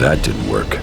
That didn't work.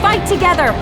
fight together!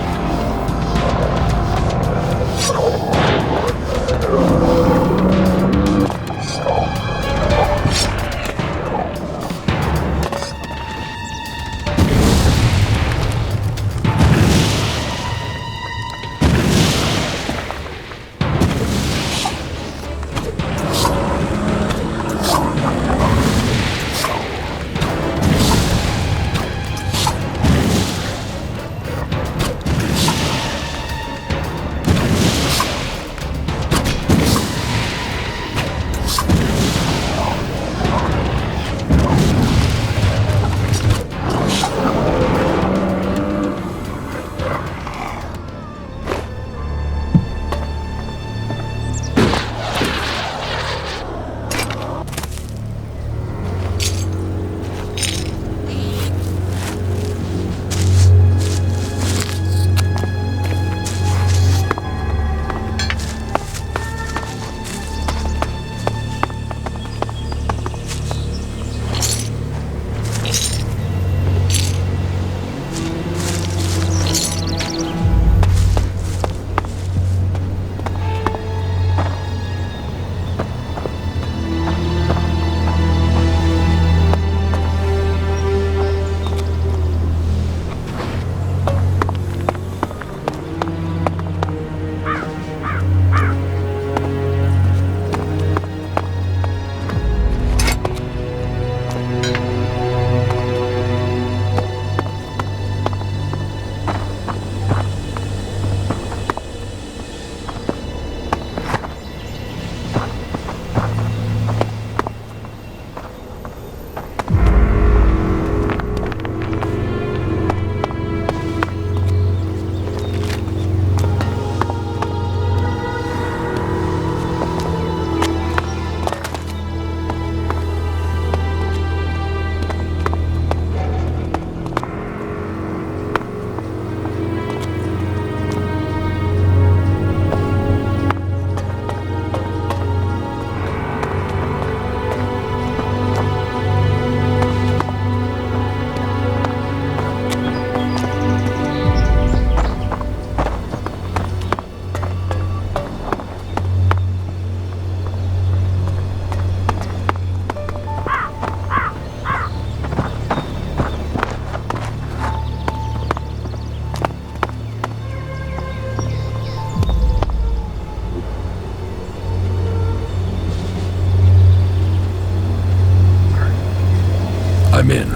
I'm in.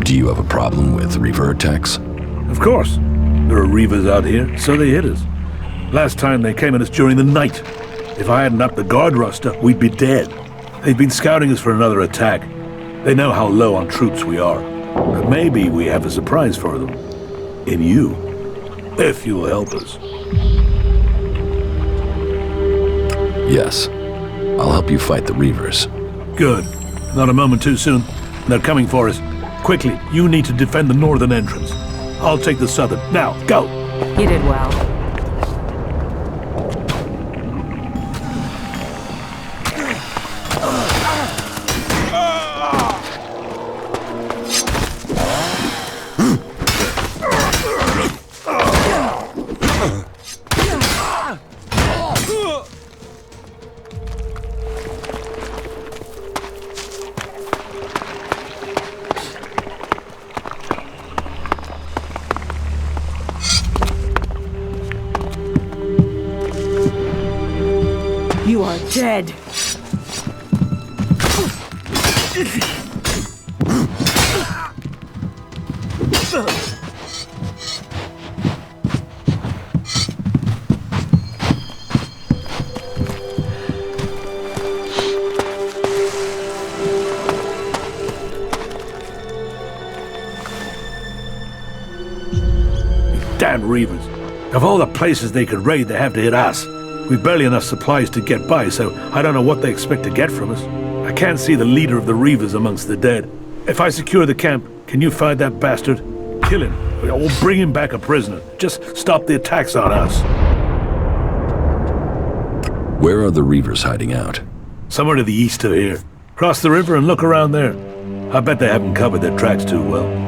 Do you have a problem with Reaver attacks? Of course. There are Reavers out here, so they hit us. Last time they came at us during the night. If I hadn't upped the guard roster, we'd be dead. They've been scouting us for another attack. They know how low on troops we are. But maybe we have a surprise for them. In you. If you'll help us. Yes. I'll help you fight the Reavers. Good. Not a moment too soon. They're coming for us. Quickly, you need to defend the northern entrance. I'll take the southern. Now, go! You did well. You are dead. Damn Reavers. Of all the places they could raid, they have to hit us. We've barely enough supplies to get by, so I don't know what they expect to get from us. I can't see the leader of the Reavers amongst the dead. If I secure the camp, can you find that bastard? Kill him, or bring him back a prisoner. Just stop the attacks on us. Where are the Reavers hiding out? Somewhere to the east of here. Cross the river and look around there. I bet they haven't covered their tracks too well.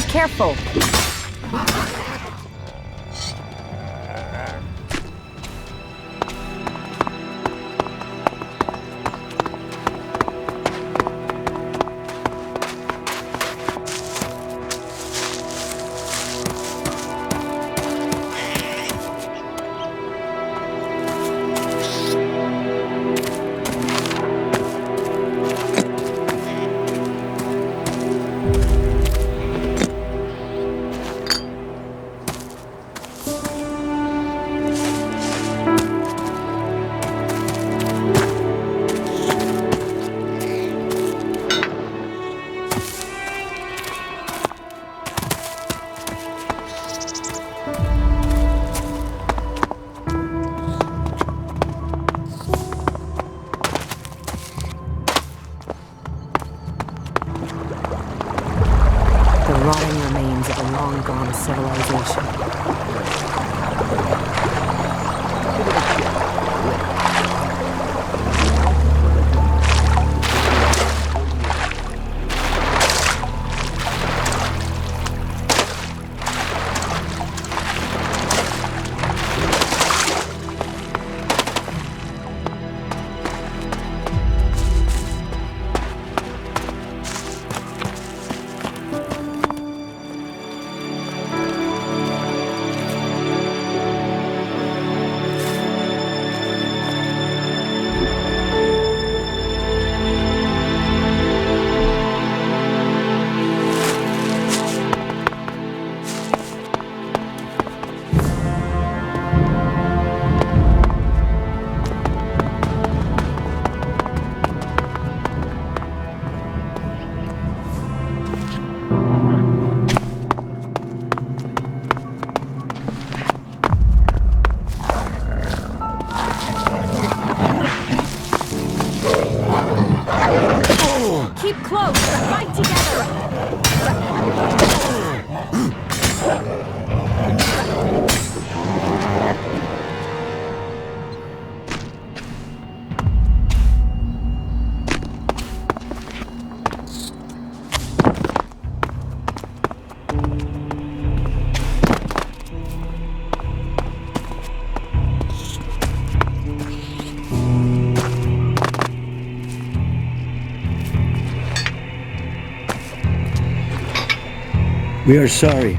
Careful. Rotting remains of a long-gone civilization. We are sorry.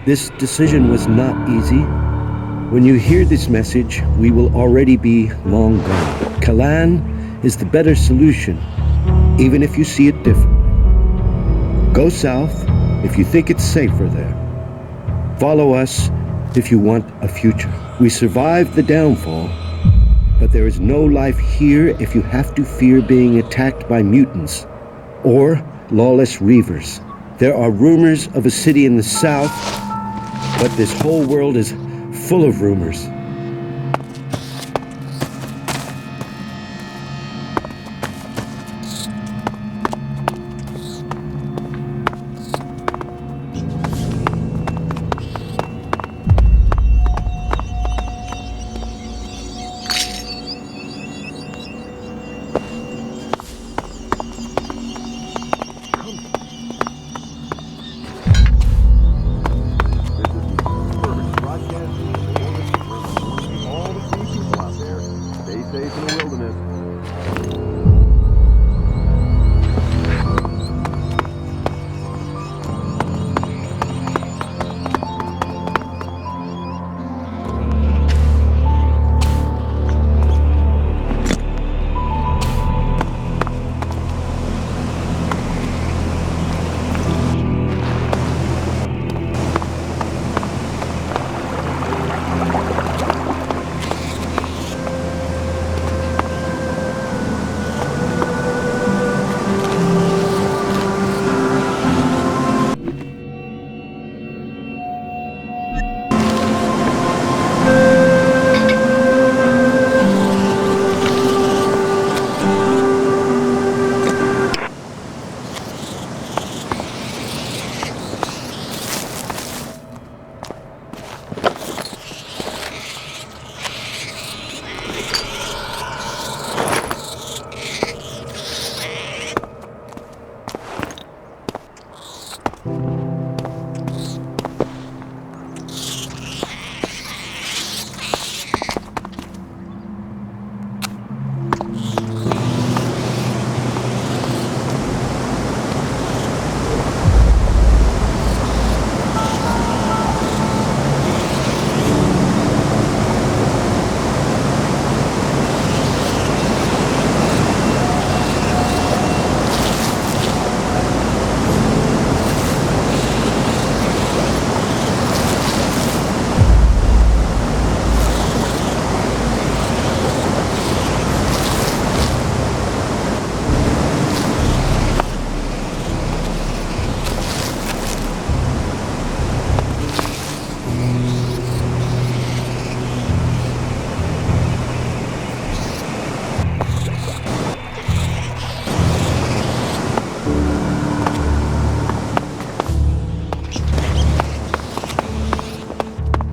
This decision was not easy. When you hear this message, we will already be long gone. Kalan is the better solution, even if you see it differently. Go south if you think it's safer there. Follow us if you want a future. We survived the downfall, but there is no life here if you have to fear being attacked by mutants or lawless reavers. There are rumors of a city in the south, but this whole world is full of rumors.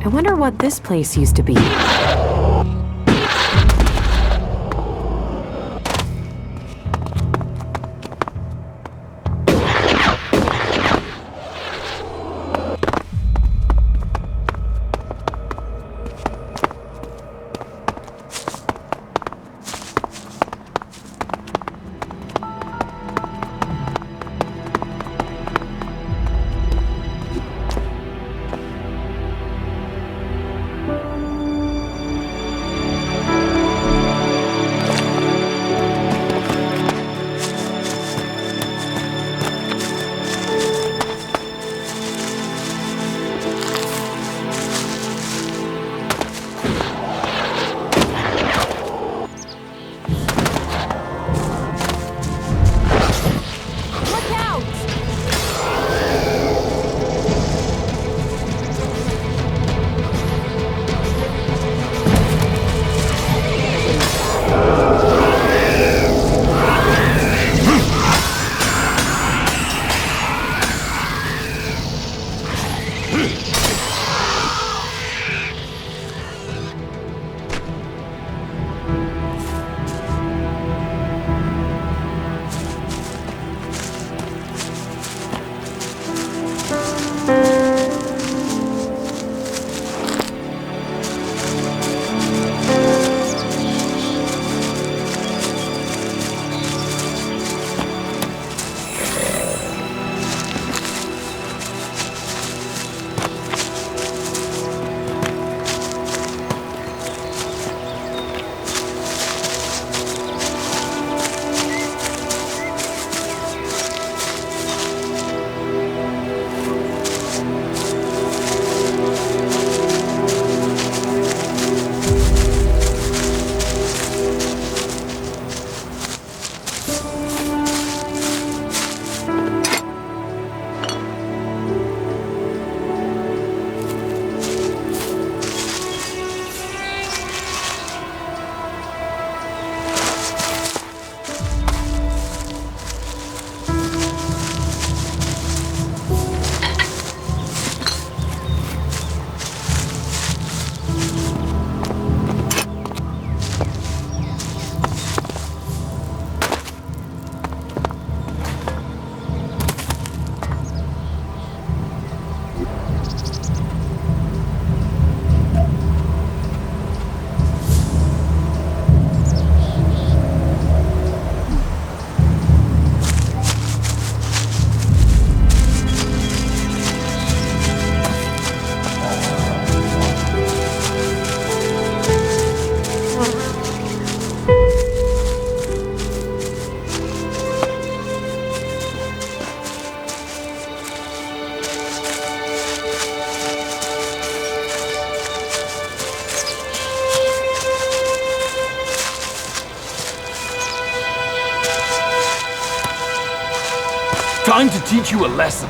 I wonder what this place used to be. Time to teach you a lesson.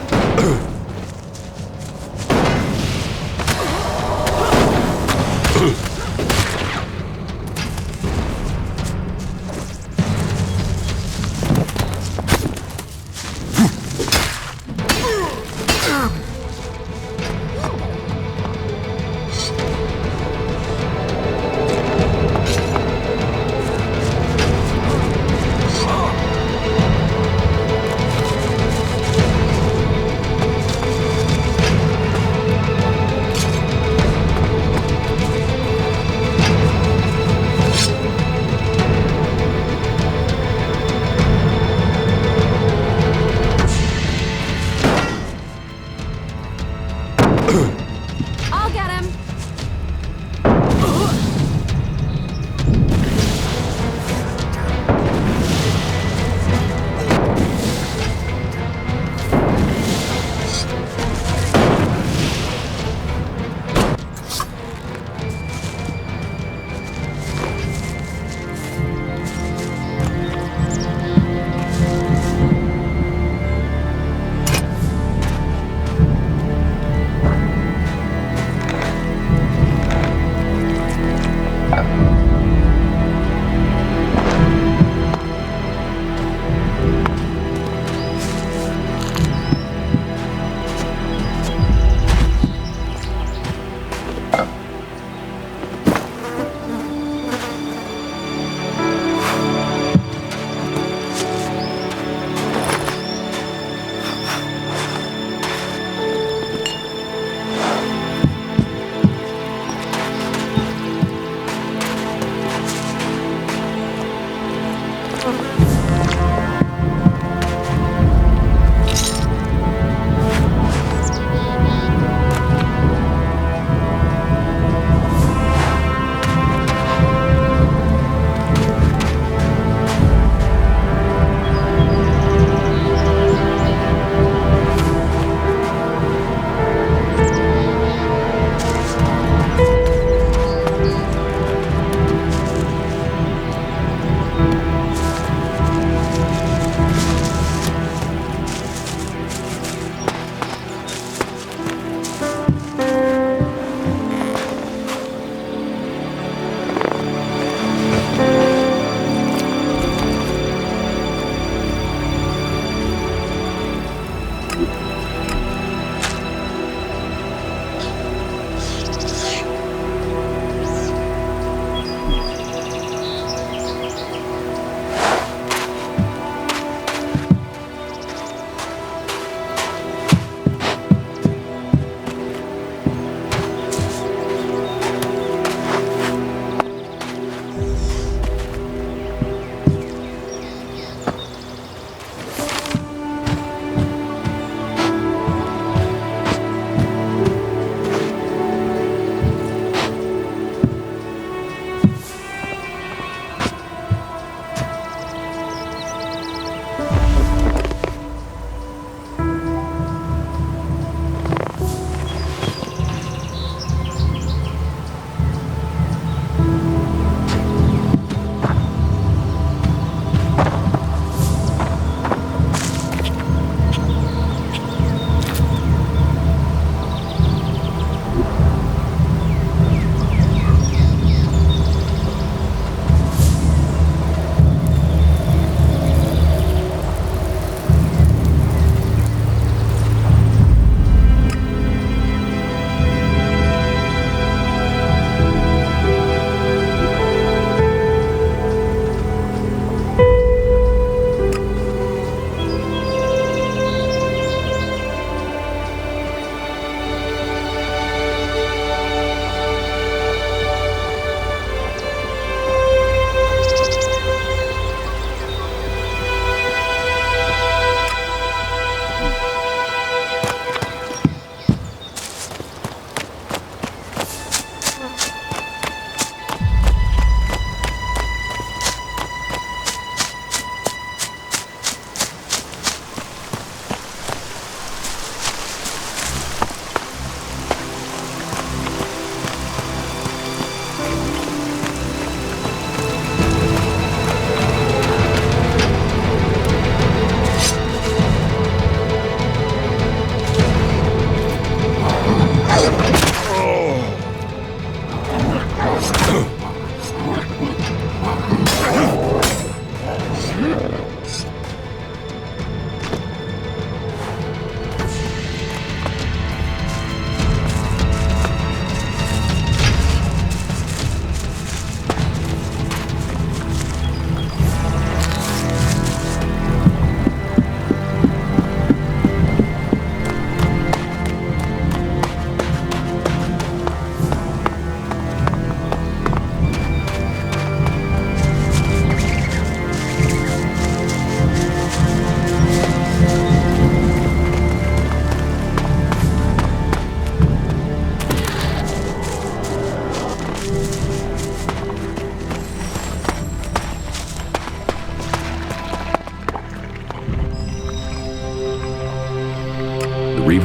I'll get him.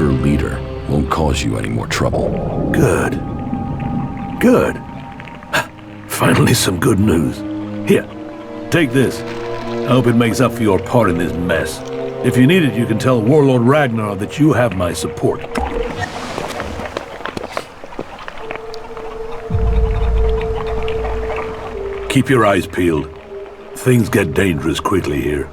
Reaver leader won't cause you any more trouble. Good. Good. Finally some good news. Here, take this. I hope it makes up for your part in this mess. If you need it, you can tell Warlord Ragnar that you have my support. Keep your eyes peeled. Things get dangerous quickly here.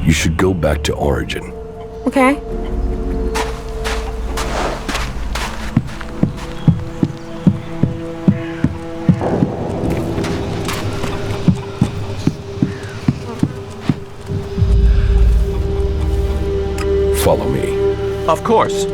You should go back to Origin. Okay. Follow me. Of course.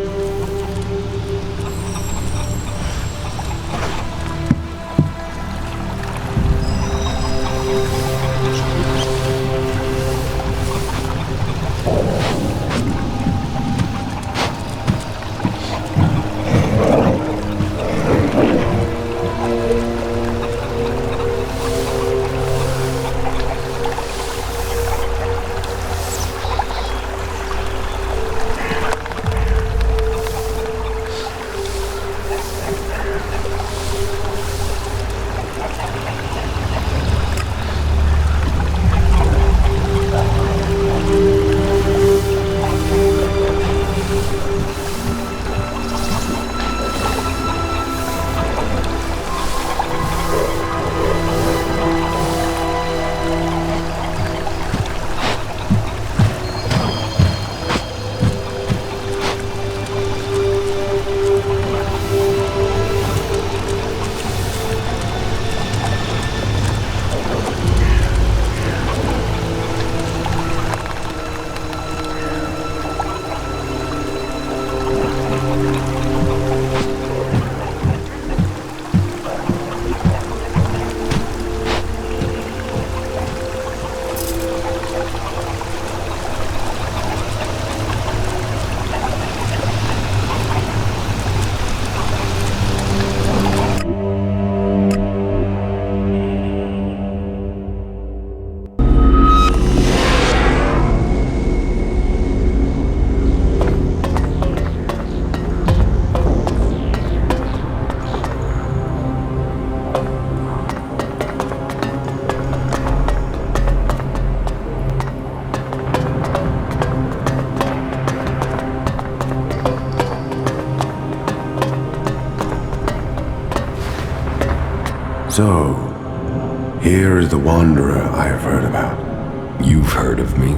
So, here is the Wanderer I have heard about. You've heard of me?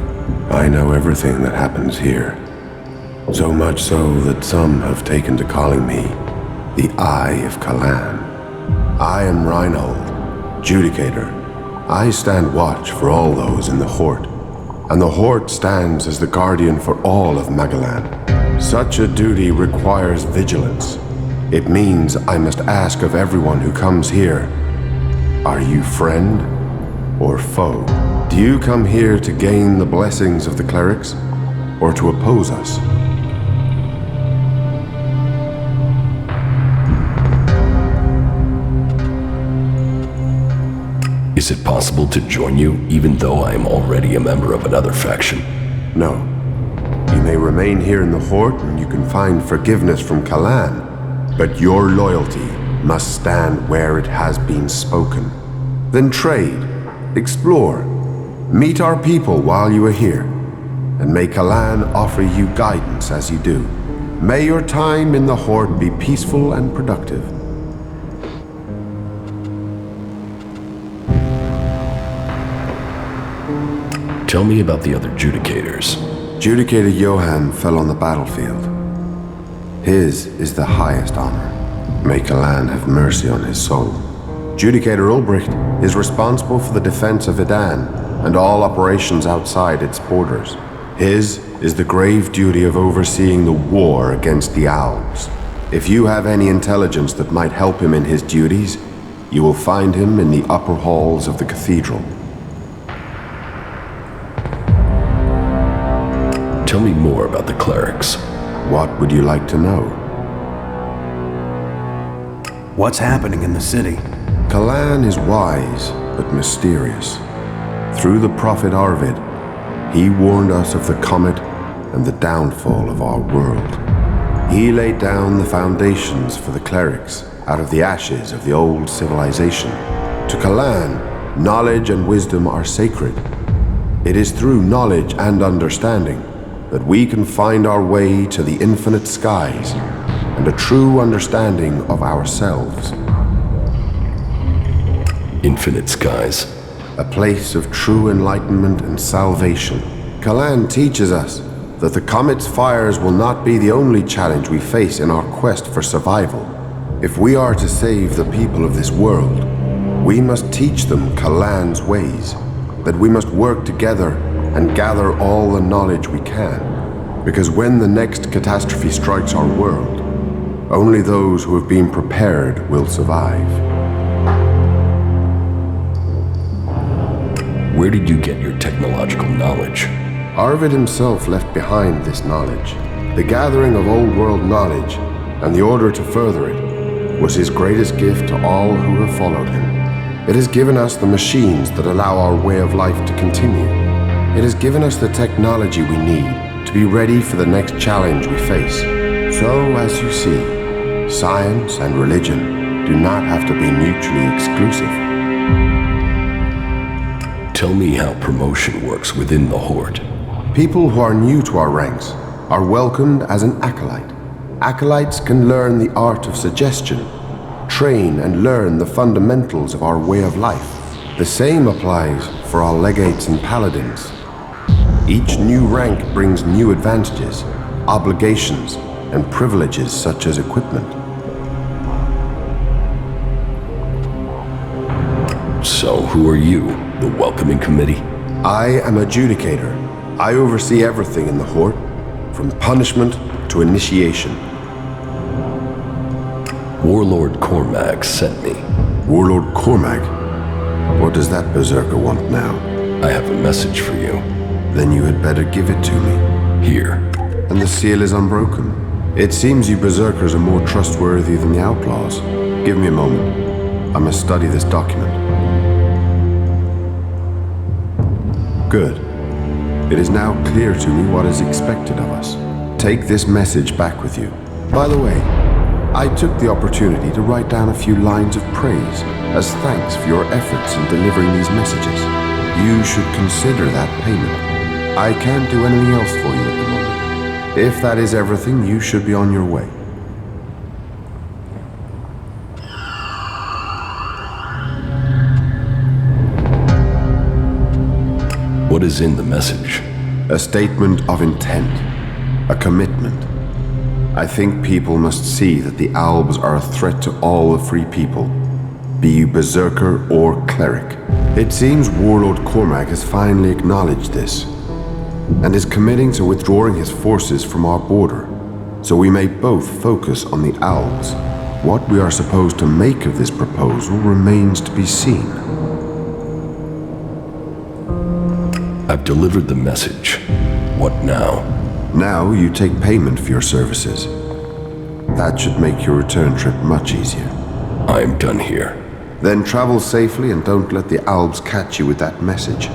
I know everything that happens here. So much so that some have taken to calling me the Eye of Kalan. I am Reinhold, Judicator. I stand watch for all those in the Hort, and the Hort stands as the guardian for all of Magalan. Such a duty requires vigilance. It means I must ask of everyone who comes here, are you friend or foe? Do you come here to gain the blessings of the clerics, or to oppose us? Is it possible to join you, even though I am already a member of another faction? No. You may remain here in the Hort and you can find forgiveness from Kalan, but your loyalty must stand where it has been spoken. Then trade, explore, meet our people while you are here, and may Kalan offer you guidance as you do. May your time in the Hort be peaceful and productive. Tell me about the other Judicators. Judicator Johann fell on the battlefield. His is the highest honor. May Kalan have mercy on his soul. Judicator Ulbricht is responsible for the defense of Idan and all operations outside its borders. His is the grave duty of overseeing the war against the Owls. If you have any intelligence that might help him in his duties, you will find him in the upper halls of the cathedral. Tell me more about the clerics. What would you like to know? What's happening in the city? Kalan is wise, but mysterious. Through the prophet Arvid, he warned us of the comet and the downfall of our world. He laid down the foundations for the clerics out of the ashes of the old civilization. To Kalan, knowledge and wisdom are sacred. It is through knowledge and understanding that we can find our way to the infinite skies and a true understanding of ourselves. Infinite skies? A place of true enlightenment and salvation. Kalan teaches us that the comet's fires will not be the only challenge we face in our quest for survival. If we are to save the people of this world, we must teach them Kalan's ways, that we must work together and gather all the knowledge we can. Because when the next catastrophe strikes our world, only those who have been prepared will survive. Where did you get your technological knowledge? Arvid himself left behind this knowledge. The gathering of old world knowledge, and the order to further it, was his greatest gift to all who have followed him. It has given us the machines that allow our way of life to continue. It has given us the technology we need to be ready for the next challenge we face. So, as you see, science and religion do not have to be mutually exclusive. Tell me how promotion works within the Horde. People who are new to our ranks are welcomed as an acolyte. Acolytes can learn the art of suggestion, train and learn the fundamentals of our way of life. The same applies for our legates and paladins. Each new rank brings new advantages, obligations, and privileges such as equipment. So who are you, the welcoming committee? I am a Judicator. I oversee everything in the Horde, from punishment to initiation. Warlord Cormac sent me. Warlord Cormac? What does that berserker want now? I have a message for you. Then you had better give it to me. Here. And the seal is unbroken. It seems you berserkers are more trustworthy than the outlaws. Give me a moment. I must study this document. Good. It is now clear to me what is expected of us. Take this message back with you. By the way, I took the opportunity to write down a few lines of praise as thanks for your efforts in delivering these messages. You should consider that payment. I can't do anything else for you at the moment. If that is everything, you should be on your way. What is in the message? A statement of intent. A commitment. I think people must see that the Albs are a threat to all the free people, be you berserker or cleric. It seems Warlord Cormac has finally acknowledged this, and is committing to withdrawing his forces from our border, so we may both focus on the Albs. What we are supposed to make of this proposal remains to be seen. I've delivered the message. What now? Now you take payment for your services. That should make your return trip much easier. I'm done here. Then travel safely and don't let the Albs catch you with that message.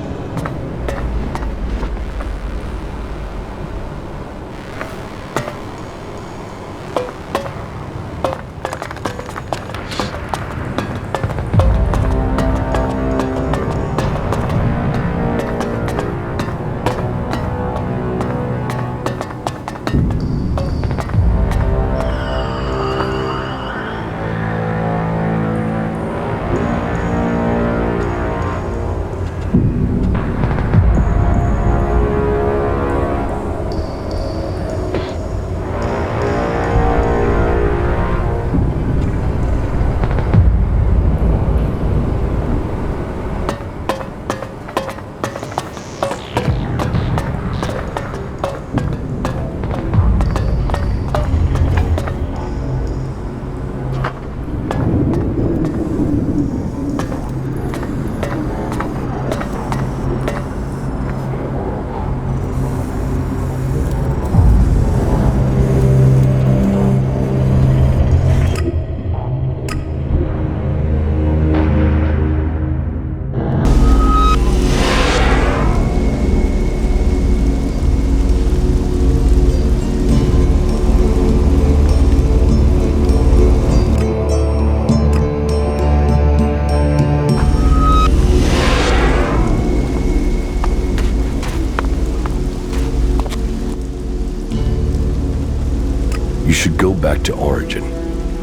You should go back to Origin.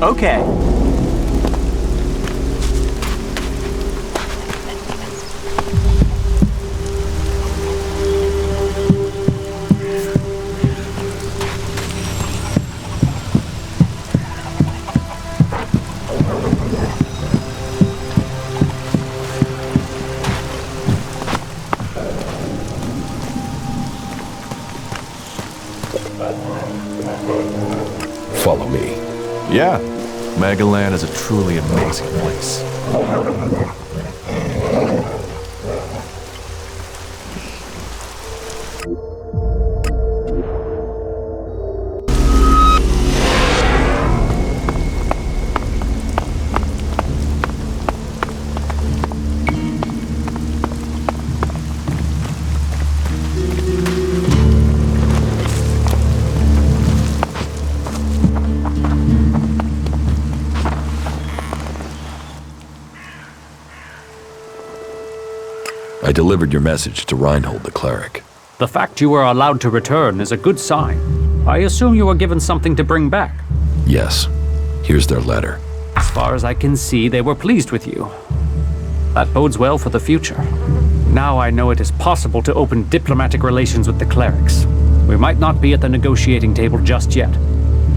Okay. Follow me. Yeah, Magalan is a truly amazing place. I delivered your message to Reinhold the cleric. The fact you were allowed to return is a good sign. I assume you were given something to bring back. Yes. Here's their letter. As far as I can see, they were pleased with you. That bodes well for the future. Now I know it is possible to open diplomatic relations with the clerics. We might not be at the negotiating table just yet,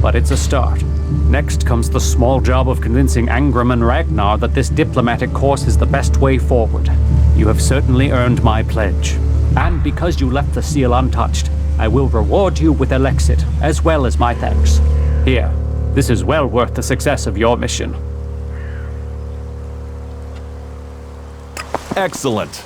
but it's a start. Next comes the small job of convincing Angram and Ragnar that this diplomatic course is the best way forward. You have certainly earned my pledge. And because you left the seal untouched, I will reward you with Elexit, as well as my thanks. Here, This is well worth the success of your mission. Excellent.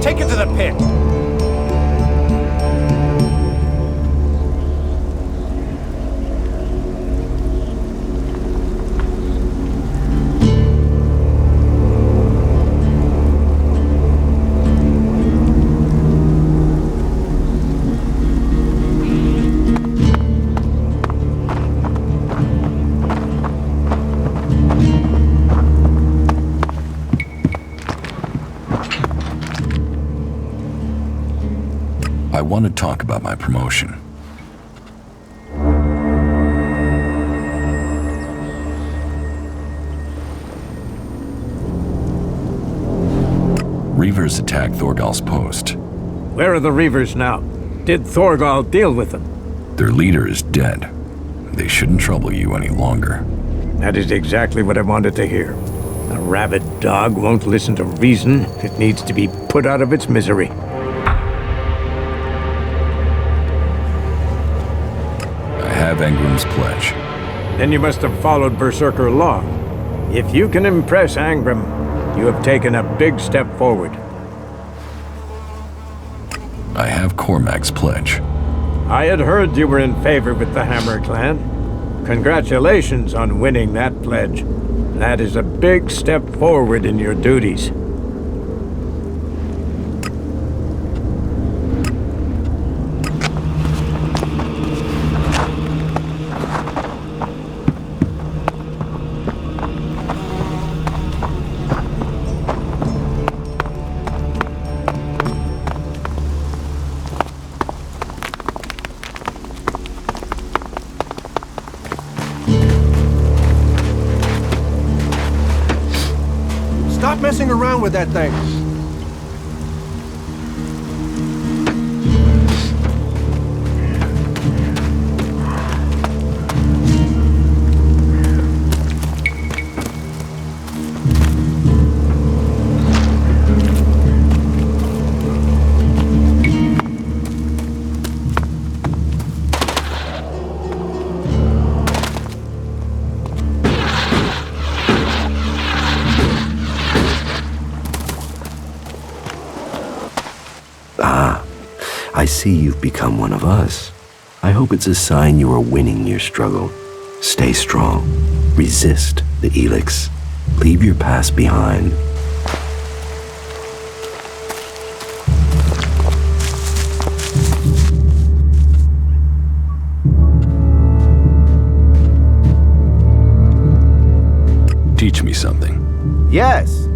Take it to the pit. I want to talk about my promotion. Reavers attacked Thorgal's post. Where are the Reavers now? Did Thorgal deal with them? Their leader is dead. They shouldn't trouble you any longer. That is exactly what I wanted to hear. A rabid dog won't listen to reason. It needs to be put out of its misery. I have Angram's pledge. Then you must have followed Berserker law. If you can impress Angram, You have taken a big step forward. I have Cormac's pledge. I had heard you were in favor with the Hammer Clan. Congratulations on winning that pledge. That is a big step forward in your duties. Stop messing around with that thing. I see you've become one of us. I hope it's a sign you are winning your struggle. Stay strong. Resist the Elex. Leave your past behind. Teach me something. Yes.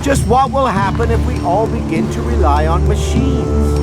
Just what will happen if we all begin to rely on machines?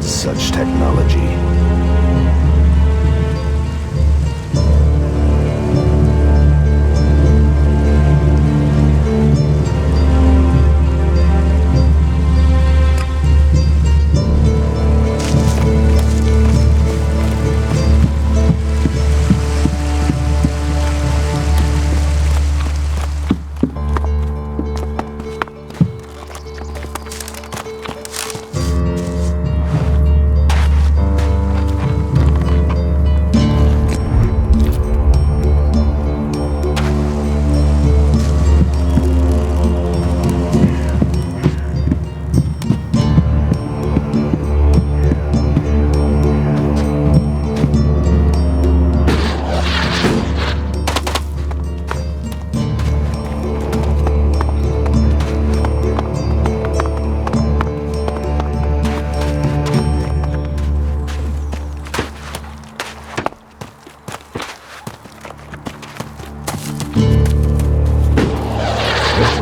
Such technology.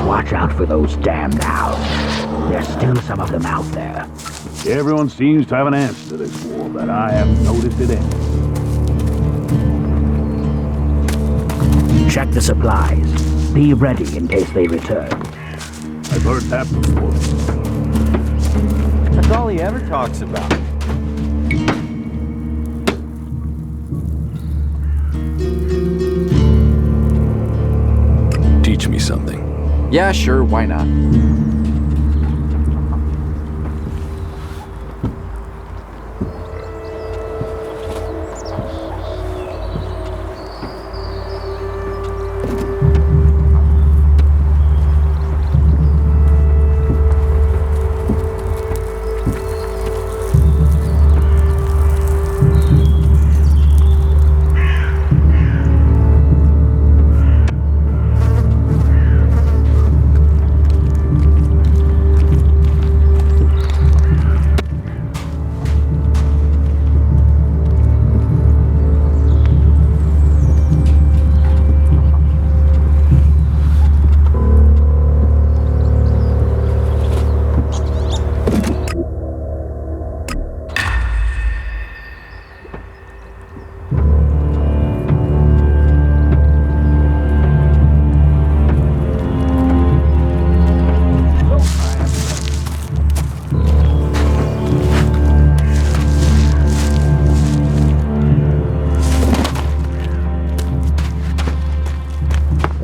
watch out for those damned owls. There's still some of them out there. Everyone seems to have an answer to this war, but I haven't noticed it any. Check the supplies. Be ready in case they return. I've heard that before. That's all he ever talks about. Teach me something. Yeah, sure, why not?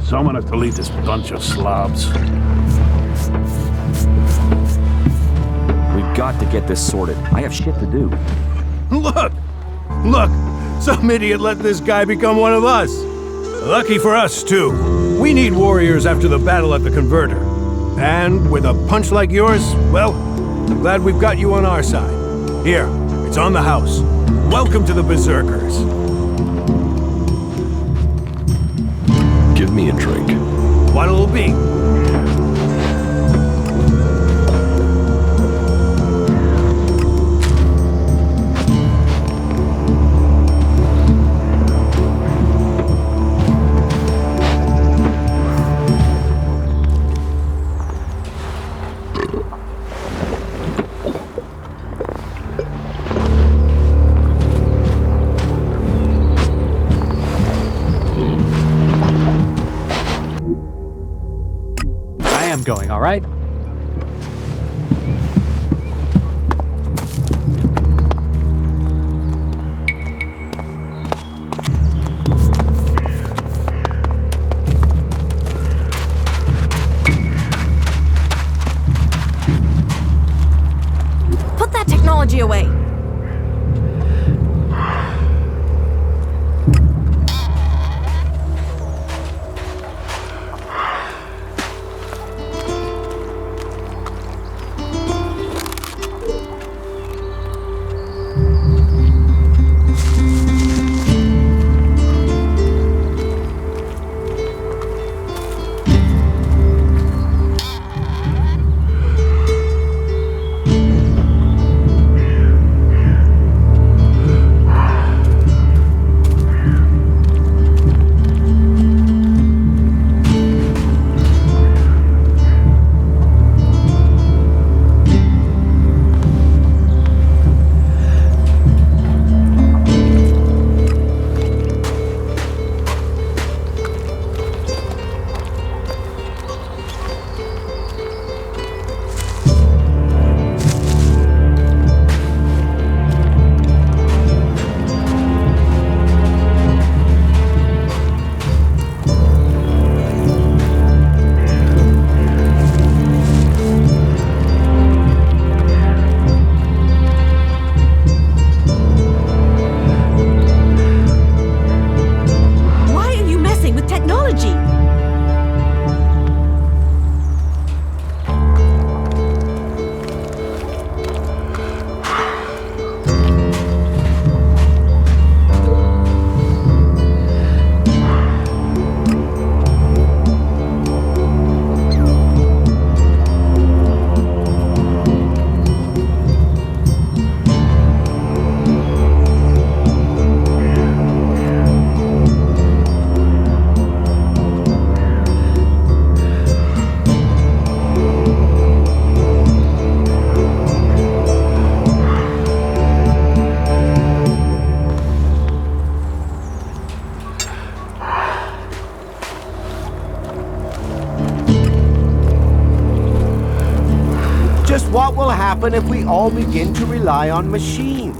Someone has to lead this bunch of slobs. We've got to get this sorted. I have shit to do. Look! Look! Some idiot let this guy become one of us! Lucky for us, too. We need warriors after the battle at the Converter. And with a punch like yours, well, I'm glad we've got you on our side. Here, it's on the house. Welcome to the Berserkers. Give me a drink. What'll it be? Going, all right? Put that technology away. Just what will happen if we all begin to rely on machines?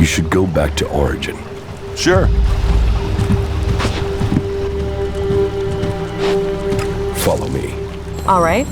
You should go back to Origin. Sure. Follow me. All right.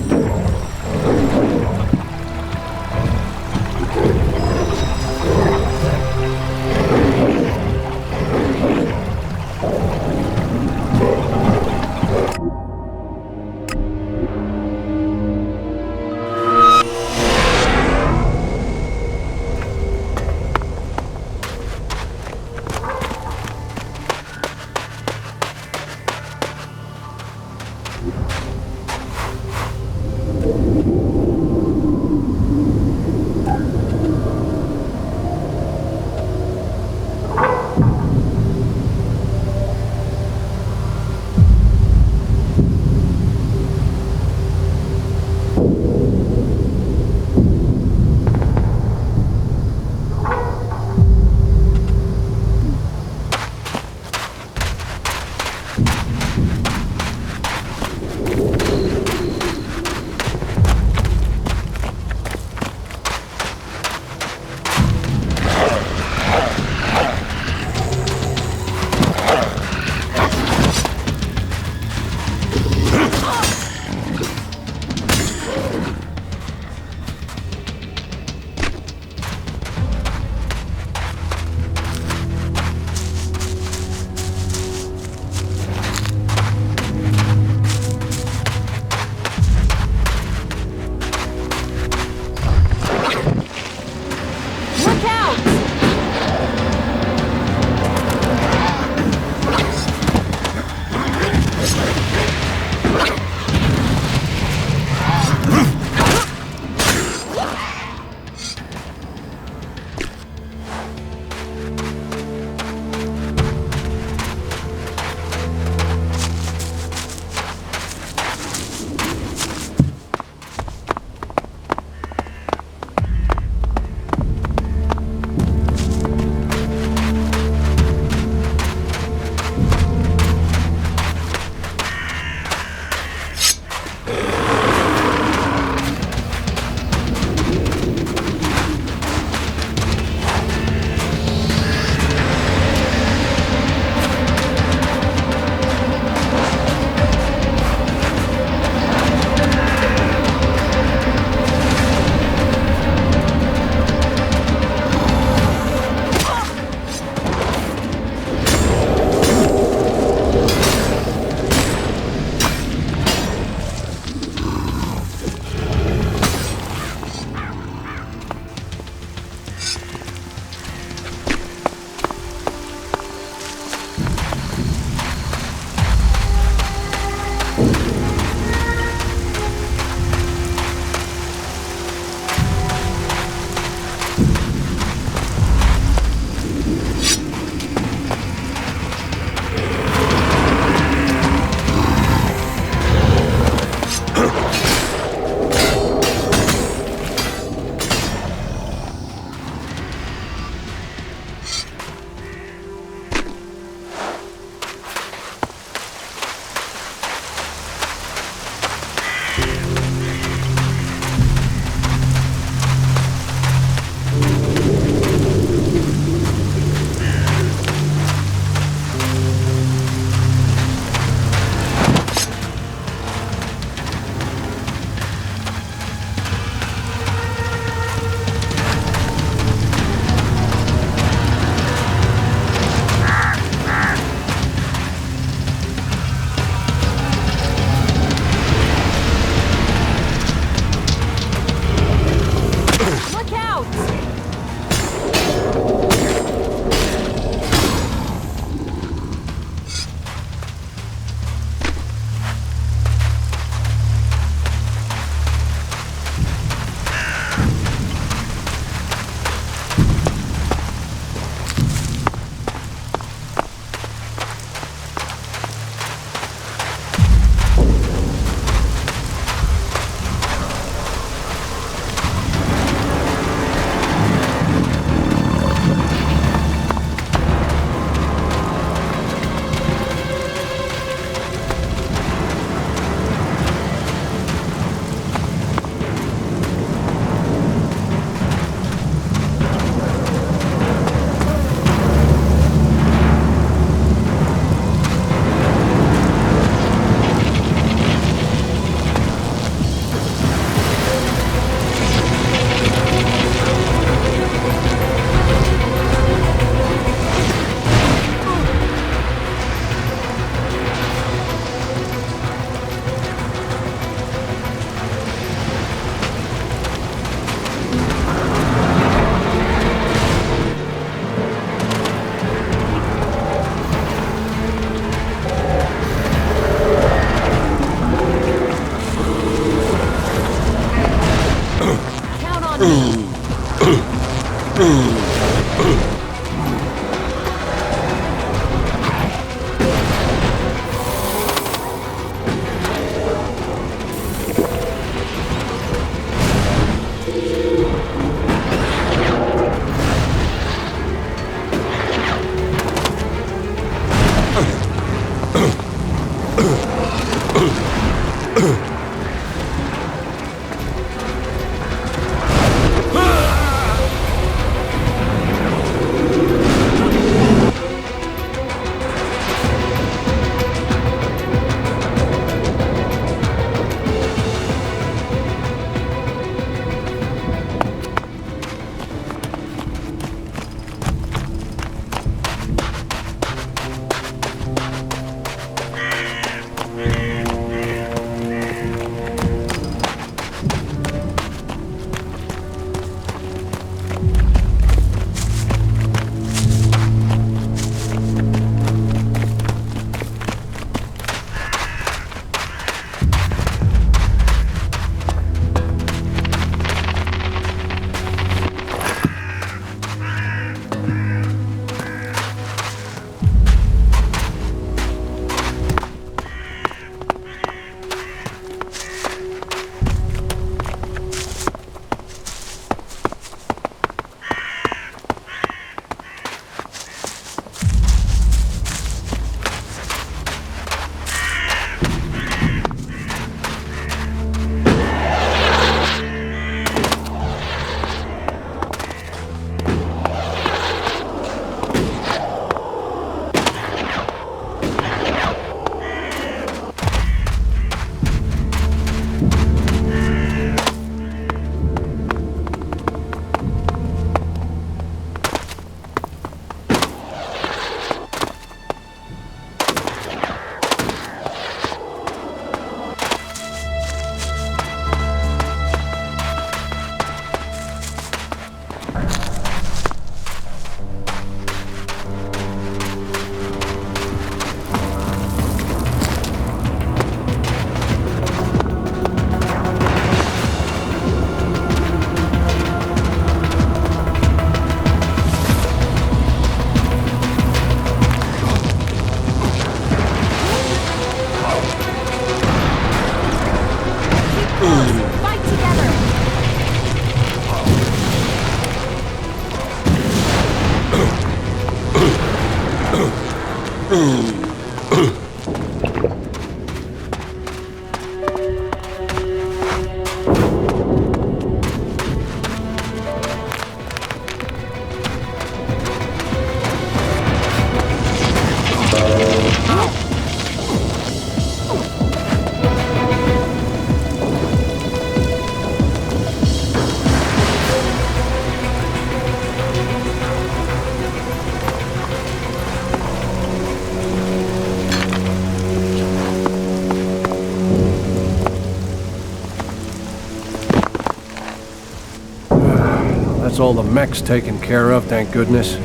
That's all the mech's taken care of, thank goodness.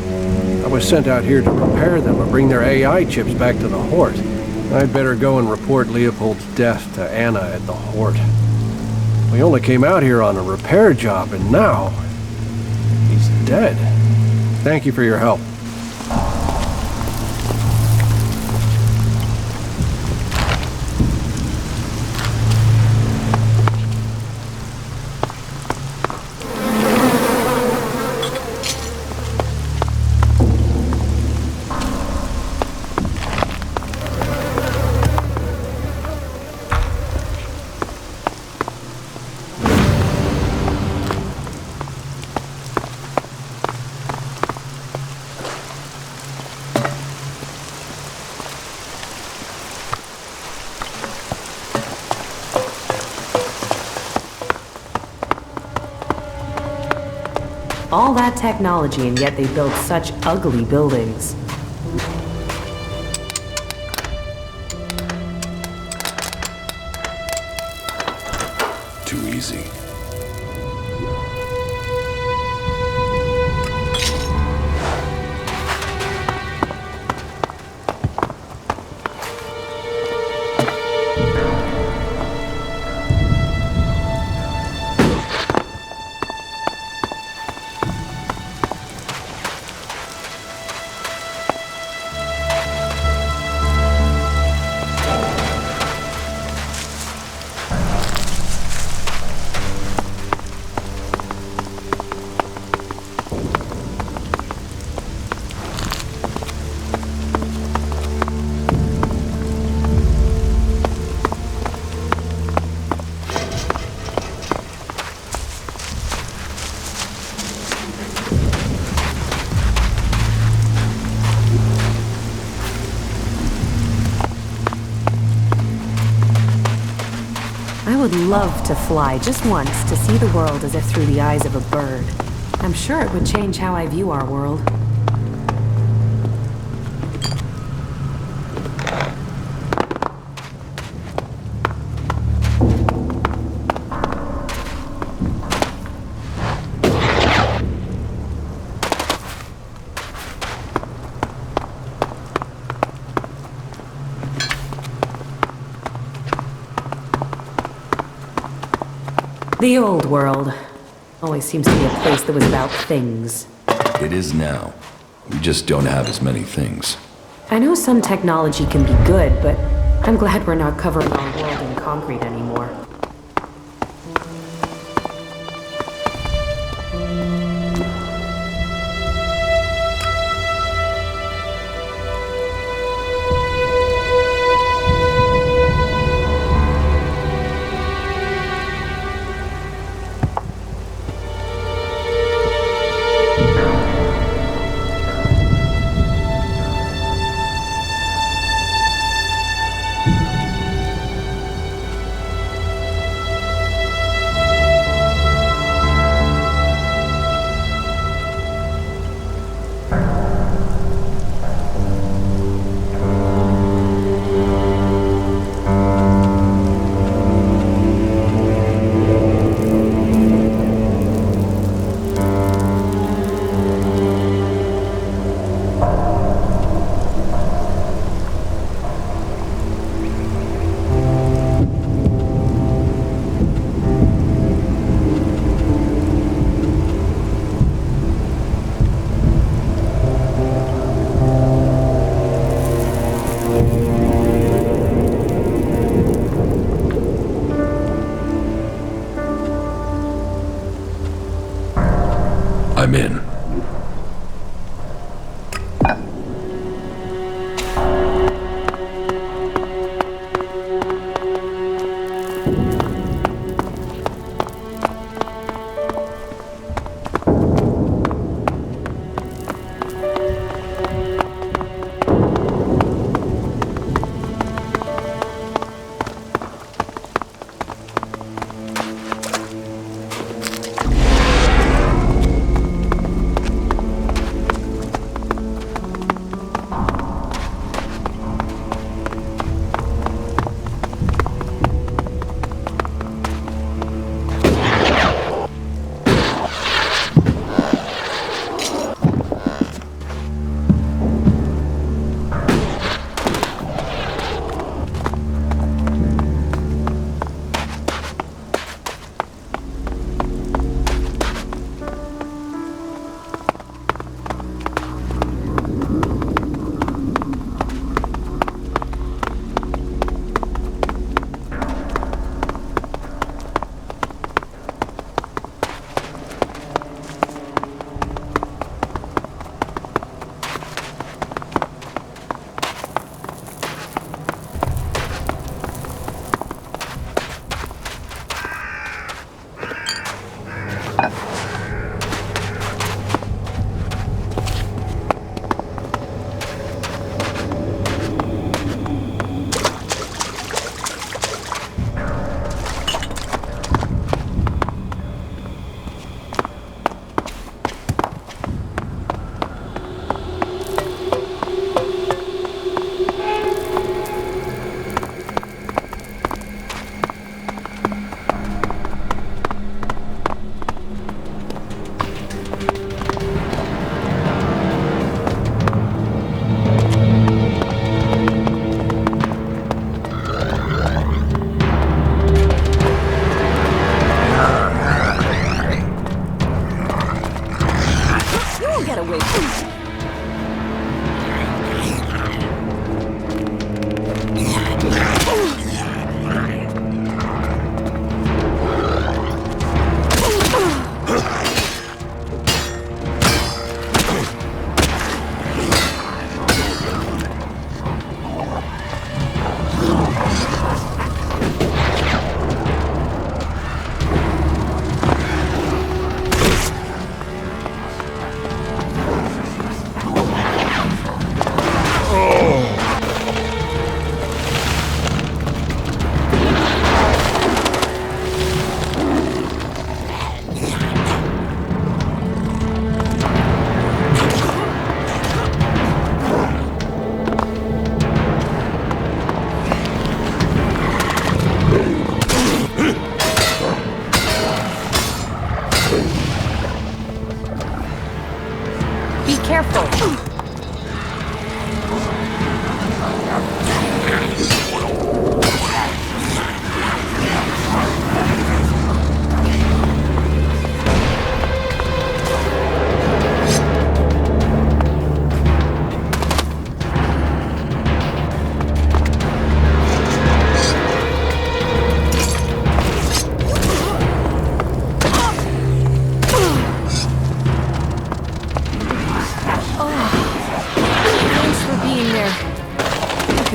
I was sent out here to repair them or bring their AI chips back to the Hort. I'd better go and report Leopold's death to Anna at the Hort. We only came out here on a repair job, and now he's dead. Thank you for your help. All that technology, and yet they build such ugly buildings. Too easy. I would love to fly just once to see the world as if through the eyes of a bird. I'm sure it would change how I view our world. The old world always seems to be a place that was about things. It is now. We just don't have as many things. I know some technology can be good, but I'm glad we're not covering our world in concrete anymore.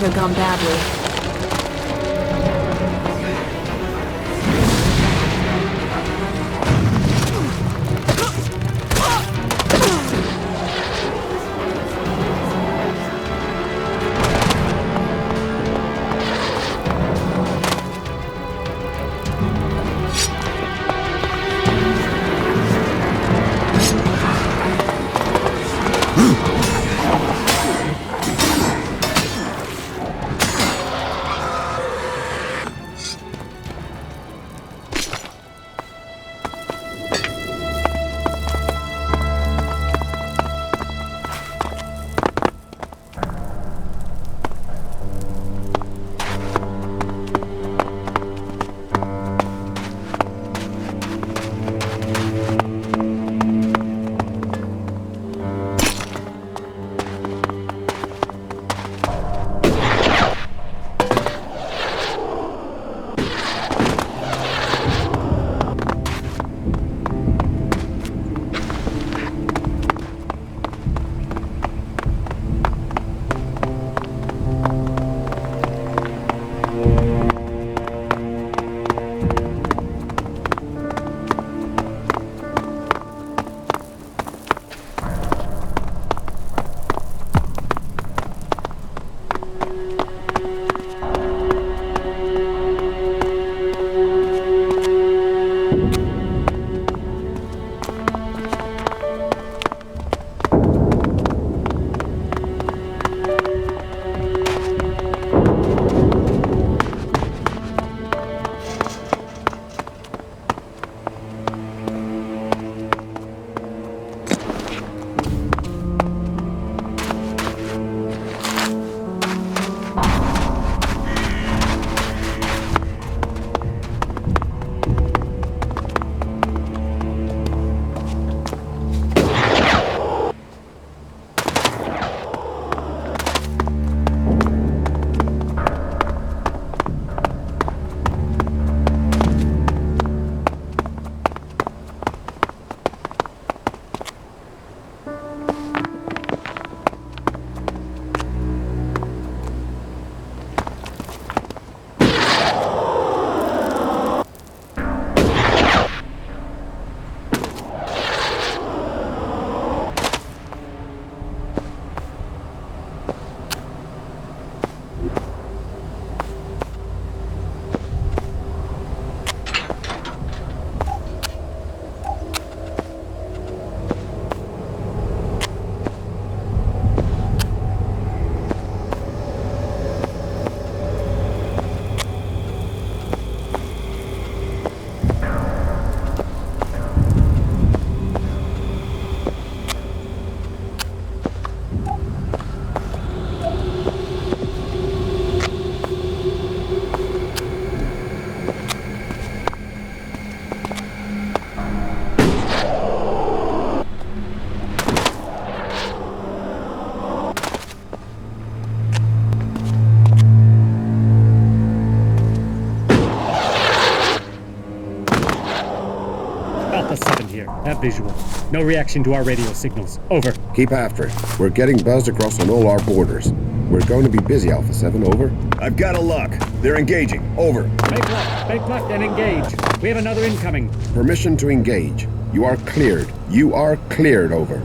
could have gone badly. Have visual. No reaction to our radio signals. Over. Keep after it. We're getting buzzed across on all our borders. We're going to be busy, Alpha 7. Over. I've got a lock. They're engaging. Over. Make left and engage. We have another incoming. Permission to engage. You are cleared. You are cleared. Over.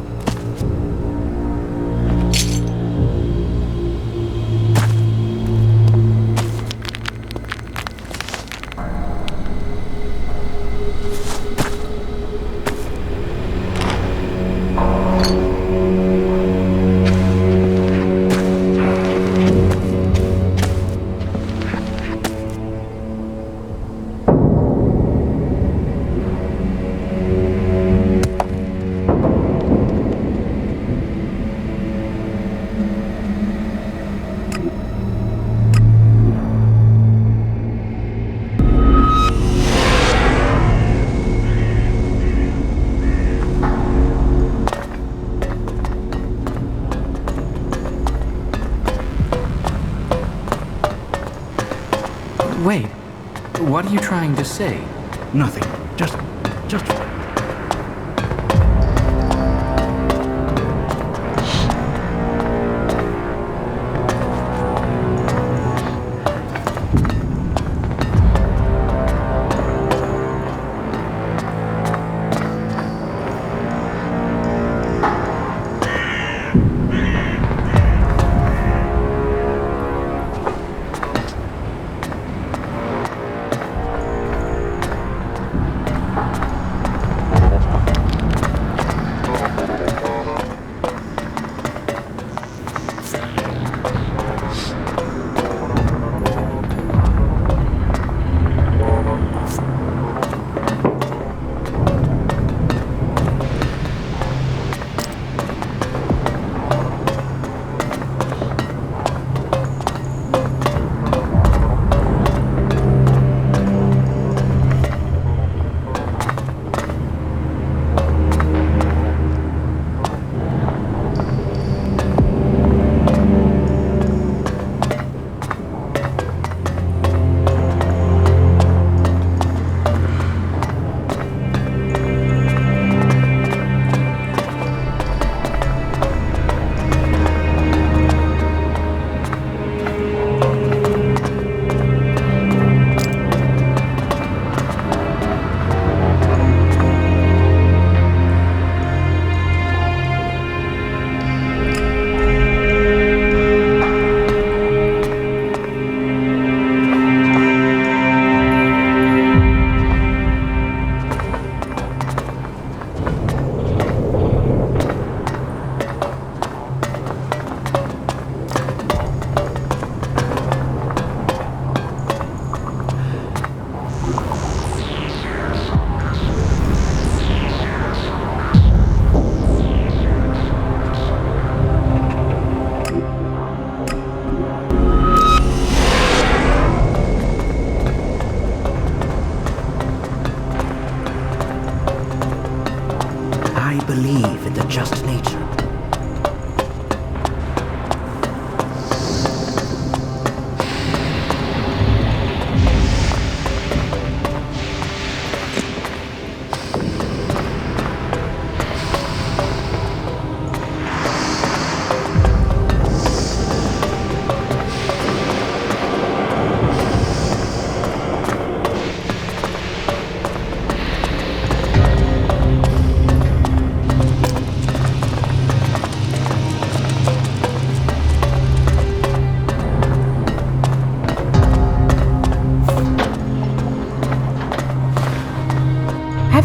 Wait, what are you trying to say? Nothing. Just...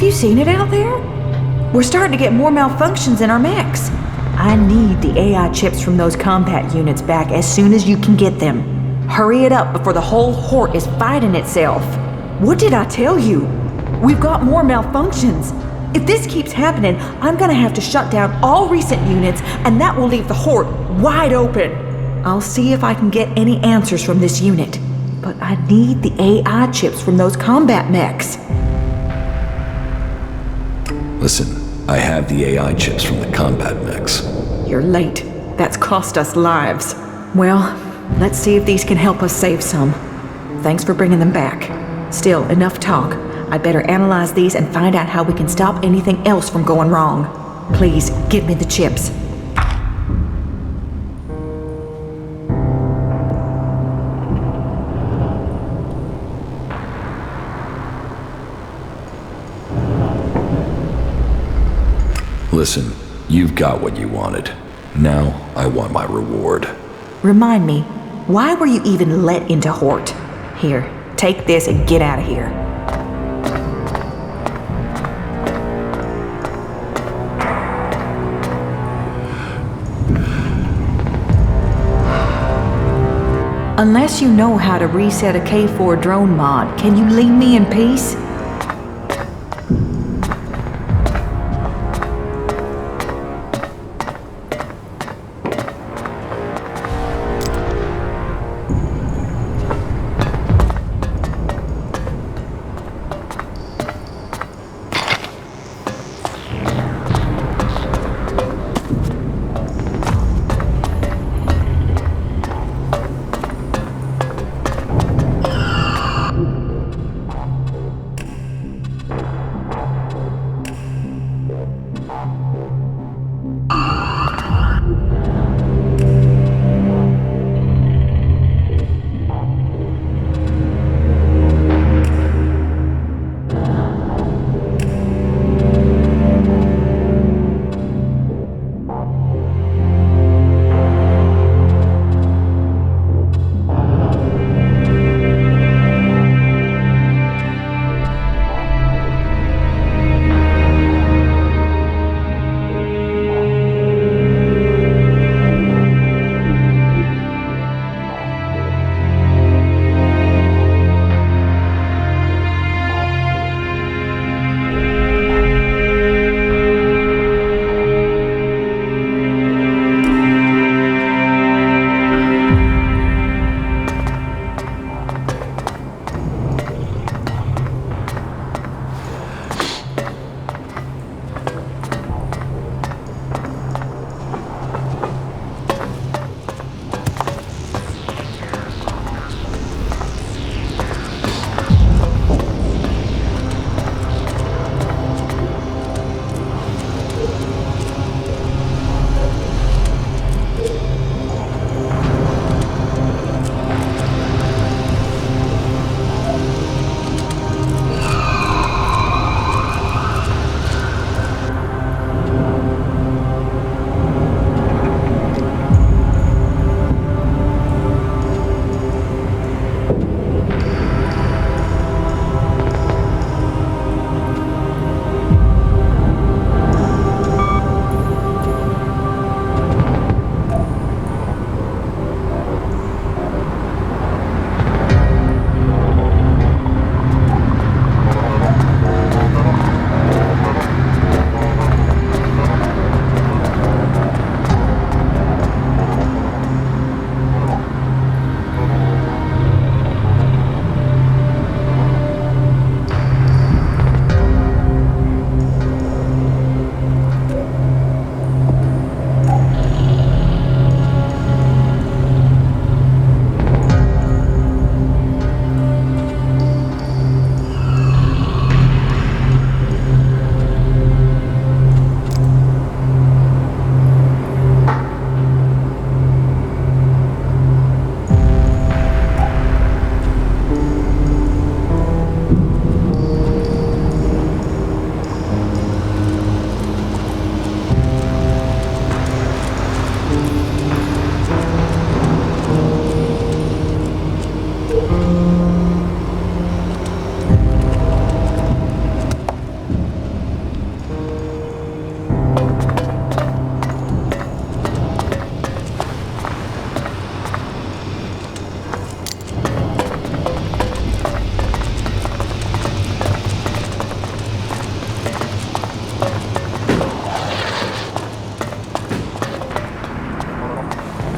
Have you seen it out there? We're starting to get more malfunctions in our mechs. I need the AI chips from those combat units back as soon as you can get them. Hurry it up before the whole Hort is fighting itself. What did I tell you? We've got more malfunctions. If this keeps happening, I'm gonna have to shut down all recent units, and that will leave the Hort wide open. I'll see if I can get any answers from this unit. But I need the AI chips from those combat mechs. Listen, I have the AI chips from the combat mechs. You're late. That's cost us lives. Well, let's see if these can help us save some. Thanks for bringing them back. Still, enough talk. I'd better analyze these and find out how we can stop anything else from going wrong. Please, give me the chips. Listen, you've got what you wanted. Now, I want my reward. Remind me, why were you even let into Hort? Here, take this and get out of here. Unless you know how to reset a K4 drone mod, can you leave me in peace?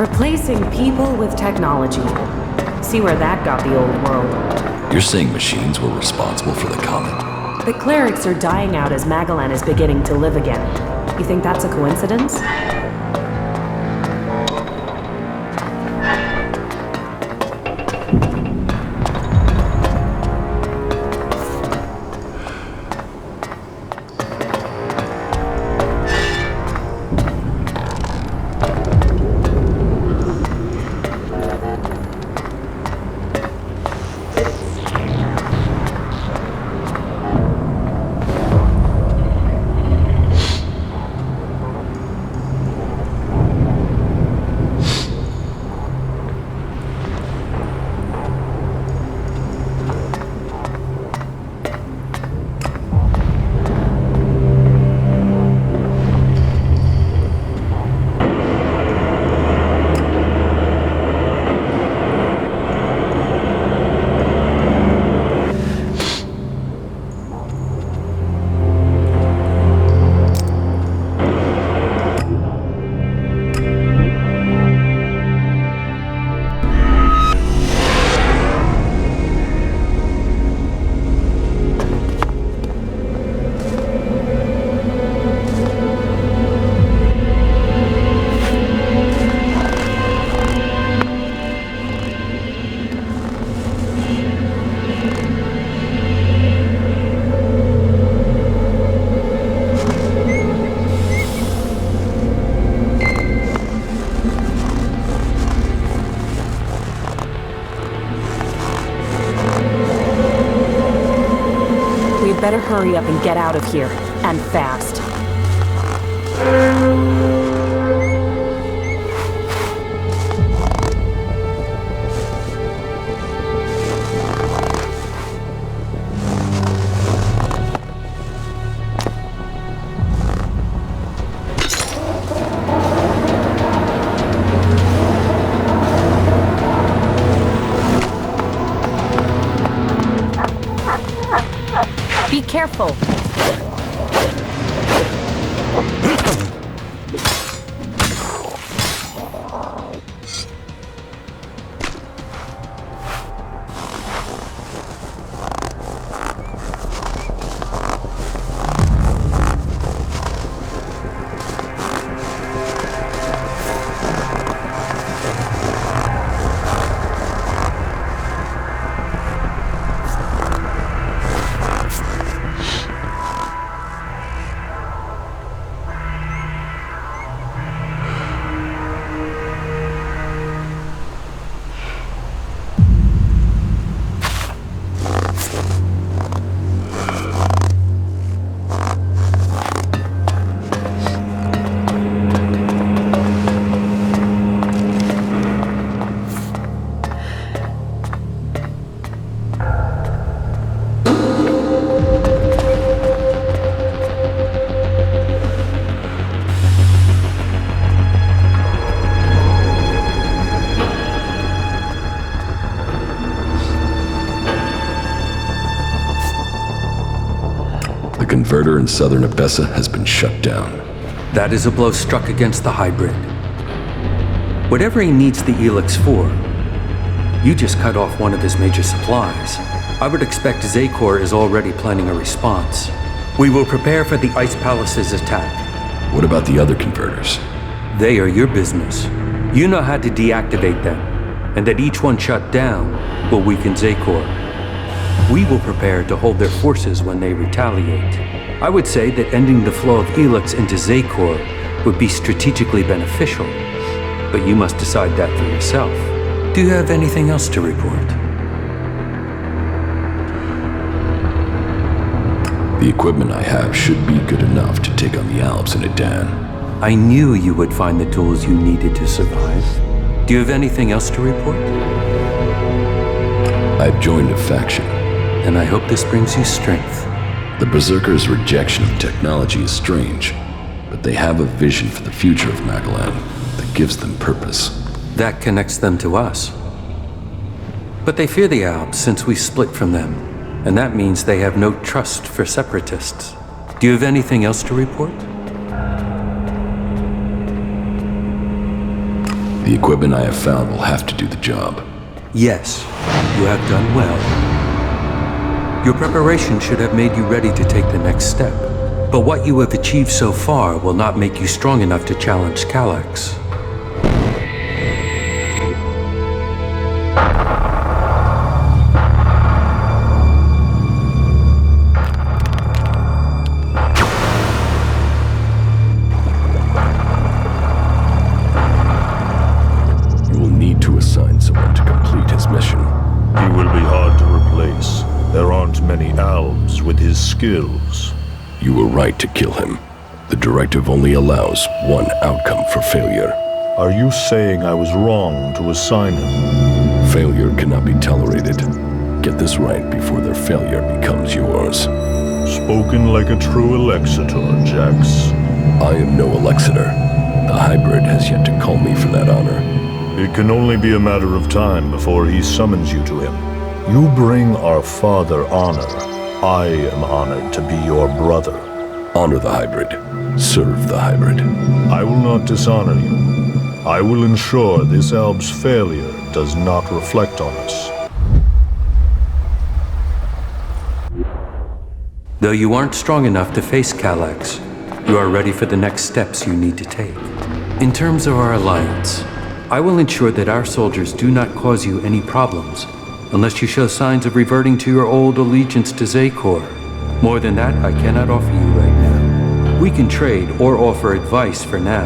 Replacing people with technology. See where that got the old world. You're saying machines were responsible for the comet? The clerics are dying out as Magellan is beginning to live again. You think that's a coincidence? Better hurry up and get out of here, and fast. Be careful. The converter in southern Abessa has been shut down. That is a blow struck against the hybrid. Whatever he needs the Elex for, you just cut off one of his major supplies. I would expect Zakor is already planning a response. We will prepare for the Ice Palace's attack. What about the other converters? They are your business. You know how to deactivate them, and that each one shut down will weaken Zakor. We will prepare to hold their forces when they retaliate. I would say that ending the flow of Elex into Zakor would be strategically beneficial, but you must decide that for yourself. Do you have anything else to report? The equipment I have should be good enough to take on the Alps in Adan. I knew you would find the tools you needed to survive. Do you have anything else to report? I've joined a faction. And I hope this brings you strength. The Berserkers' rejection of technology is strange, but they have a vision for the future of Magellan that gives them purpose. That connects them to us. But they fear the Alps since we split from them, and that means they have no trust for separatists. Do you have anything else to report? The equipment I have found will have to do the job. Yes, you have done well. Your preparation should have made you ready to take the next step. But what you have achieved so far will not make you strong enough to challenge Elex. You will need to assign someone to complete his mission. He will be hard to replace. There aren't many Albs with his skills. You were right to kill him. The directive only allows one outcome for failure. Are you saying I was wrong to assign him? Failure cannot be tolerated. Get this right before their failure becomes yours. Spoken like a true Elexitor, Jax. I am no Elexitor. The hybrid has yet to call me for that honor. It can only be a matter of time before he summons you to him. You bring our father honor. I am honored to be your brother. Honor the hybrid. Serve the hybrid. I will not dishonor you. I will ensure this Alb's failure does not reflect on us. Though you aren't strong enough to face Elex, you are ready for the next steps you need to take. In terms of our alliance, I will ensure that our soldiers do not cause you any problems unless you show signs of reverting to your old allegiance to Zekor. More than that, I cannot offer you right now. We can trade or offer advice for now,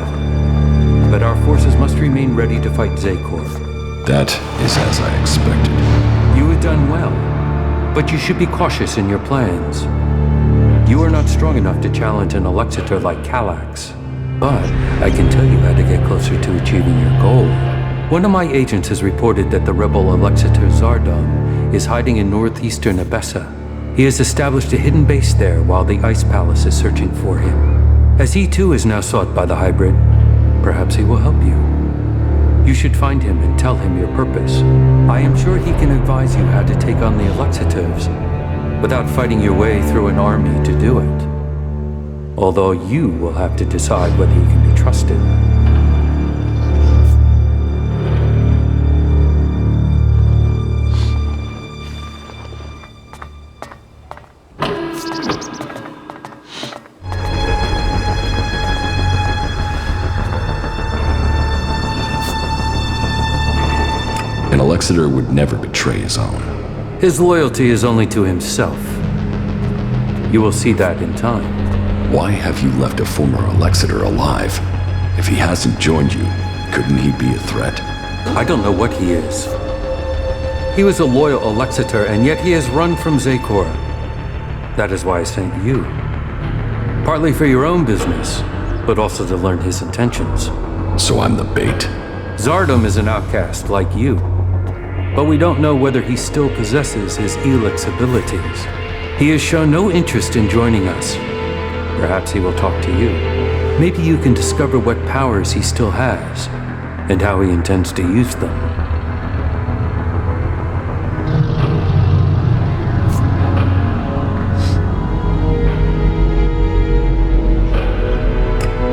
but our forces must remain ready to fight Zekor. That is as I expected. You have done well, but you should be cautious in your plans. You are not strong enough to challenge an Elexitor like Elex, but I can tell you how to get closer to achieving your goal. One of my agents has reported that the rebel Elexitor Zardom is hiding in northeastern Abessa. He has established a hidden base there while the Ice Palace is searching for him. As he too is now sought by the hybrid, perhaps he will help you. You should find him and tell him your purpose. I am sure he can advise you how to take on the Alexitors without fighting your way through an army to do it. Although you will have to decide whether he can be trusted. An Elexitor would never betray his own. His loyalty is only to himself. You will see that in time. Why have you left a former Elexitor alive? If he hasn't joined you, couldn't he be a threat? I don't know what he is. He was a loyal Elexitor, and yet he has run from Zekor. That is why I sent you. Partly for your own business, but also to learn his intentions. So I'm the bait. Zardom is an outcast like you, but we don't know whether he still possesses his Elex abilities. He has shown no interest in joining us. Perhaps he will talk to you. Maybe you can discover what powers he still has, and how he intends to use them.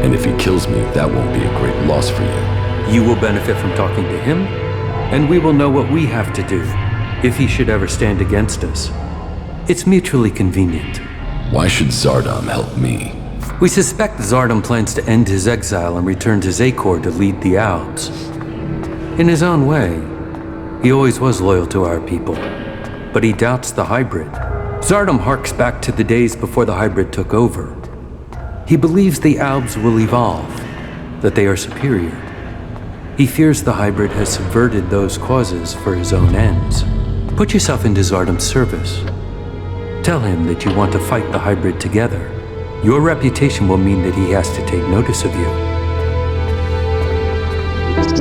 And if he kills me, that won't be a great loss for you. You will benefit from talking to him, and we will know what we have to do, if he should ever stand against us. It's mutually convenient. Why should Zardom help me? We suspect Zardom plans to end his exile and return to Zekor to lead the Albs. In his own way, he always was loyal to our people, but he doubts the hybrid. Zardom harks back to the days before the hybrid took over. He believes the Albs will evolve, that they are superior. He fears the hybrid has subverted those causes for his own ends. Put yourself into Zardom's service. Tell him that you want to fight the hybrid together. Your reputation will mean that he has to take notice of you.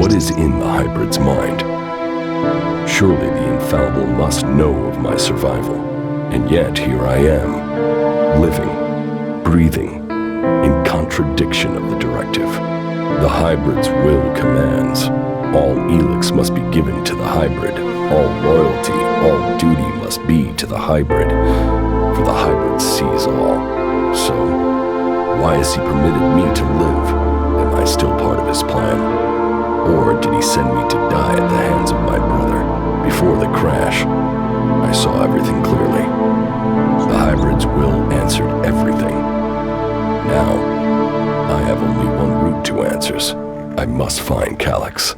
What is in the hybrid's mind? Surely the infallible must know of my survival. And yet here I am, living, breathing, in contradiction of the directive. The hybrid's will commands. All Elex must be given to the hybrid. All loyalty, all duty must be to the hybrid. For the hybrid sees all. So, why has he permitted me to live? Am I still part of his plan? Or did he send me to die at the hands of my brother? Before the crash, I saw everything clearly. The hybrid's will answered everything. Now, I have only one route to answers. I must find Calyx.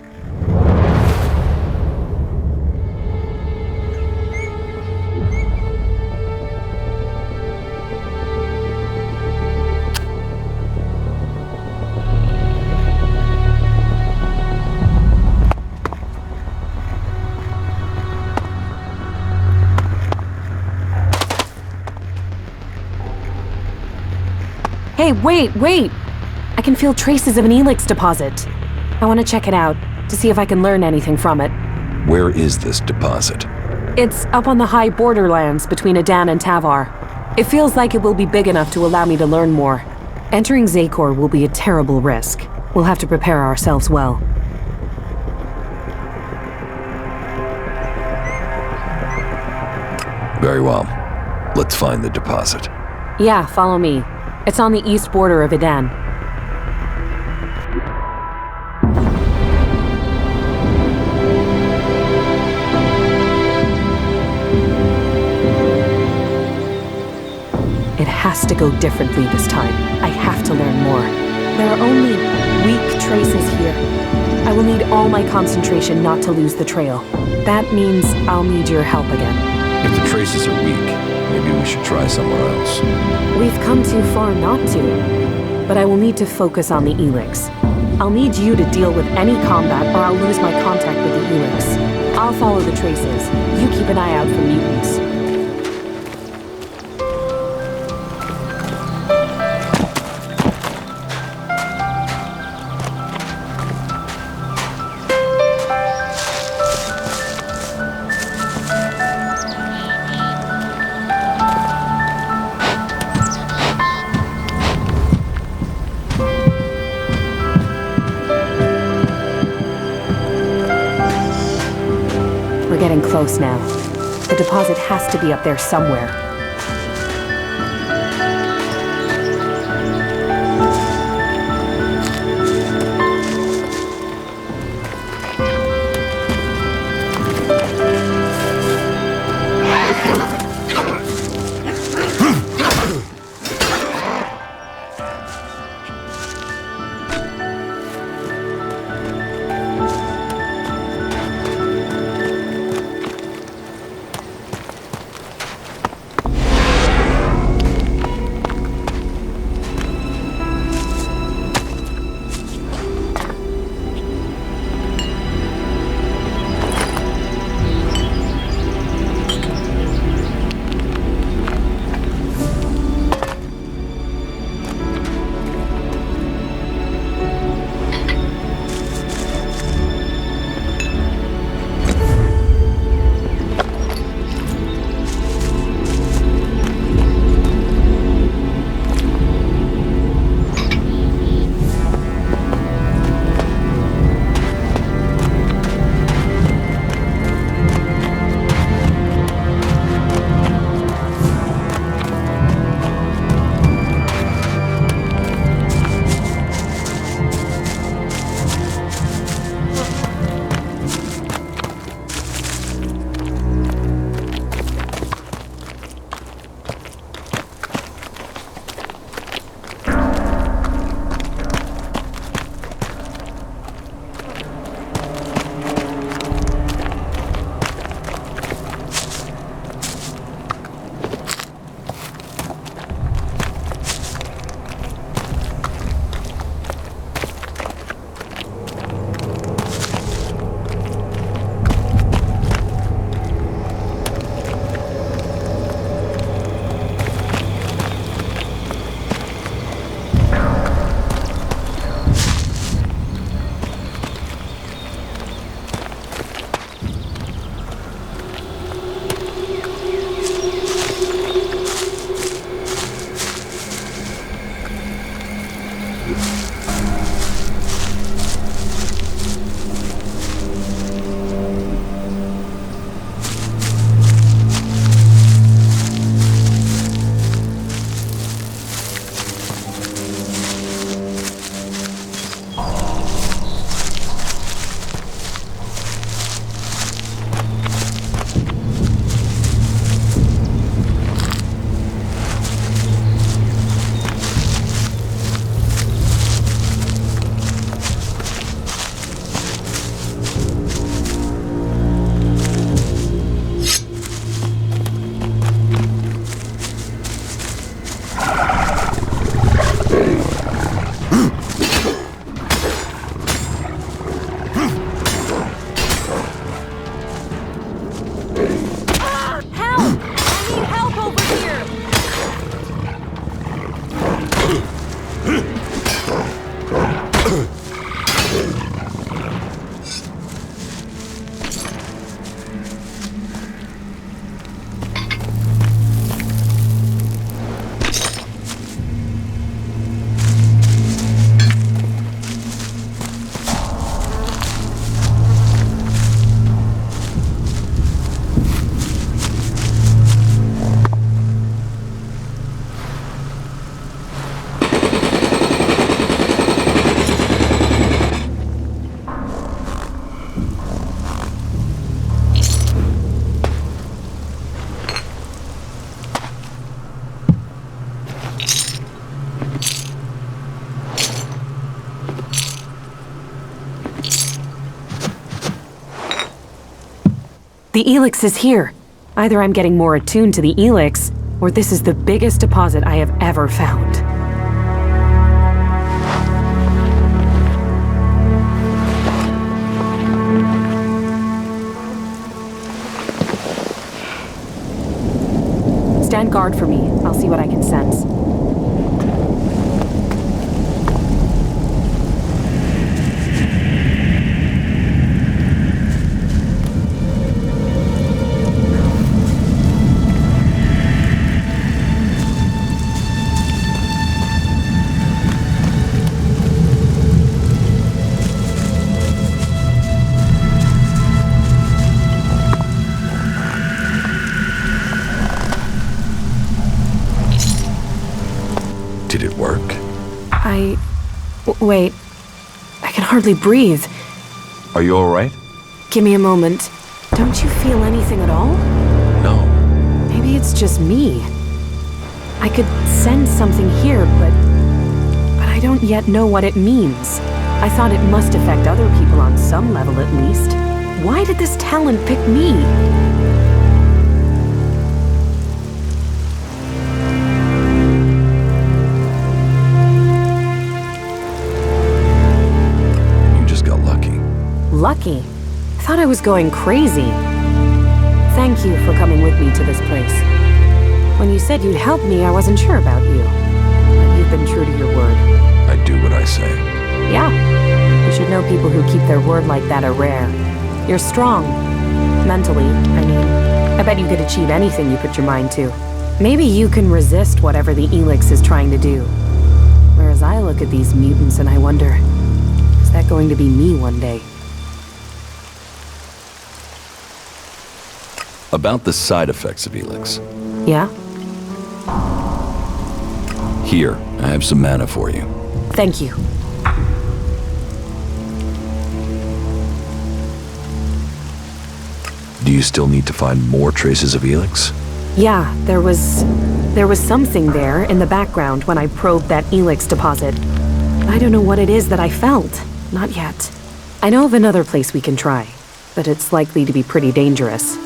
Hey, wait! I can feel traces of an Elex deposit. I want to check it out, to see if I can learn anything from it. Where is this deposit? It's up on the high borderlands between Adan and Tavar. It feels like it will be big enough to allow me to learn more. Entering Zakor will be a terrible risk. We'll have to prepare ourselves well. Very well. Let's find the deposit. Yeah, follow me. It's on the east border of Adan. It has to go differently this time. I have to learn more. There are only weak traces here. I will need all my concentration not to lose the trail. That means I'll need your help again. If the traces are weak, maybe we should try somewhere else. We've come too far not to, but I will need to focus on the Elex. I'll need you to deal with any combat or I'll lose my contact with the Elex. I'll follow the traces. You keep an eye out for mutants. We're getting close now. The deposit has to be up there somewhere. The Elex is here. Either I'm getting more attuned to the Elex, or this is the biggest deposit I have ever found. Stand guard for me. I'll see what I can sense. Did it work? Wait. I can hardly breathe. Are you alright? Give me a moment. Don't you feel anything at all? No. Maybe it's just me. I could sense something here, but I don't yet know what it means. I thought it must affect other people on some level at least. Why did this talent pick me? Lucky. Thought I was going crazy. Thank you for coming with me to this place. When you said you'd help me, I wasn't sure about you. But you've been true to your word. I do what I say. Yeah. You should know people who keep their word like that are rare. You're strong. Mentally, I mean. I bet you could achieve anything you put your mind to. Maybe you can resist whatever the Elex is trying to do. Whereas I look at these mutants and I wonder, is that going to be me one day? About the side effects of Elex. Yeah? Here, I have some mana for you. Thank you. Do you still need to find more traces of Elex? Yeah, there was something there in the background when I probed that Elex deposit. I don't know what it is that I felt. Not yet. I know of another place we can try, but it's likely to be pretty dangerous.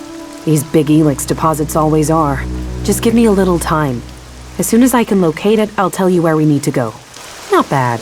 These big Elex deposits always are. Just give me a little time. As soon as I can locate it, I'll tell you where we need to go. Not bad.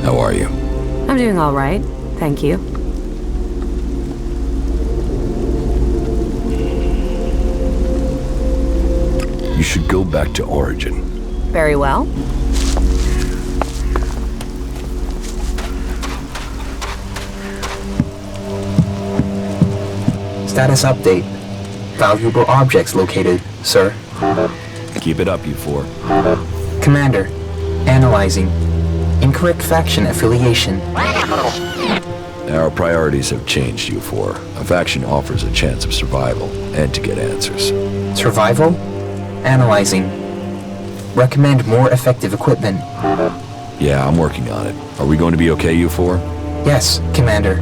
How are you? I'm doing all right, thank you. You should go back to Origin. Very well. Status update. Valuable objects located, sir. Keep it up, you four. Commander, analyzing. Incorrect faction affiliation. Our priorities have changed, you four. A faction offers a chance of survival and to get answers. Survival? Analyzing. Recommend more effective equipment. Yeah, I'm working on it. Are we going to be okay, you four? Yes, Commander.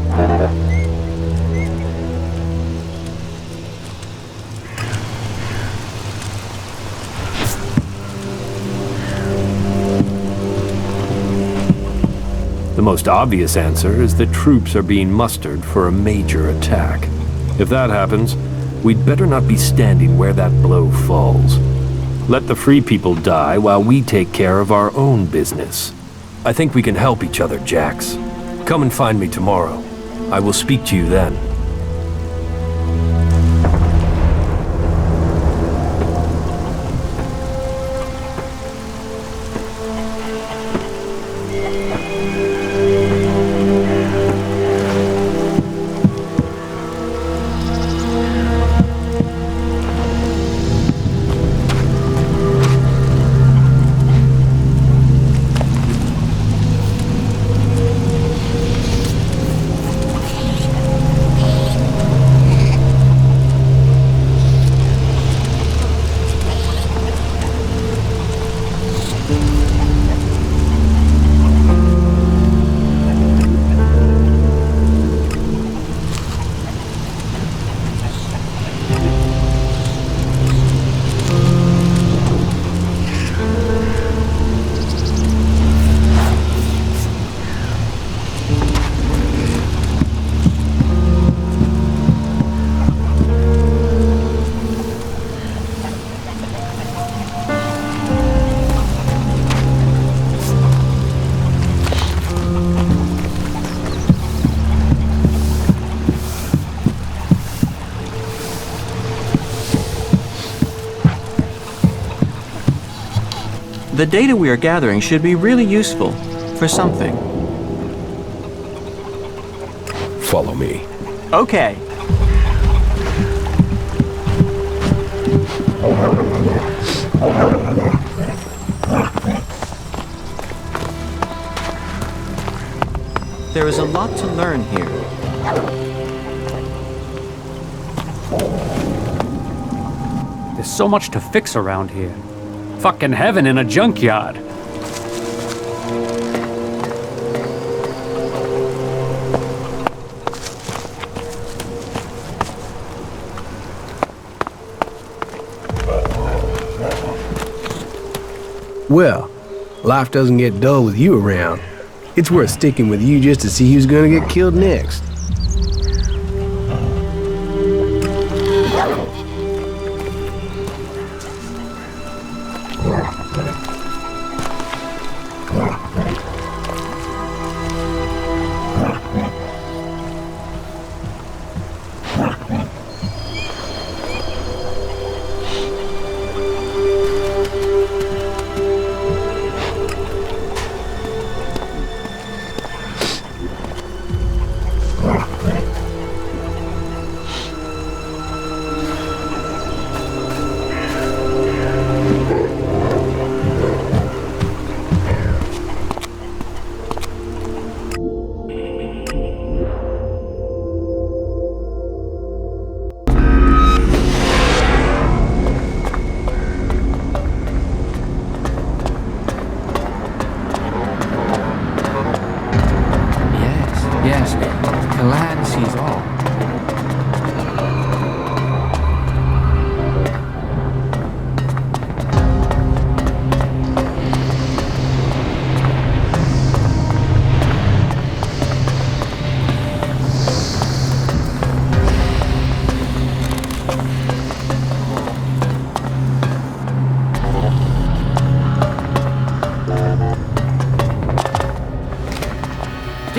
The most obvious answer is that troops are being mustered for a major attack. If that happens, we'd better not be standing where that blow falls. Let the free people die while we take care of our own business. I think we can help each other, Jax. Come and find me tomorrow. I will speak to you then. The data we are gathering should be really useful for something. Follow me. Okay. There is a lot to learn here. There's so much to fix around here. Fucking heaven in a junkyard. Well, life doesn't get dull with you around. It's worth sticking with you just to see who's gonna get killed next.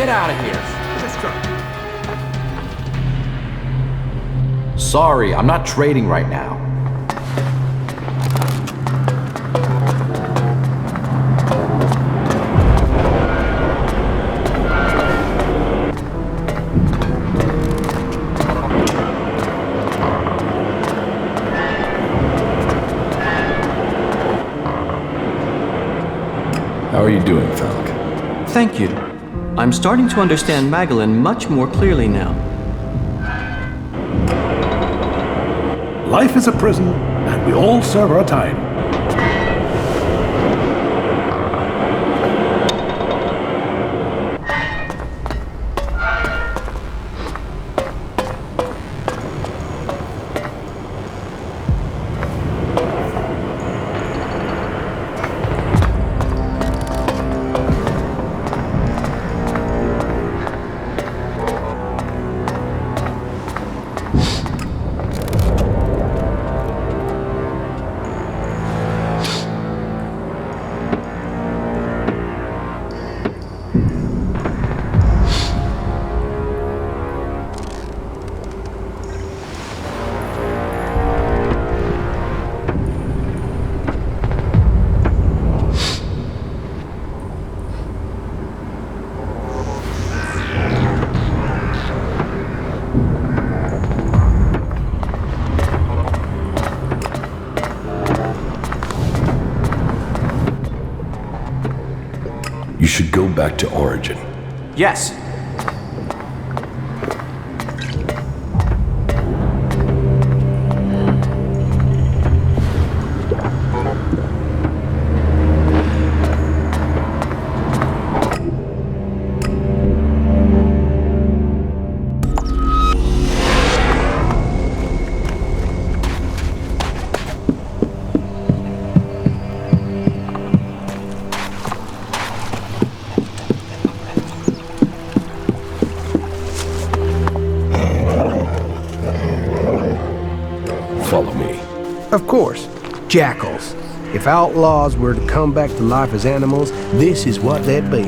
Get out of here. Sorry, I'm not trading right now. How are you doing, Falk? Thank you. I'm starting to understand Magellan much more clearly now. Life is a prison, and we all serve our time. You should go back to Origin. Yes. Follow me. Of course. Jackals. If outlaws were to come back to life as animals, this is what they'd be.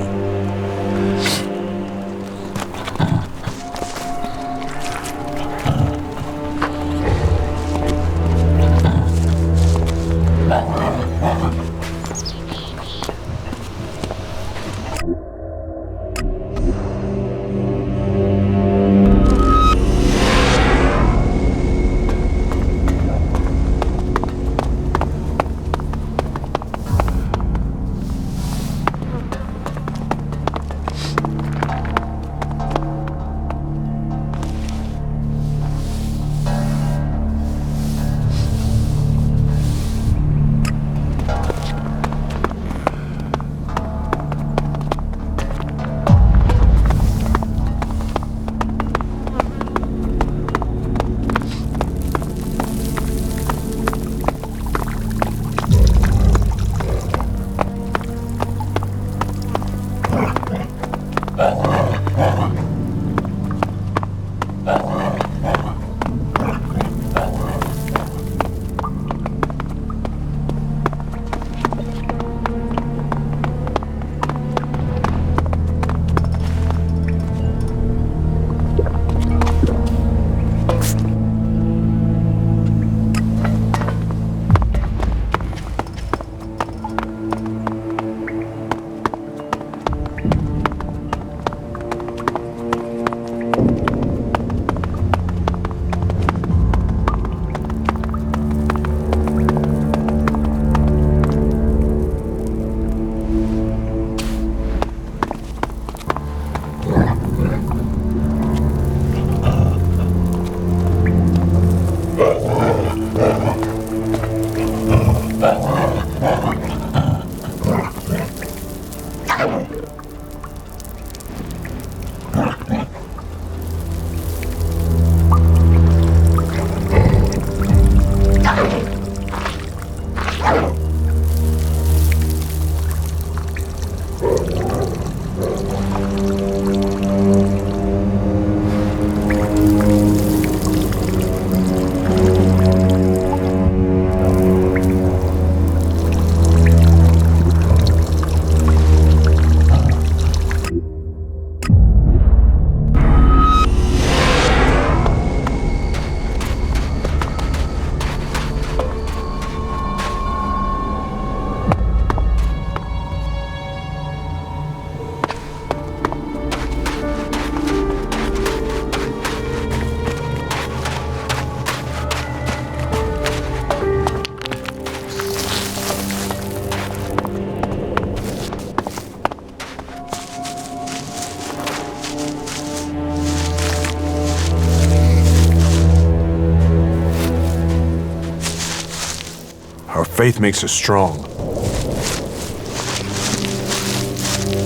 Faith makes us strong.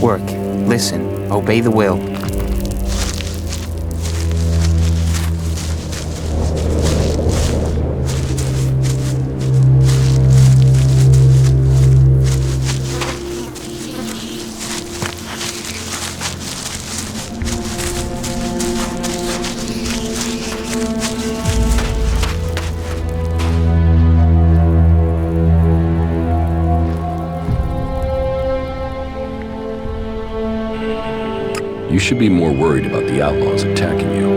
Work, listen, obey the will. You should be more worried about the outlaws attacking you.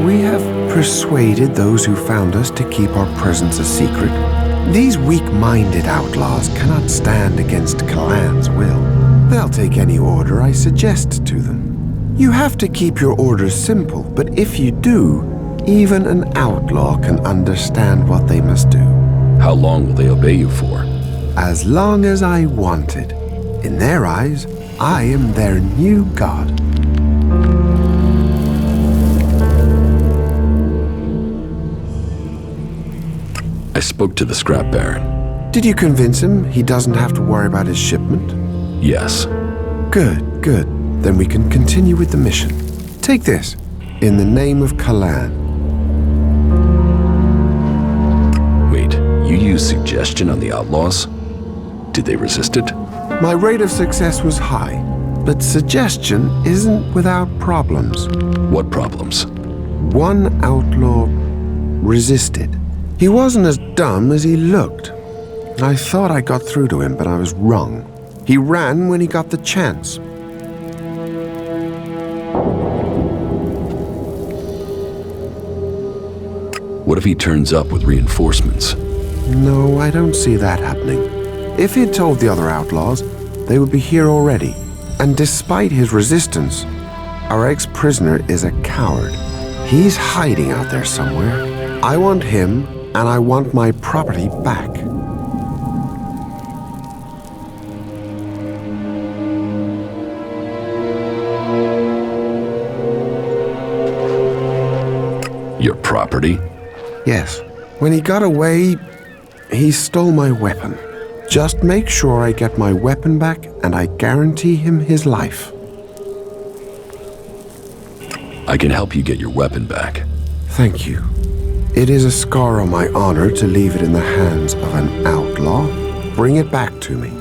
We have persuaded those who found us to keep our presence a secret. These weak-minded outlaws cannot stand against Kalan's will. They'll take any order I suggest to them. You have to keep your orders simple, but if you do, even an outlaw can understand what they must do. How long will they obey you for? As long as I want it. In their eyes, I am their new god. I spoke to the scrap baron. Did you convince him he doesn't have to worry about his shipment? Yes. Good, good. Then we can continue with the mission. Take this. In the name of Kalan. Wait, you used suggestion on the outlaws? Did they resist it? My rate of success was high, but suggestion isn't without problems. What problems? One outlaw resisted. He wasn't as dumb as he looked. I thought I got through to him, but I was wrong. He ran when he got the chance. What if he turns up with reinforcements? No, I don't see that happening. If he'd told the other outlaws, they would be here already. And despite his resistance, our ex-prisoner is a coward. He's hiding out there somewhere. I want him, and I want my property back. Your property? Yes. When he got away, he stole my weapon. Just make sure I get my weapon back, and I guarantee him his life. I can help you get your weapon back. Thank you. It is a scar on my honor to leave it in the hands of an outlaw. Bring it back to me.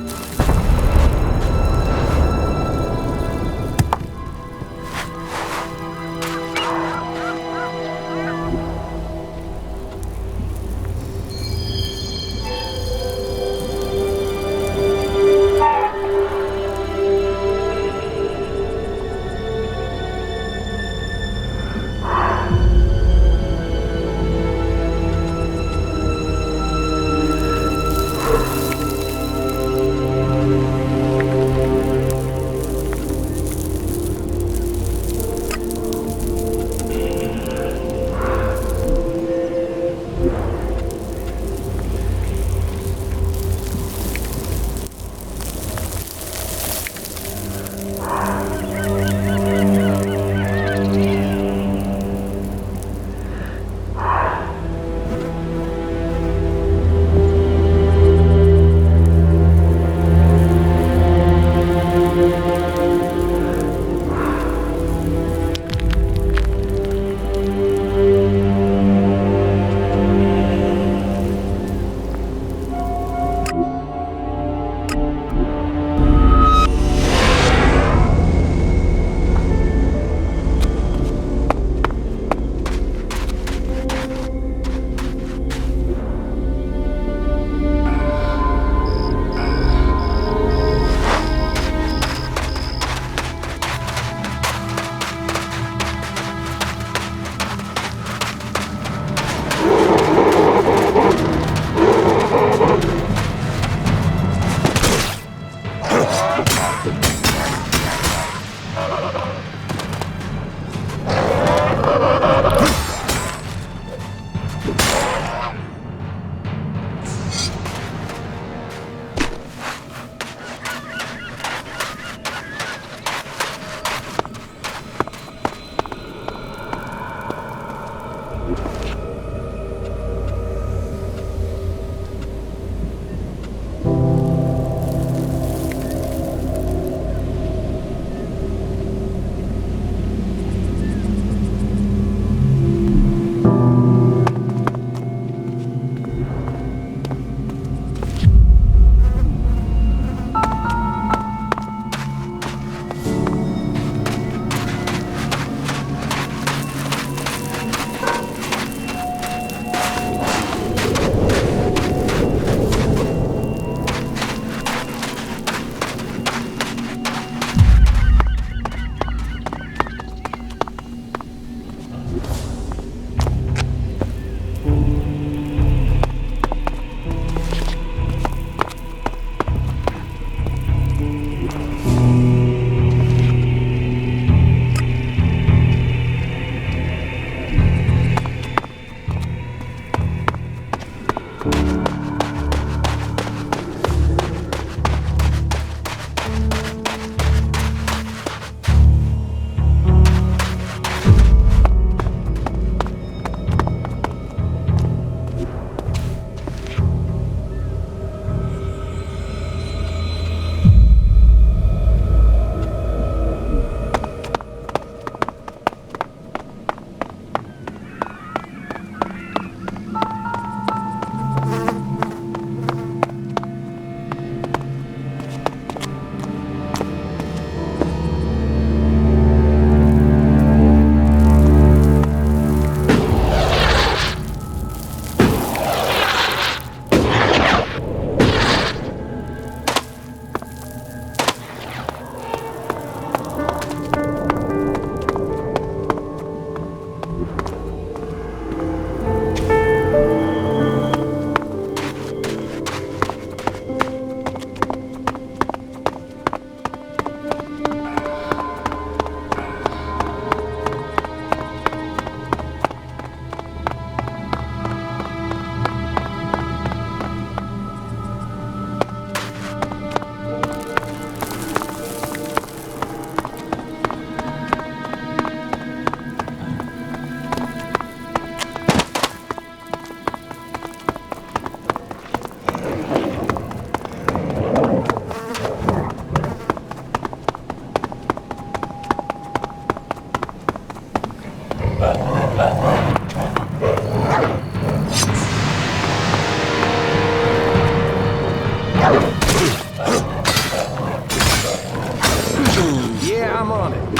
Yeah, I'm on it.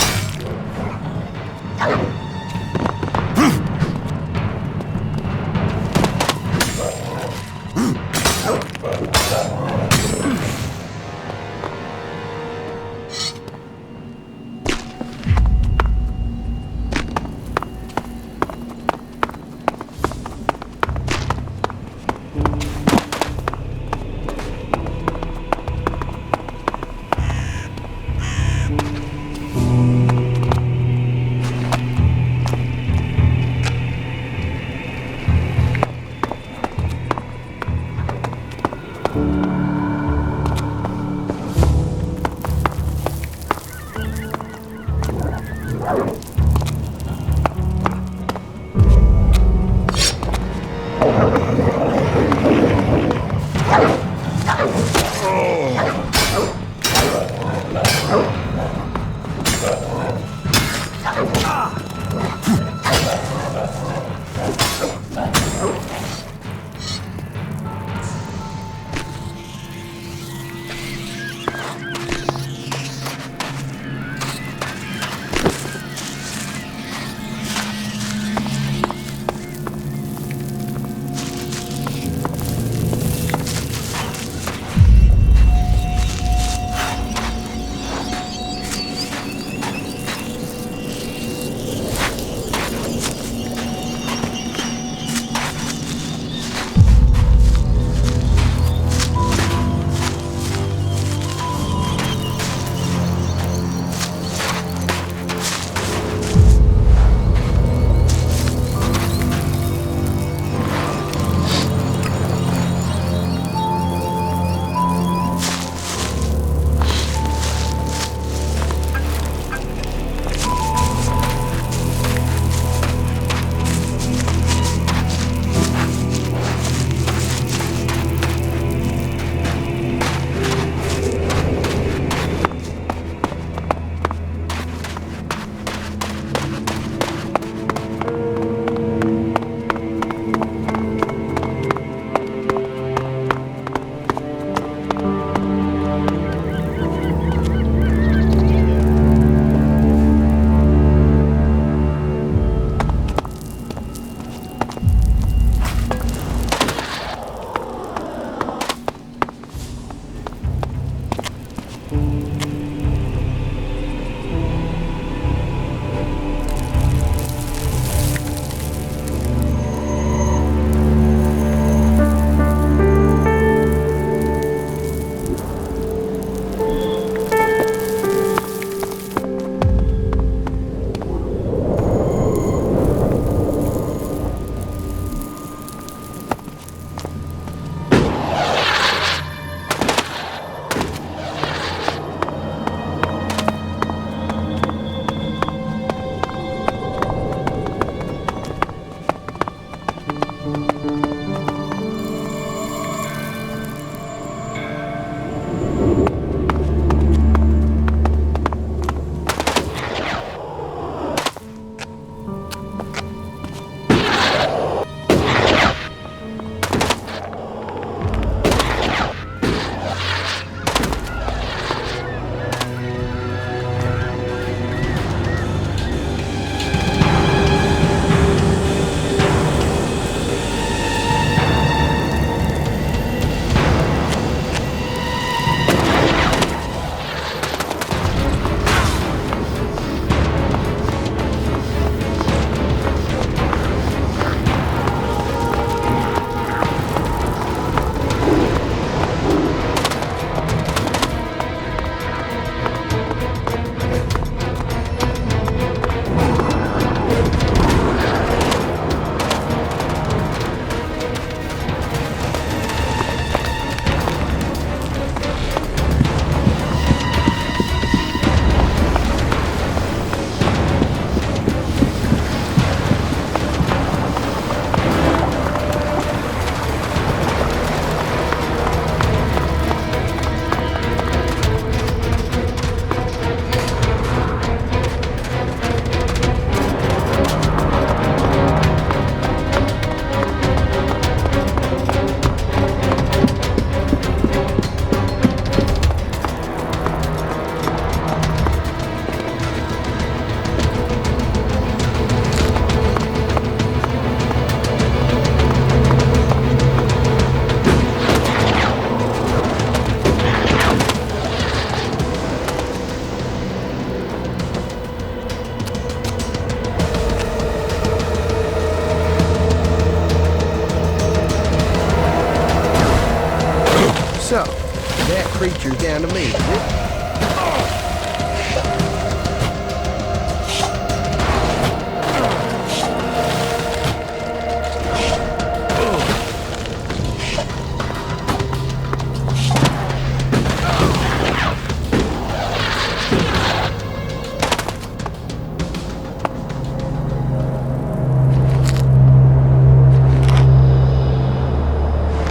So, that creature's down to me, is it?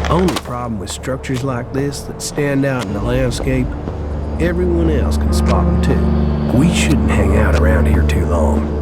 Only problem with structures like this that stand out in the landscape, everyone else can spot them too. We shouldn't hang out around here too long.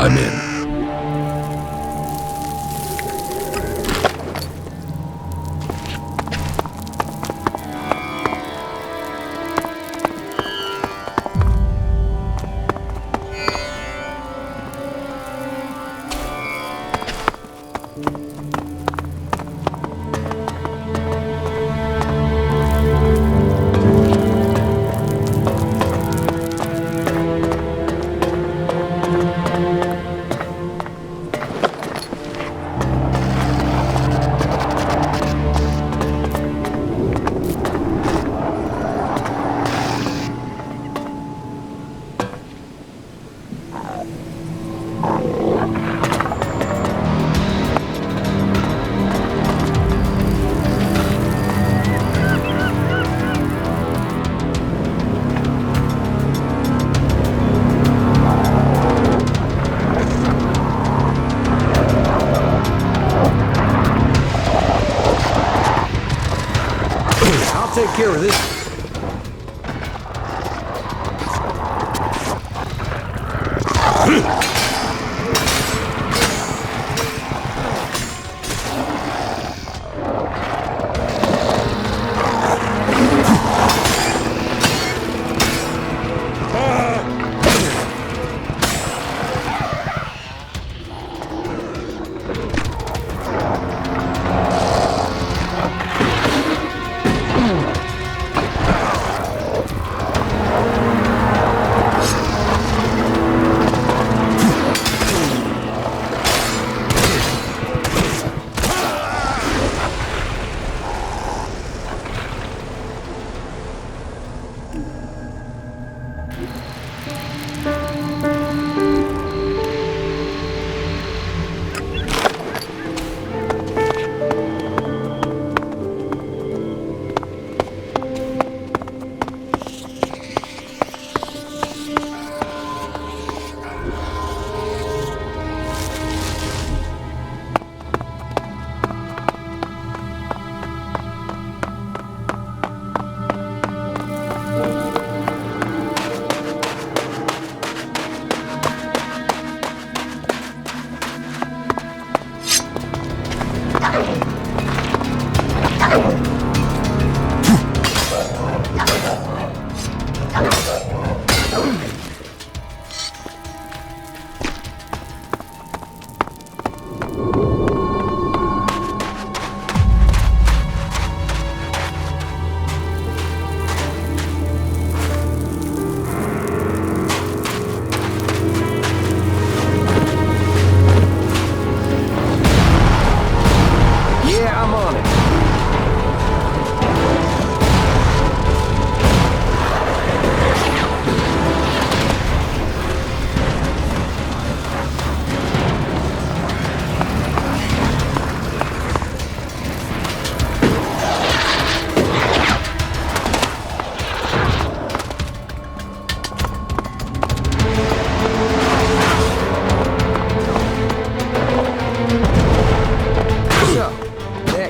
I'm in. I'll take care of this.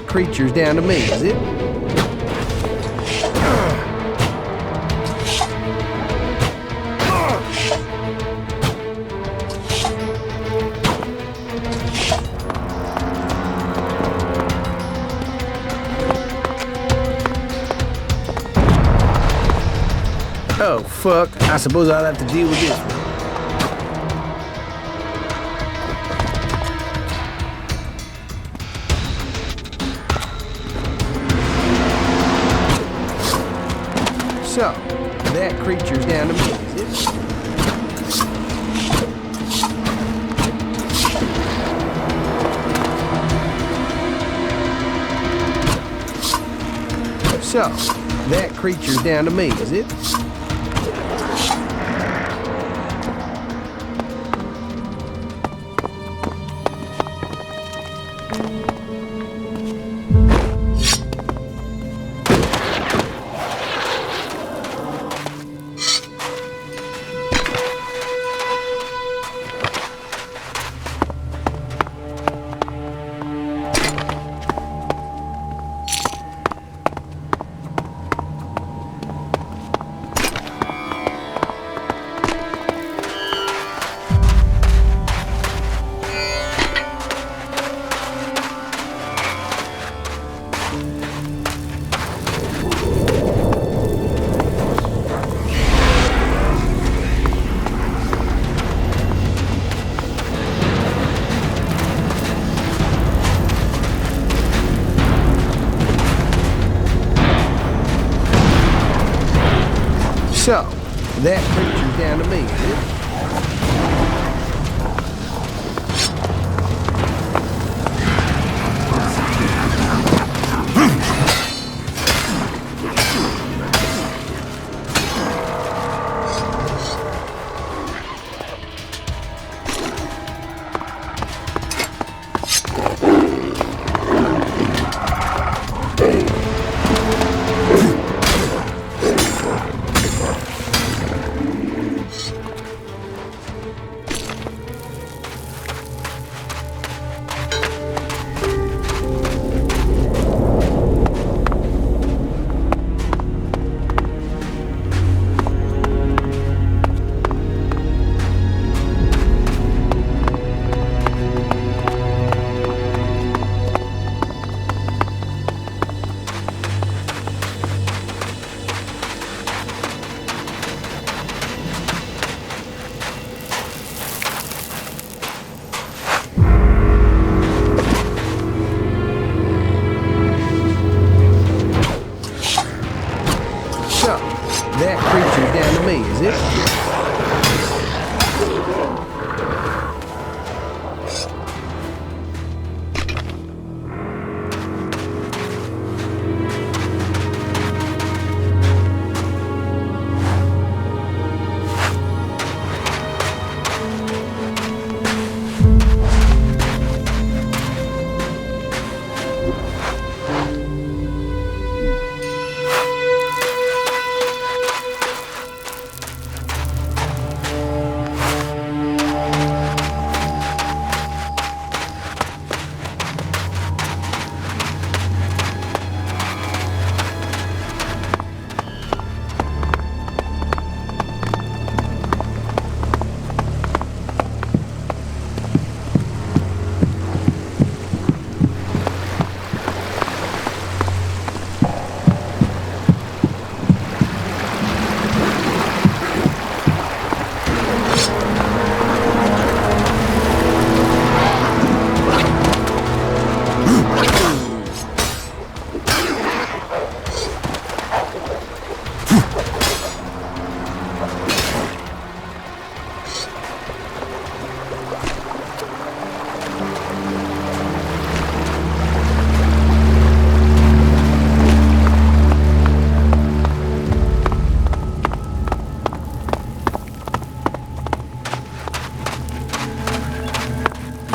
Creature's down to me, is it? Oh, fuck. I suppose I'll have to deal with this one. So, that creature's down to me, is it? So, that creature's down to me, is it? That creature's down to me, is it? That creature's down to me, is it?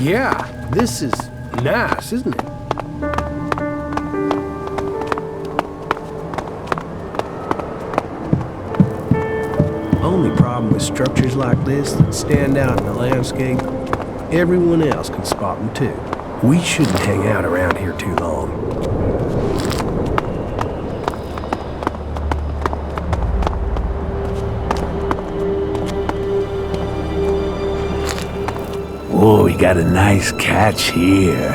Yeah, this is nice, isn't it? Only problem with structures like this that stand out in the landscape, everyone else can spot them too. We shouldn't hang out around here too long. Oh, we got a nice catch here.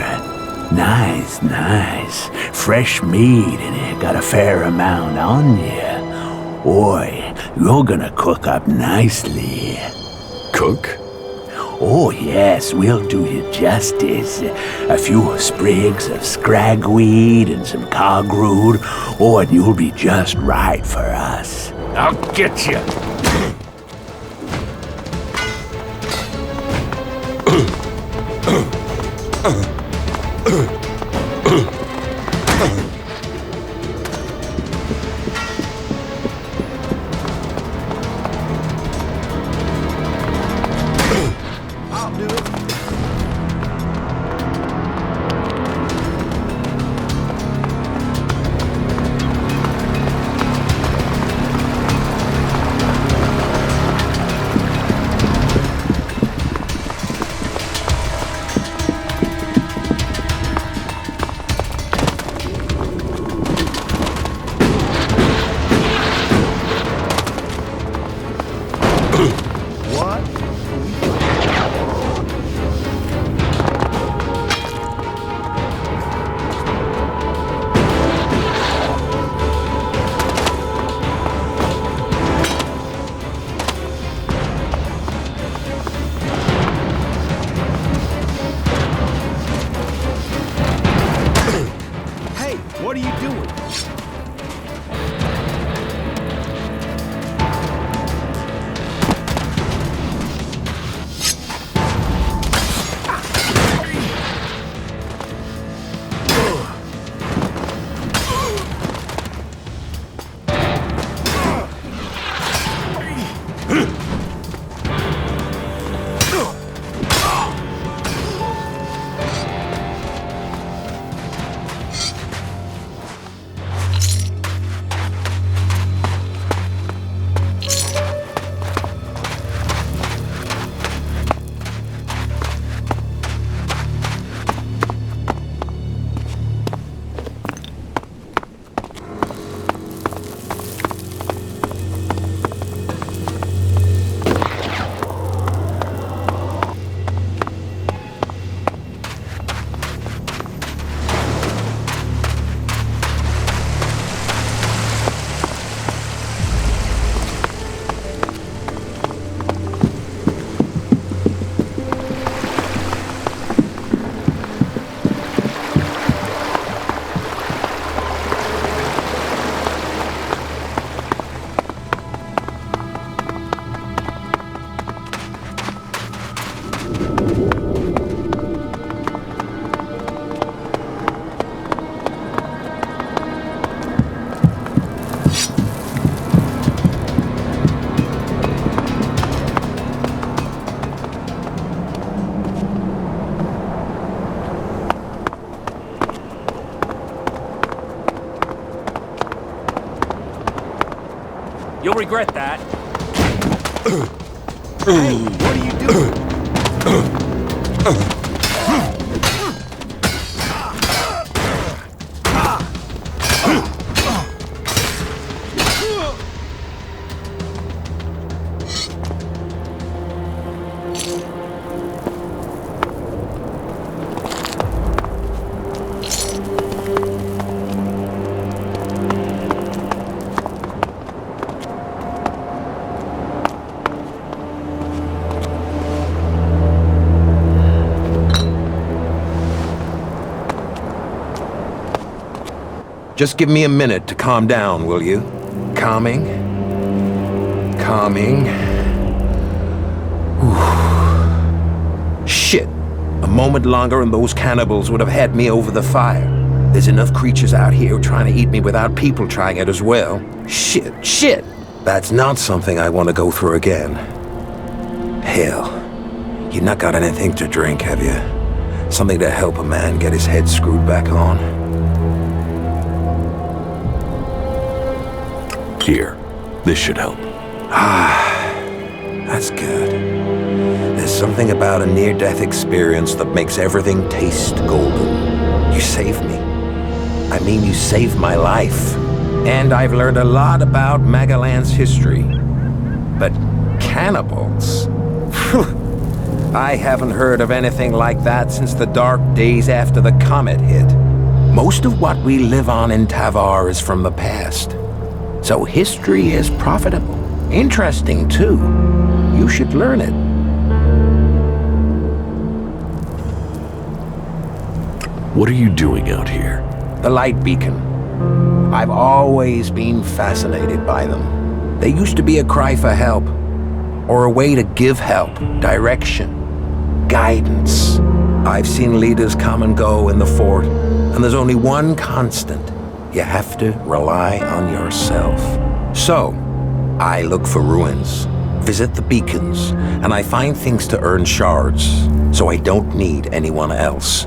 Nice, nice. Fresh meat, and it got a fair amount on you. Boy, you're gonna cook up nicely. Cook? Oh, yes, we'll do you justice. A few sprigs of scragweed and some cogroot. Oh, and you'll be just right for us. I'll get you. regret that. Hey, what are you doing? Just give me a minute to calm down, will you? Calming. Whew. Shit. A moment longer and those cannibals would have had me over the fire. There's enough creatures out here trying to eat me without people trying it as well. Shit. That's not something I want to go through again. Hell. You not got anything to drink, have you? Something to help a man get his head screwed back on? Here, this should help. That's good. There's something about a near-death experience that makes everything taste golden. You saved me. I mean, you saved my life. And I've learned a lot about Magalan's history. But cannibals? I haven't heard of anything like that since the dark days after the comet hit. Most of what we live on in Tavar is from the past. So history is profitable. Interesting, too. You should learn it. What are you doing out here? The light beacon. I've always been fascinated by them. They used to be a cry for help, or a way to give help, direction, guidance. I've seen leaders come and go in the fort, and there's only one constant. You have to rely on yourself. So, I look for ruins, visit the beacons, and I find things to earn shards, so I don't need anyone else.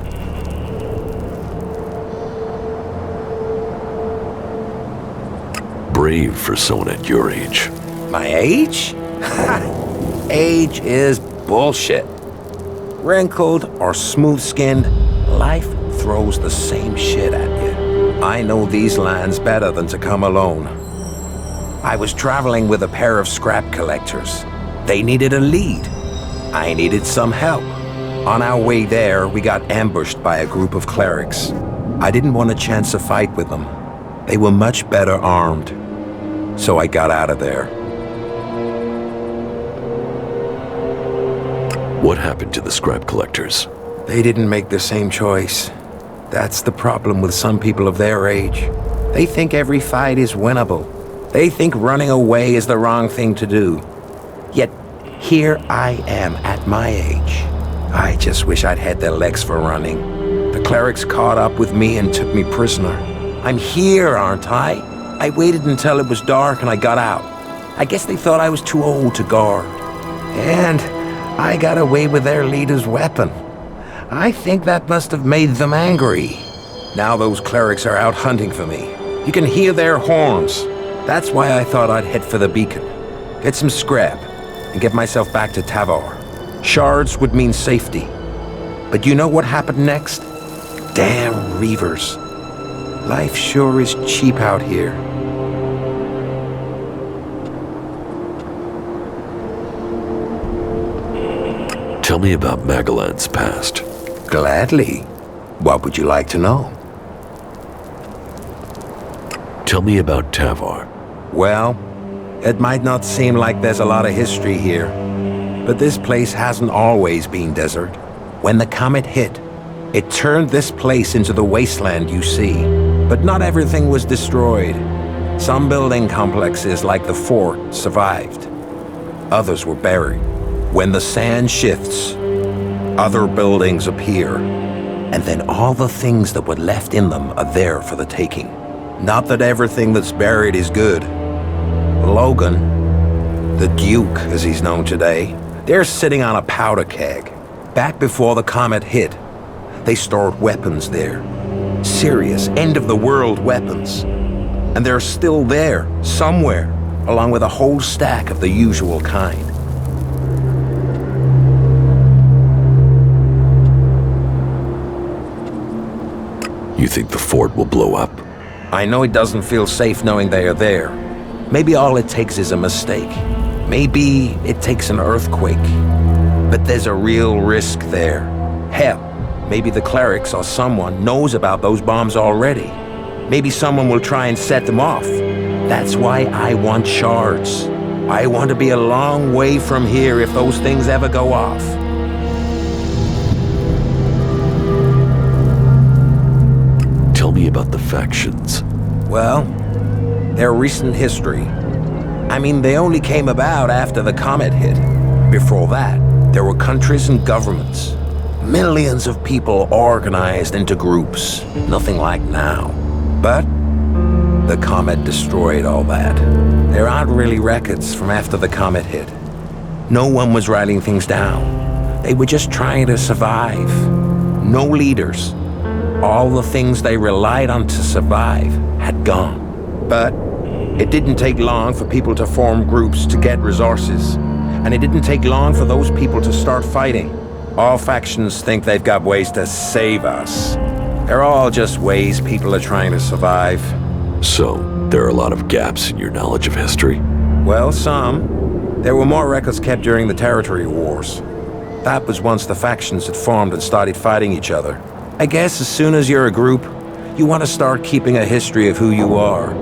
Brave for someone at your age. My age? Age is bullshit. Wrinkled or smooth-skinned, life throws the same shit at you. I know these lands better than to come alone. I was traveling with a pair of scrap collectors. They needed a lead. I needed some help. On our way there, we got ambushed by a group of clerics. I didn't want to chance a fight with them. They were much better armed. So I got out of there. What happened to the scrap collectors? They didn't make the same choice. That's the problem with some people of their age. They think every fight is winnable. They think running away is the wrong thing to do. Yet, here I am at my age. I just wish I'd had their legs for running. The clerics caught up with me and took me prisoner. I'm here, aren't I? I waited until it was dark and I got out. I guess they thought I was too old to guard. And I got away with their leader's weapon. I think that must have made them angry. Now those clerics are out hunting for me. You can hear their horns. That's why I thought I'd head for the beacon. Get some scrap and get myself back to Tavar. Shards would mean safety. But you know what happened next? Damn Reavers. Life sure is cheap out here. Tell me about Magalan's past. Gladly. What would you like to know? Tell me about Tavar. Well, it might not seem like there's a lot of history here, but this place hasn't always been desert. When the comet hit, it turned this place into the wasteland you see. But not everything was destroyed. Some building complexes, like the fort, survived. Others were buried. When the sand shifts, other buildings appear. And then all the things that were left in them are there for the taking. Not that everything that's buried is good. Logan, the Duke as he's known today, they're sitting on a powder keg. Back before the comet hit, they stored weapons there. Serious, end-of-the-world weapons. And they're still there, somewhere. along with a whole stack of the usual kind. You think the fort will blow up? I know it doesn't feel safe knowing they are there. Maybe all it takes is a mistake. Maybe it takes an earthquake. But there's a real risk there. Hell, maybe the clerics or someone knows about those bombs already. Maybe someone will try and set them off. That's why I want shards. I want to be a long way from here if those things ever go off. Tell me about the factions. Well, they're recent history. I mean, they only came about after the comet hit. Before that, there were countries and governments. Millions of people organized into groups. Nothing like now. But the comet destroyed all that. There aren't really records from after the comet hit. No one was writing things down. They were just trying to survive. No leaders. All the things they relied on to survive had gone. But it didn't take long for people to form groups to get resources. And it didn't take long for those people to start fighting. All factions think they've got ways to save us. They're all just ways people are trying to survive. So, there are a lot of gaps in your knowledge of history? Well, some. There were more records kept during the territory wars. That was once the factions had formed and started fighting each other. I guess as soon as you're a group, you want to start keeping a history of who you are.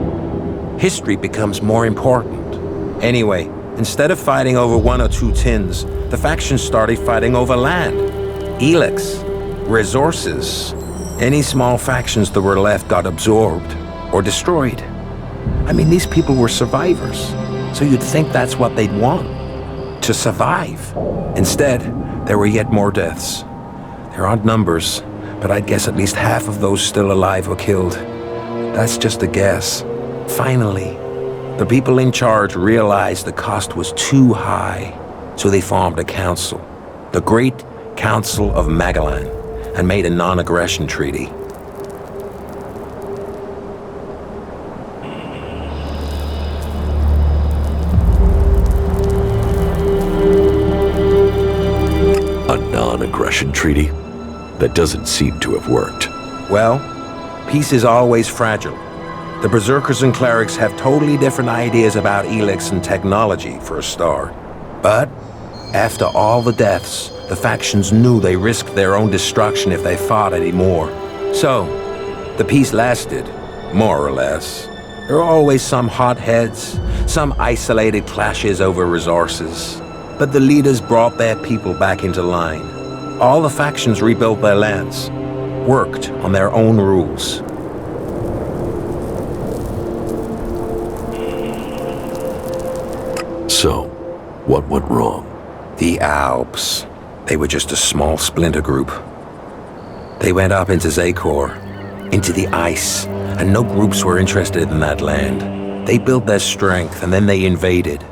History becomes more important. Anyway, instead of fighting over 1 or 2 tins, the factions started fighting over land. Elex. Resources. Any small factions that were left got absorbed or destroyed. I mean, these people were survivors, so you'd think that's what they'd want. To survive. Instead, there were yet more deaths. There aren't numbers, but I'd guess at least half of those still alive were killed. That's just a guess. Finally, the people in charge realized the cost was too high, so they formed a council, the Great Council of Magellan, and made a non-aggression treaty. A non-aggression treaty? That doesn't seem to have worked. Well, peace is always fragile. The Berserkers and Clerics have totally different ideas about Elex and technology, for a start. But after all the deaths, the factions knew they risked their own destruction if they fought anymore. So, the peace lasted, more or less. There are always some hotheads, some isolated clashes over resources. But the leaders brought their people back into line. All the factions rebuilt their lands, worked on their own rules. So, what went wrong? The Alps. They were just a small splinter group. They went up into Zakor, into the ice, and no groups were interested in that land. They built their strength, and then they invaded.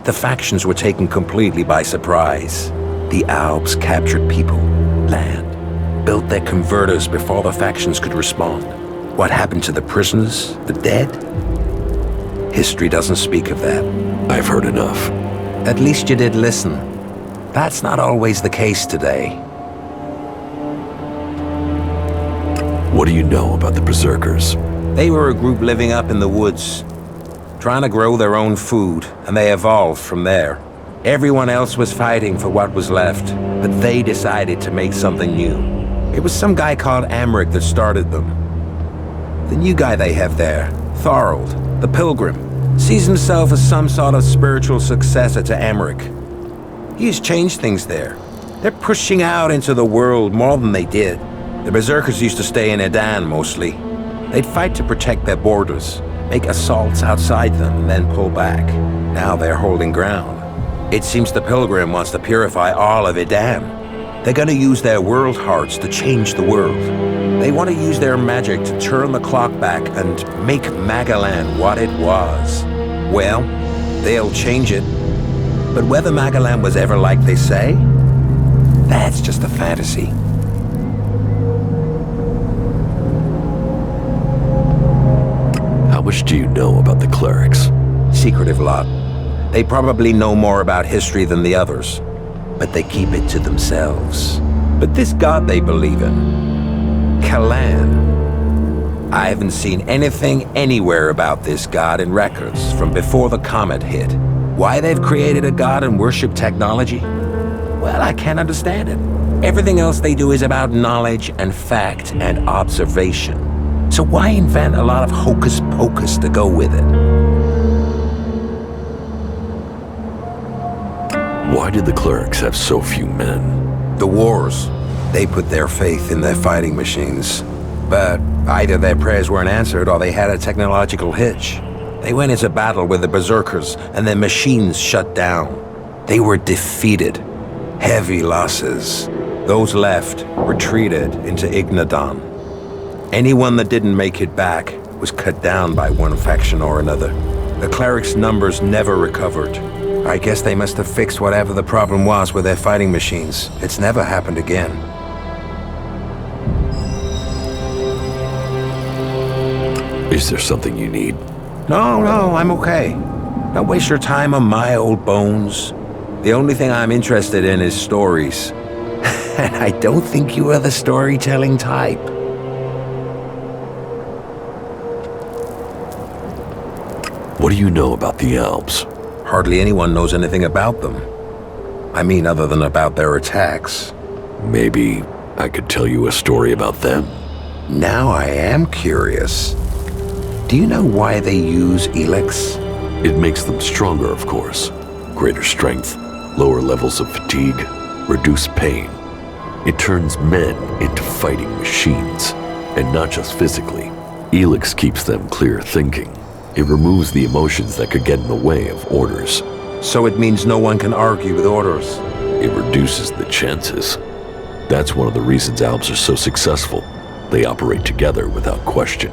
The factions were taken completely by surprise. The Alps captured people, land, built their converters before the factions could respond. What happened to the prisoners, the dead? History doesn't speak of that. I've heard enough. At least you did listen. That's not always the case today. What do you know about the Berserkers? They were a group living up in the woods, trying to grow their own food, and they evolved from there. Everyone else was fighting for what was left, but they decided to make something new. It was some guy called Amric that started them. The new guy they have there, Thorold, the Pilgrim, sees himself as some sort of spiritual successor to Amric. He has changed things there. They're pushing out into the world more than they did. The Berserkers used to stay in Edan mostly. They'd fight to protect their borders, make assaults outside them, and then pull back. Now they're holding ground. It seems the Pilgrim wants to purify all of Edan. They're gonna use their world hearts to change the world. They want to use their magic to turn the clock back and make Magellan what it was. Well, they'll change it. But whether Magellan was ever like they say, that's just a fantasy. How much do you know about the clerics? See, secretive lot. They probably know more about history than the others, but they keep it to themselves. But this god they believe in, Kalan, I haven't seen anything anywhere about this god in records from before the comet hit. Why they've created a god and worship technology? Well, I can't understand it. Everything else they do is about knowledge and fact and observation. So why invent a lot of hocus pocus to go with it? Why did the clerics have so few men? The wars. They put their faith in their fighting machines. But either their prayers weren't answered or they had a technological hitch. They went into battle with the berserkers and their machines shut down. They were defeated. Heavy losses. Those left retreated into Ignadon. Anyone that didn't make it back was cut down by one faction or another. The clerics' numbers never recovered. I guess they must have fixed whatever the problem was with their fighting machines. It's never happened again. Is there something you need? No, I'm okay. Don't waste your time on my old bones. The only thing I'm interested in is stories. And I don't think you are the storytelling type. What do you know about the Alps? Hardly anyone knows anything about them. I mean, other than about their attacks. Maybe I could tell you a story about them. Now I am curious. Do you know why they use Elex? It makes them stronger, of course. Greater strength, lower levels of fatigue, reduced pain. It turns men into fighting machines, and not just physically. Elex keeps them clear thinking. It removes the emotions that could get in the way of orders. So it means no one can argue with orders? It reduces the chances. That's one of the reasons Alps are so successful. They operate together without question.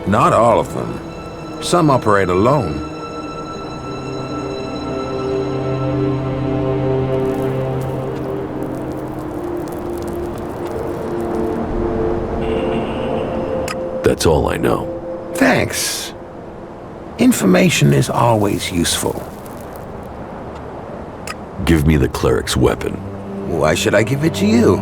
Not all of them. Some operate alone. That's all I know. Thanks. Information is always useful. Give me the cleric's weapon. Why should I give it to you?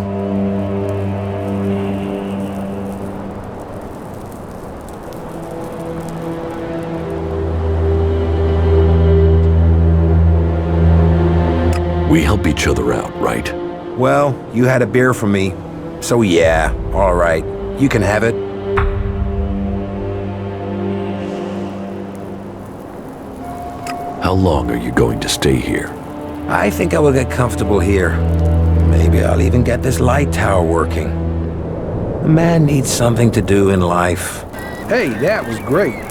We help each other out, right? Well, you had a beer from me. So yeah, all right. You can have it. How long are you going to stay here? I think I will get comfortable here. Maybe I'll even get this light tower working. A man needs something to do in life. Hey, that was great.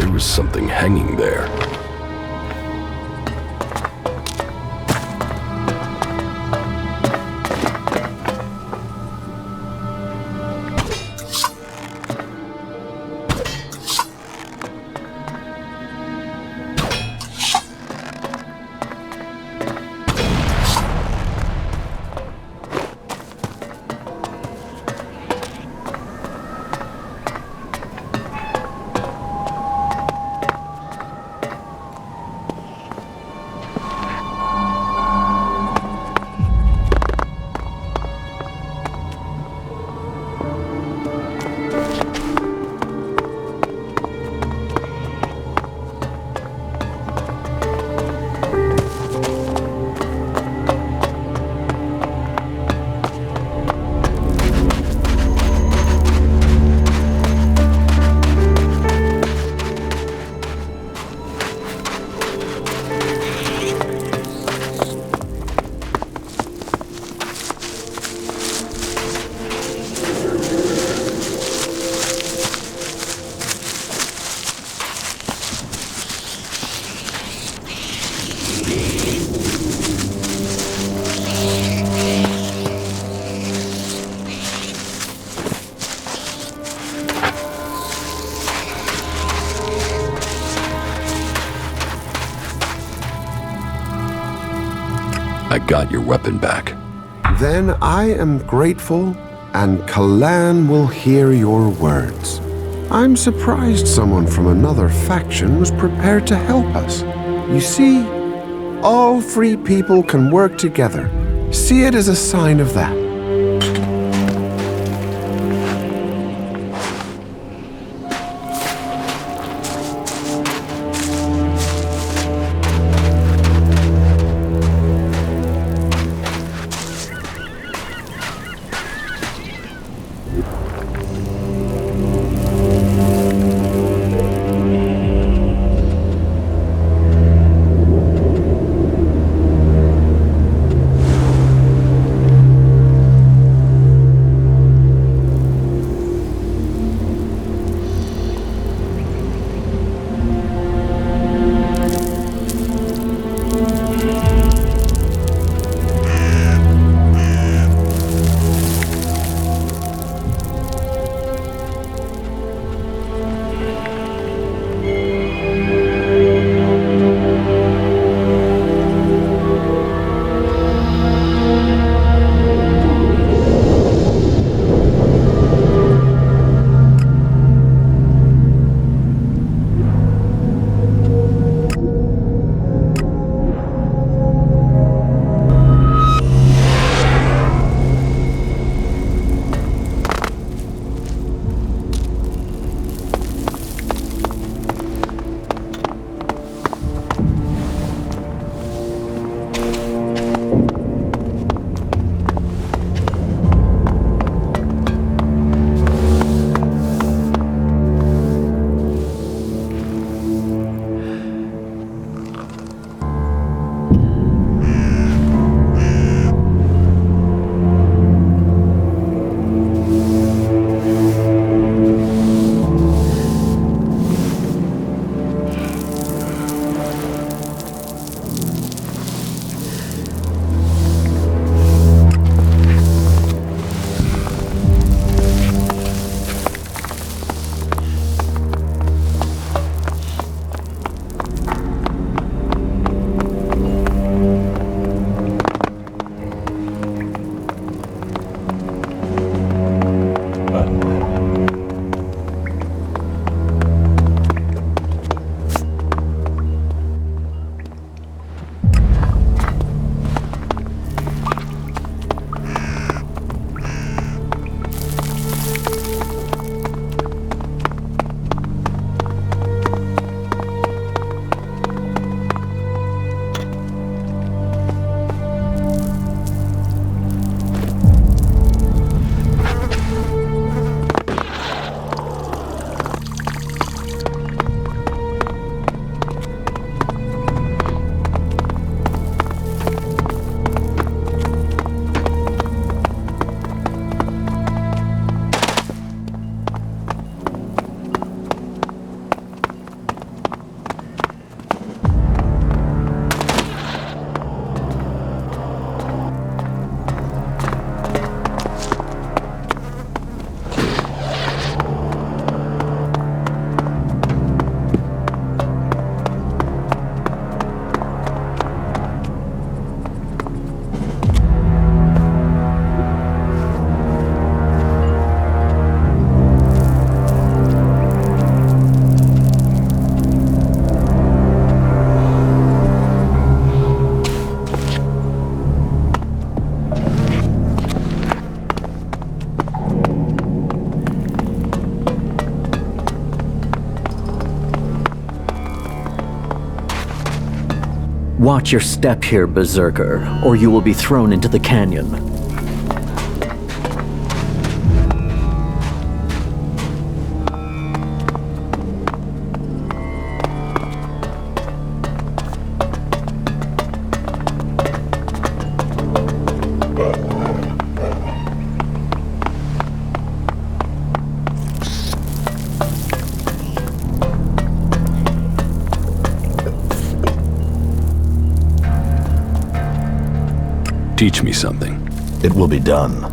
there was something hanging there. I got your weapon back. Then I am grateful, and Kalan will hear your words. I'm surprised someone from another faction was prepared to help us. You see, all free people can work together. See it as a sign of that. Watch your step here, Berserker, or you will be thrown into the canyon. Teach me something. It will be done.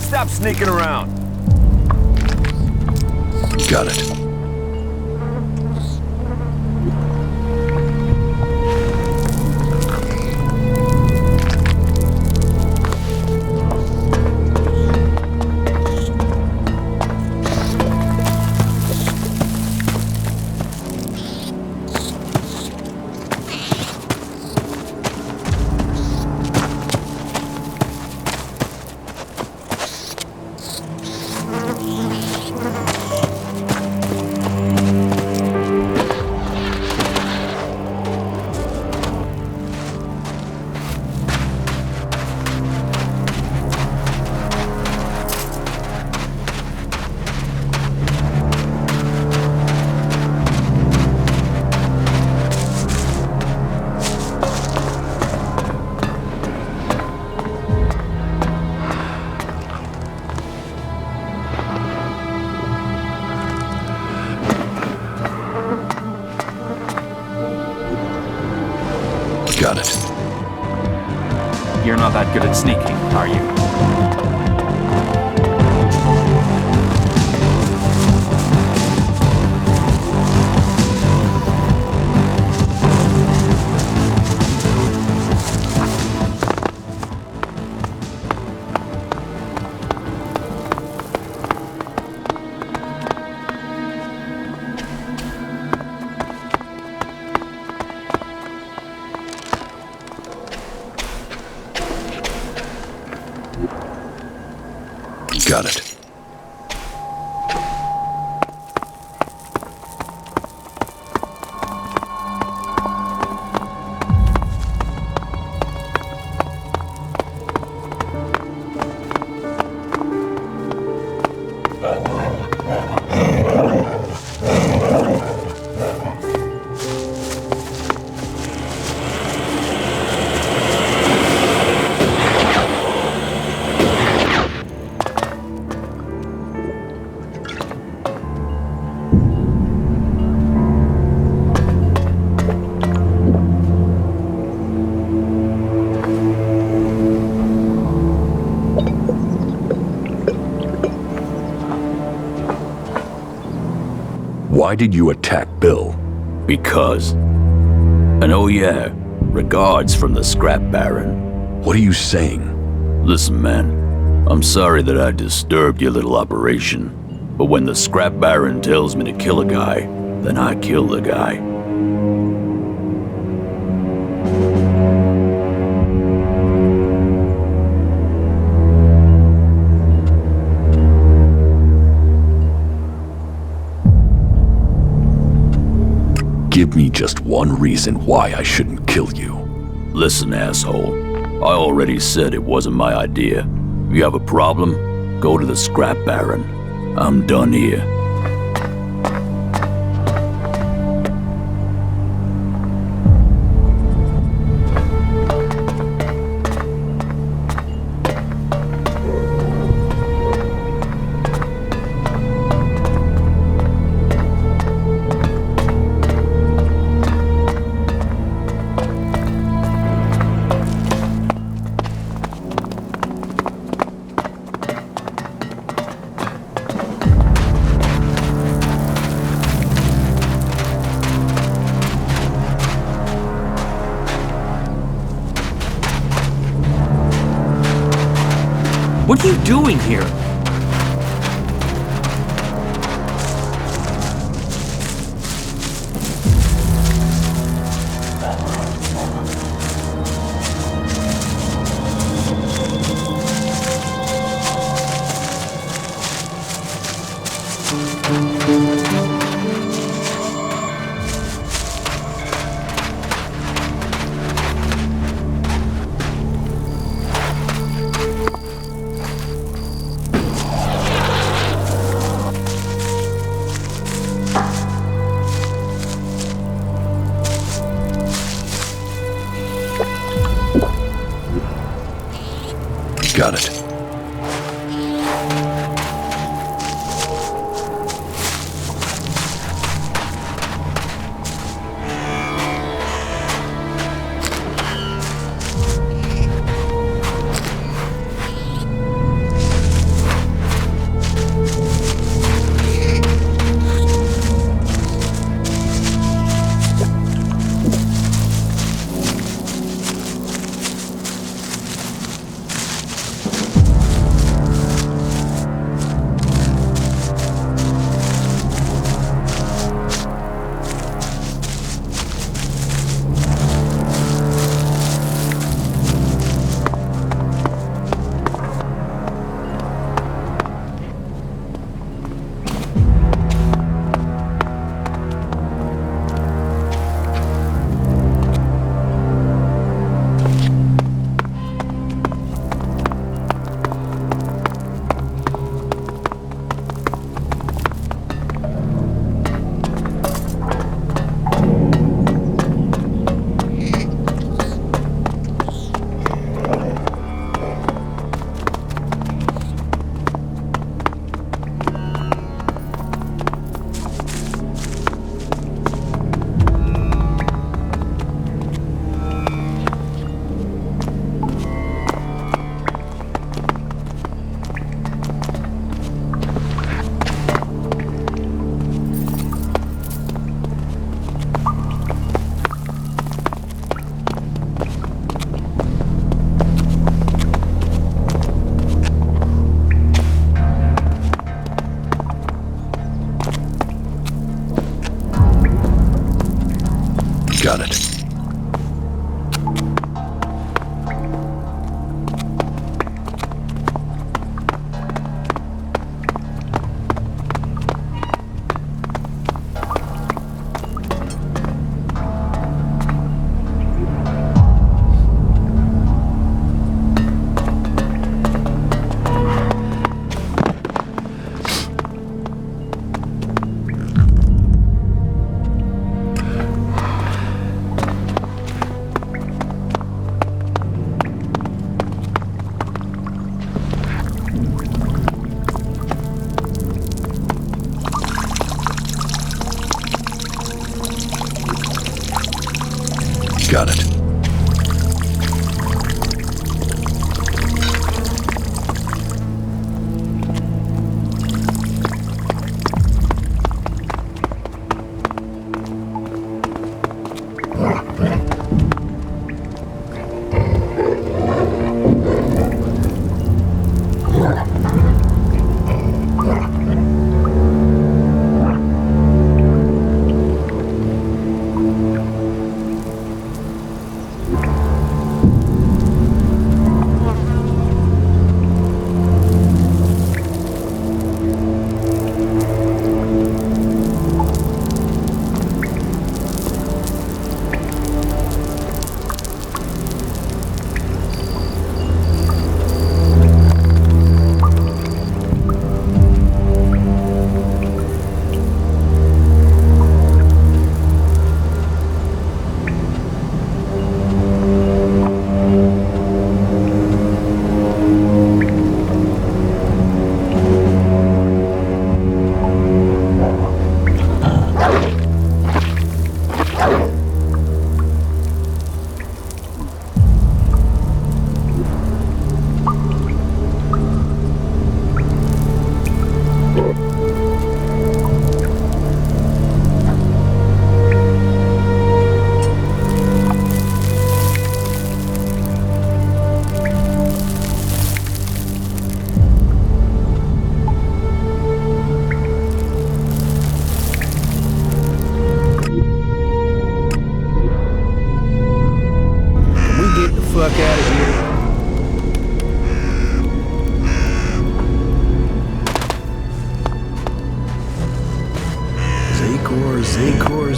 Stop sneaking around. Got it. Got it. You're not that good at sneaking, are you? Got it. Why did you attack Bill? Because. And oh yeah, regards from the Scrap Baron. What are you saying? Listen, man, I'm sorry that I disturbed your little operation, but when the Scrap Baron tells me to kill a guy, then I kill the guy. Give me just one reason why I shouldn't kill you. Listen, asshole. I already said it wasn't my idea. If you have a problem, go to the Scrap Baron. I'm done here. What are you doing here? Got it.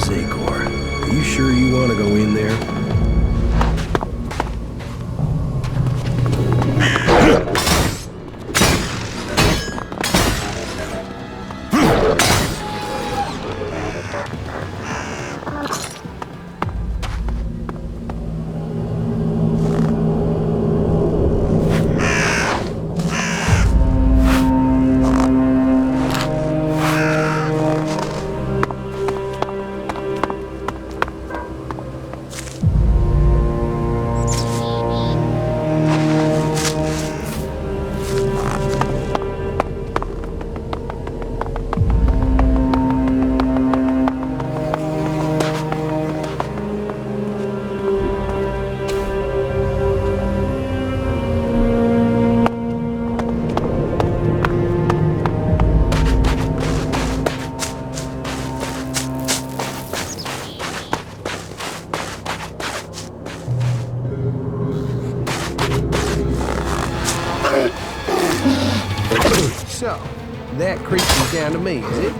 Zakor. Are you sure you want to go in there? So, that creature's down to me, is it?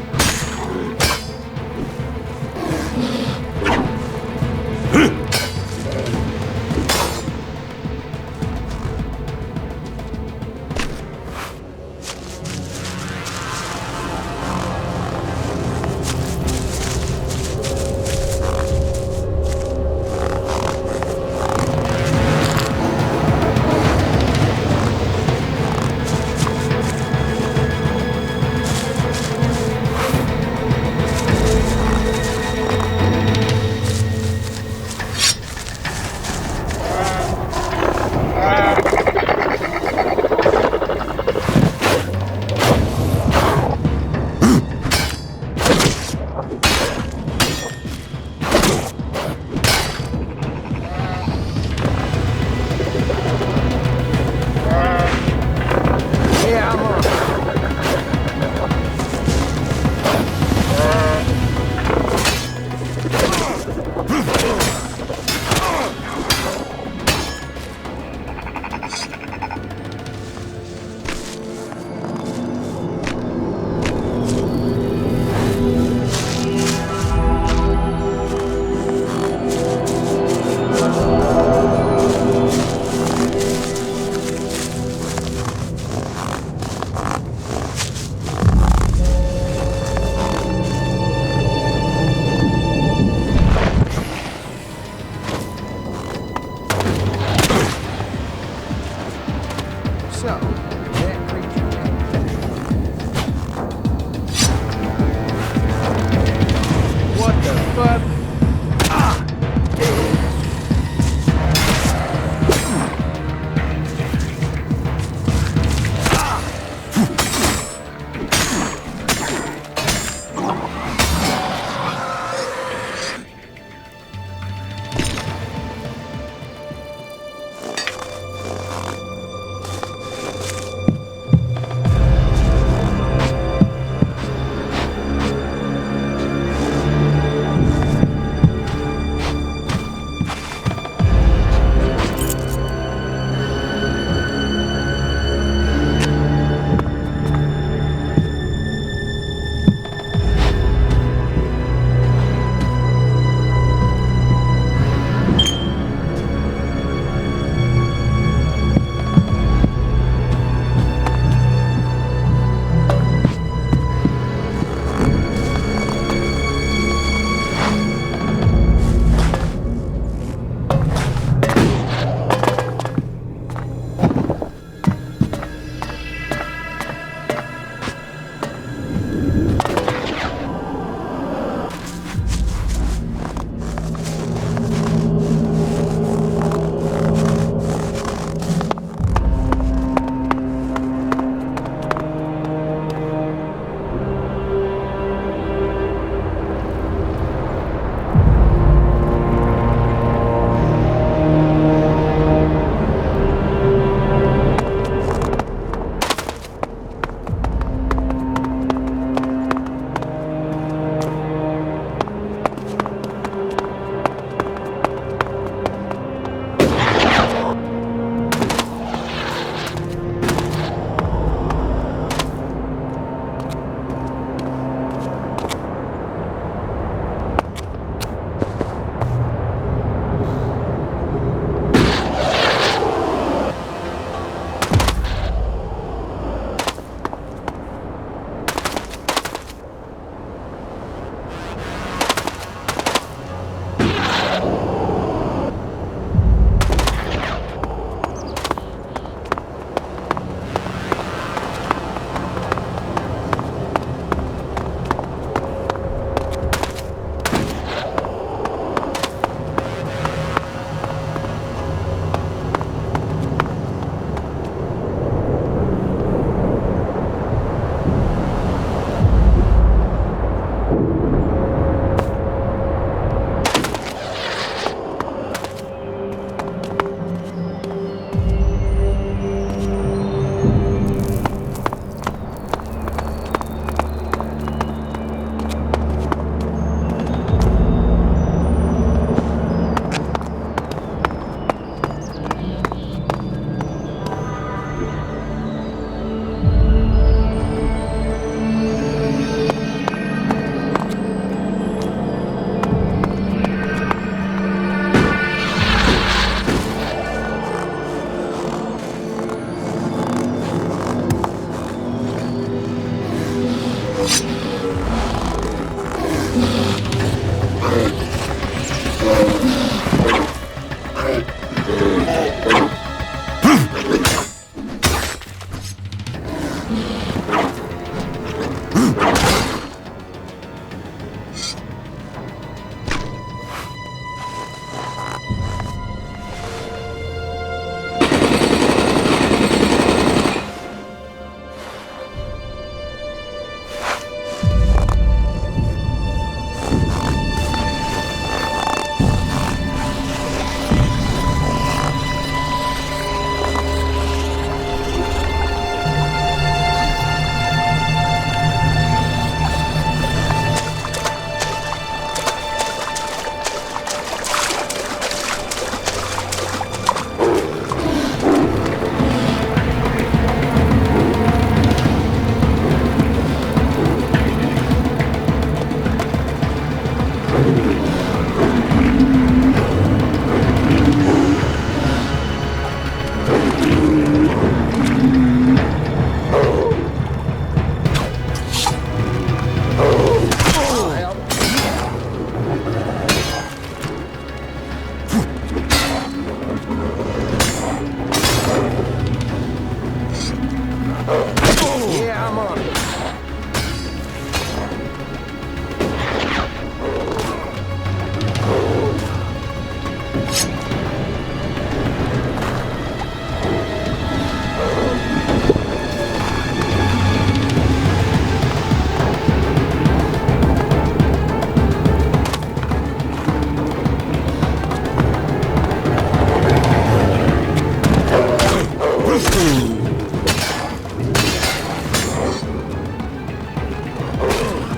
Yeah, I'm on it.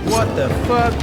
What the fuck?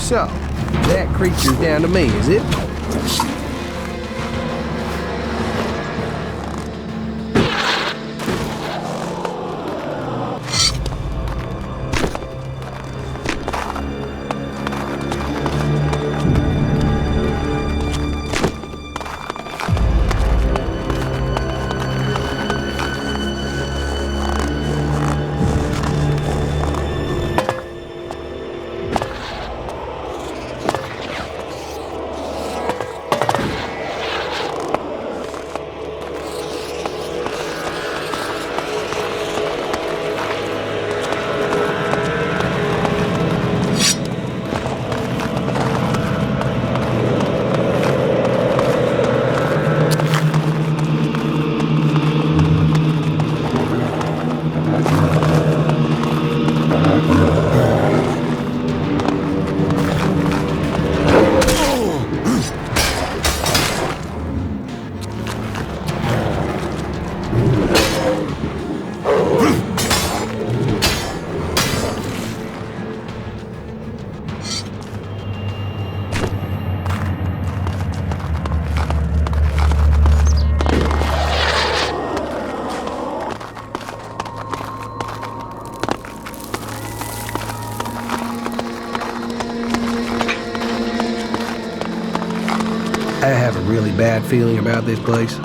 So, that creature's down to me, is it? I have a really bad feeling about this place.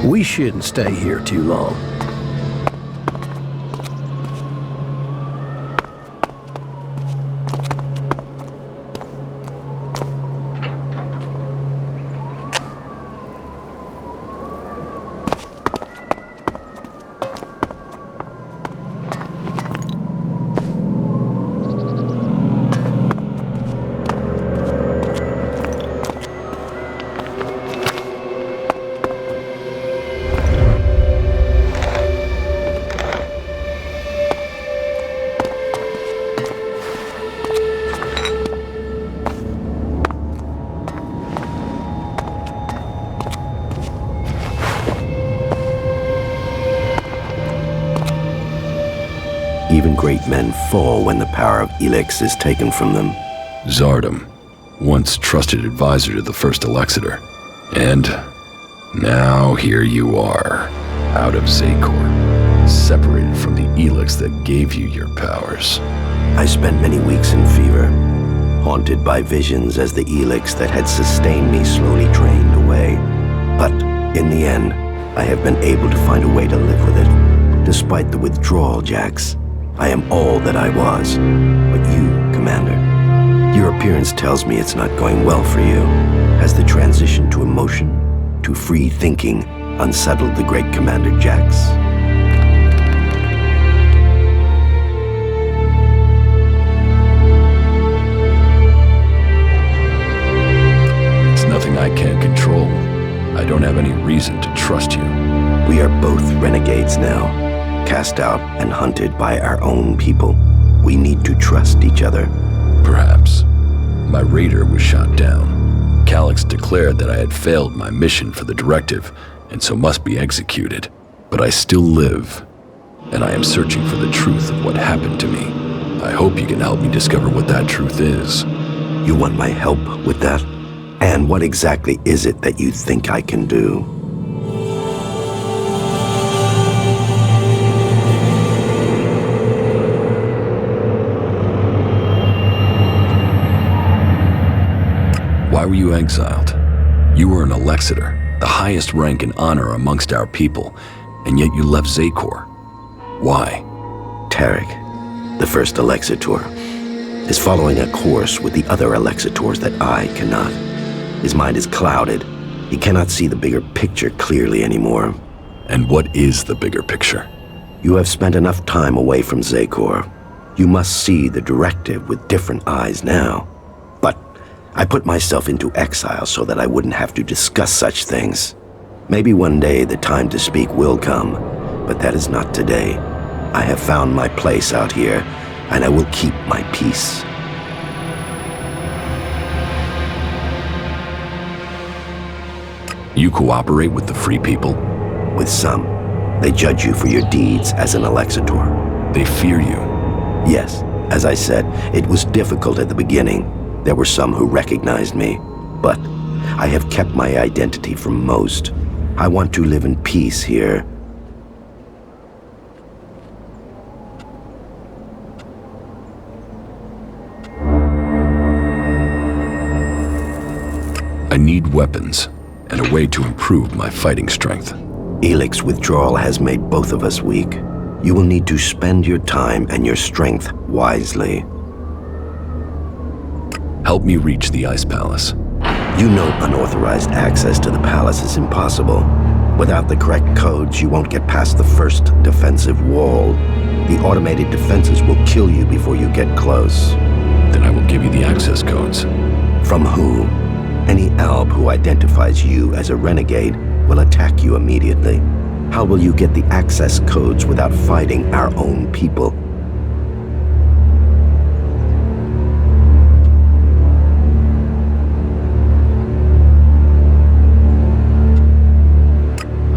We shouldn't stay here too long. Even great men fall when the power of Elex is taken from them. Zardom, once trusted advisor to the first Alexator. And now here you are, out of Zakor, separated from the Elex that gave you your powers. I spent many weeks in fever, haunted by visions as the Elex that had sustained me slowly drained away. But in the end, I have been able to find a way to live with it. Despite the withdrawal, Jax, I am all that I was. But you, Commander, your appearance tells me it's not going well for you. Has the transition to emotion, to free thinking, unsettled the great Commander Jax? It's nothing I can't control. I don't have any reason to trust you. We are both renegades now, cast out and hunted by our own people. We need to trust each other. Perhaps. My raider was shot down. Calyx declared that I had failed my mission for the directive, and so must be executed. But I still live, and I am searching for the truth of what happened to me. I hope you can help me discover what that truth is. You want my help with that? And what exactly is it that you think I can do? Why were you exiled? You were an Alexator, the highest rank and honor amongst our people, and yet you left Zakor. Why? Tarek, the first Alexator, is following a course with the other Alexators that I cannot. His mind is clouded. He cannot see the bigger picture clearly anymore. And what is the bigger picture? You have spent enough time away from Zakor. You must see the directive with different eyes now. But I put myself into exile so that I wouldn't have to discuss such things. Maybe one day the time to speak will come, but that is not today. I have found my place out here, and I will keep my peace. You cooperate with the Free People? With some. They judge you for your deeds as an Alexator. They fear you? Yes. As I said, it was difficult at the beginning. There were some who recognized me, but I have kept my identity from most. I want to live in peace here. I need weapons and a way to improve my fighting strength. Elex withdrawal has made both of us weak. You will need to spend your time and your strength wisely. Help me reach the Ice Palace. You know unauthorized access to the palace is impossible. Without the correct codes, you won't get past the first defensive wall. The automated defenses will kill you before you get close. Then I will give you the access codes. From who? Any Alb who identifies you as a renegade will attack you immediately. How will you get the access codes without fighting our own people?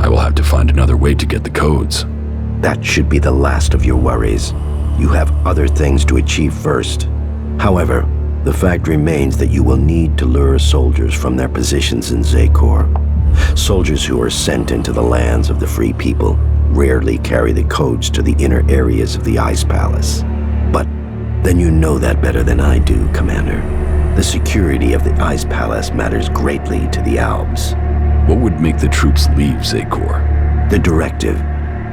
I will have to find another way to get the codes. That should be the last of your worries. You have other things to achieve first. However, the fact remains that you will need to lure soldiers from their positions in Zakor. Soldiers who are sent into the lands of the Free People rarely carry the codes to the inner areas of the Ice Palace. But then you know that better than I do, Commander. The security of the Ice Palace matters greatly to the Albs. What would make the troops leave Zakor? The directive,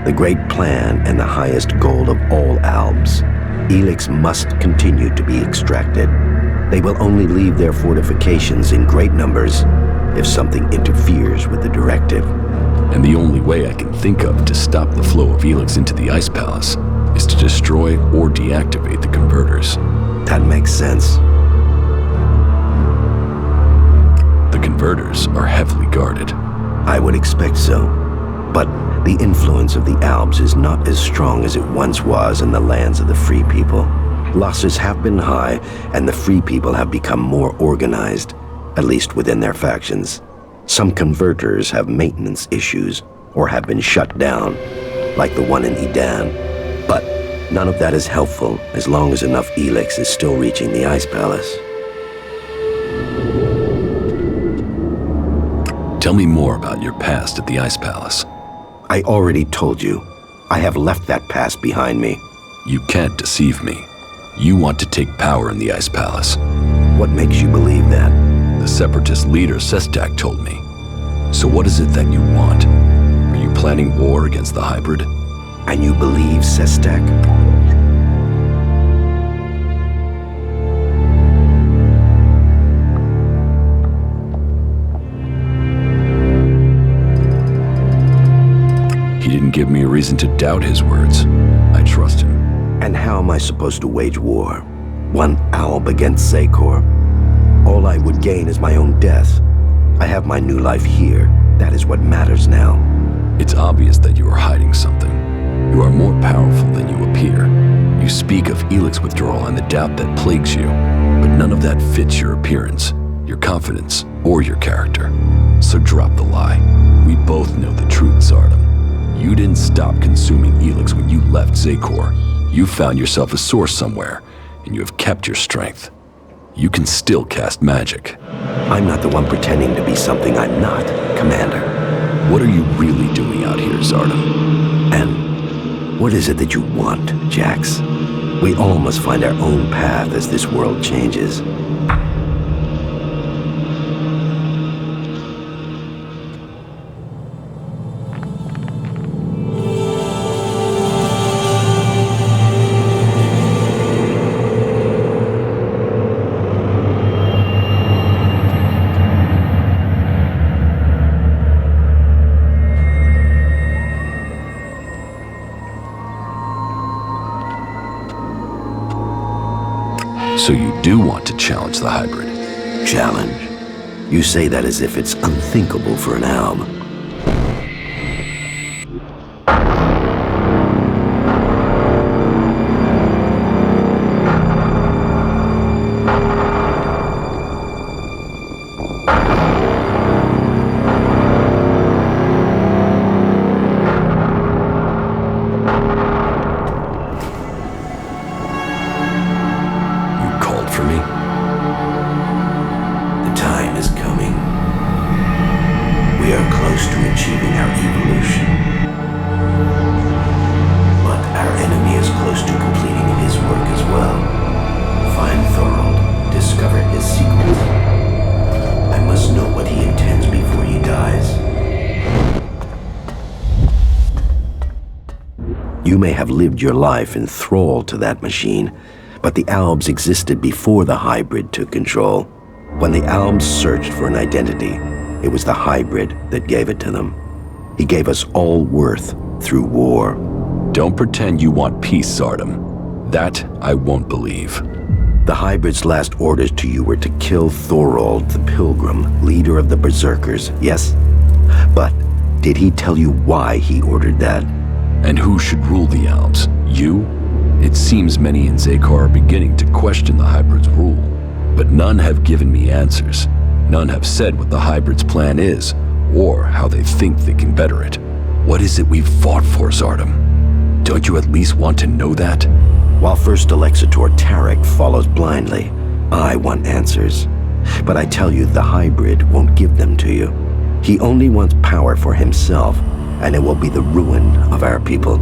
the great plan, and the highest goal of all Albs. Elex must continue to be extracted. They will only leave their fortifications in great numbers if something interferes with the directive. And the only way I can think of to stop the flow of Elex into the Ice Palace is to destroy or deactivate the converters. That makes sense. The converters are heavily guarded. I would expect so. But the influence of the Albs is not as strong as it once was in the lands of the Free People. Losses have been high, and the Free People have become more organized, at least within their factions. Some converters have maintenance issues or have been shut down, like the one in Edan. But none of that is helpful as long as enough Elex is still reaching the Ice Palace. Tell me more about your past at the Ice Palace. I already told you. I have left that past behind me. You can't deceive me. You want to take power in the Ice Palace. What makes you believe that? The Separatist leader Sestak told me. So what is it that you want? Are you planning war against the hybrid? And you believe Sestak? He didn't give me a reason to doubt his words. I trust him. And how am I supposed to wage war? One Alb against Zakor? All I would gain is my own death. I have my new life here. That is what matters now. It's obvious that you are hiding something. You are more powerful than you appear. You speak of Elex withdrawal and the doubt that plagues you, but none of that fits your appearance, your confidence, or your character. So drop the lie. We both know the truth, Zardom. You didn't stop consuming Elex when you left Zakor. You found yourself a source somewhere, and you have kept your strength. You can still cast magic. I'm not the one pretending to be something I'm not, Commander. What are you really doing out here, Zardom? And what is it that you want, Jax? We all must find our own path as this world changes. So you do want to challenge the hybrid? Challenge? You say that as if it's unthinkable for an Alb. You may have lived your life in thrall to that machine, but the Albs existed before the hybrid took control. When the Albs searched for an identity, it was the hybrid that gave it to them. He gave us all worth through war. Don't pretend you want peace, Zardom. That I won't believe. The hybrid's last orders to you were to kill Thorold the Pilgrim, leader of the Berserkers, yes? But did he tell you why he ordered that? And who should rule the Albs? You? It seems many in Zakor are beginning to question the hybrid's rule, but none have given me answers. None have said what the hybrid's plan is, or how they think they can better it. What is it we've fought for, Zardom? Don't you at least want to know that? While First Alexitor Tarek follows blindly, I want answers. But I tell you, the hybrid won't give them to you. He only wants power for himself, and it will be the ruin of our people.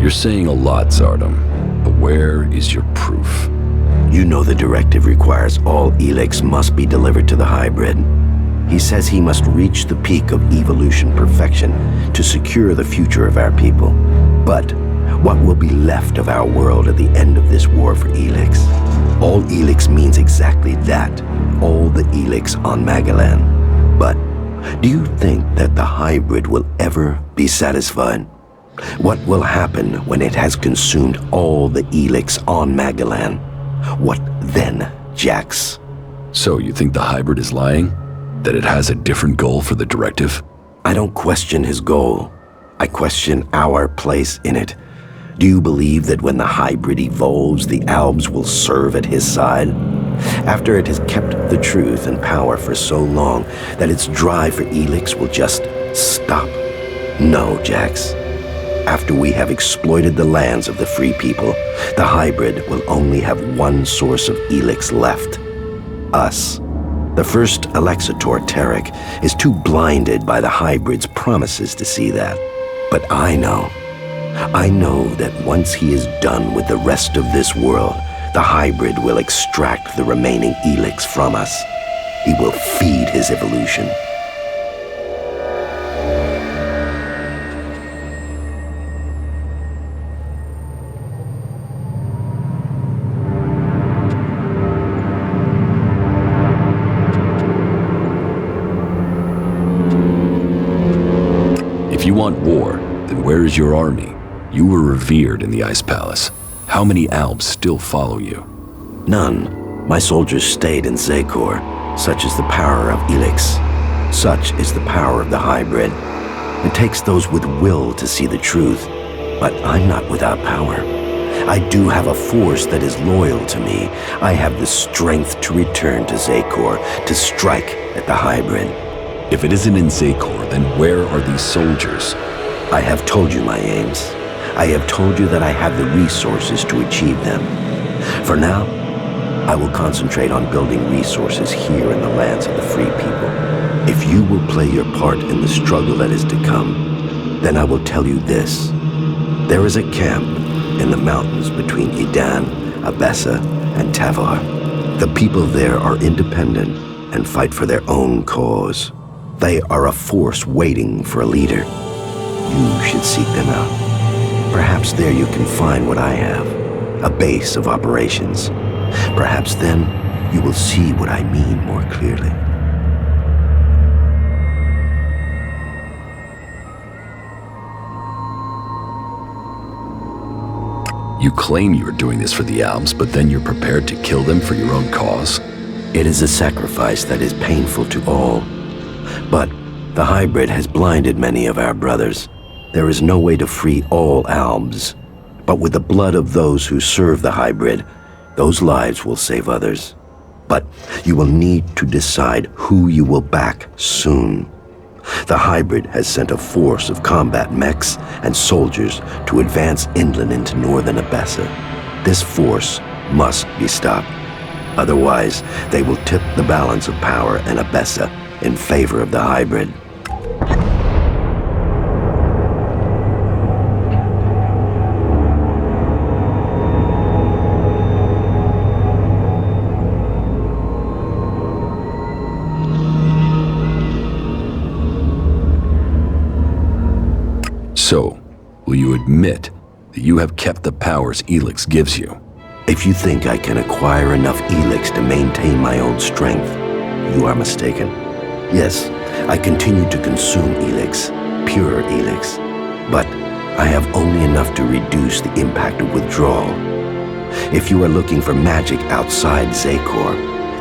You're saying a lot, Zardom, but where is your proof? You know the directive requires all Elex must be delivered to the hybrid. He says he must reach the peak of evolution perfection to secure the future of our people. But what will be left of our world at the end of this war for Elex? All Elex means exactly that, all the Elex on Magellan. But do you think that the hybrid will ever be satisfied? What will happen when it has consumed all the Elex on Magellan? What then, Jax? So you think the hybrid is lying? That it has a different goal for the directive? I don't question his goal. I question our place in it. Do you believe that when the hybrid evolves, the Albs will serve at his side? After it has kept the truth and power for so long that its drive for Elex will just stop? No, Jax. After we have exploited the lands of the free people, the hybrid will only have one source of Elex left. Us. The first Alexitor, Tarek, is too blinded by the hybrid's promises to see that. But I know that once he is done with the rest of this world, the hybrid will extract the remaining Elex from us. He will feed his evolution. If you want war, then where is your army? You were revered in the Ice Palace. How many Albs still follow you? None. My soldiers stayed in Zekor. Such is the power of Elex. Such is the power of the hybrid. It takes those with will to see the truth. But I'm not without power. I do have a force that is loyal to me. I have the strength to return to Zekor, to strike at the hybrid. If it isn't in Zekor, then where are these soldiers? I have told you my aims. I have told you that I have the resources to achieve them. For now, I will concentrate on building resources here in the lands of the free people. If you will play your part in the struggle that is to come, then I will tell you this. There is a camp in the mountains between Idan, Abessa, and Tavar. The people there are independent and fight for their own cause. They are a force waiting for a leader. You should seek them out. Perhaps there you can find what I have, a base of operations. Perhaps then you will see what I mean more clearly. You claim you are doing this for the Albs, but then you're prepared to kill them for your own cause? It is a sacrifice that is painful to all. But the hybrid has blinded many of our brothers. There is no way to free all Albs. But with the blood of those who serve the hybrid, those lives will save others. But you will need to decide who you will back soon. The hybrid has sent a force of combat mechs and soldiers to advance inland into northern Abessa. This force must be stopped. Otherwise, they will tip the balance of power in Abessa in favor of the hybrid. So, will you admit that you have kept the powers Elex gives you? If you think I can acquire enough Elex to maintain my own strength, you are mistaken. Yes, I continue to consume Elex, pure Elex, but I have only enough to reduce the impact of withdrawal. If you are looking for magic outside Zekor,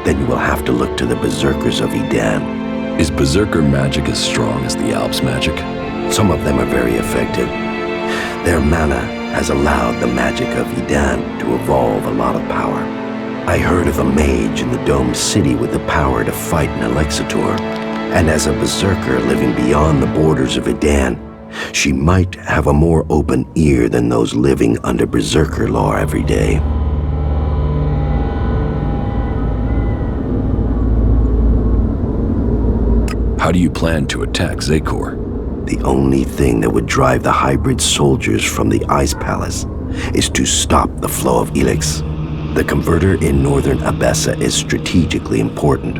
then you will have to look to the Berserkers of Idan. Is Berserker magic as strong as the Alps magic? Some of them are very effective. Their mana has allowed the magic of Idan to evolve a lot of power. I heard of a mage in the domed city with the power to fight an Alexitor, and as a berserker living beyond the borders of Idan, she might have a more open ear than those living under berserker law every day. How do you plan to attack Zekor? The only thing that would drive the hybrid soldiers from the Ice Palace is to stop the flow of Elex. The converter in northern Abessa is strategically important.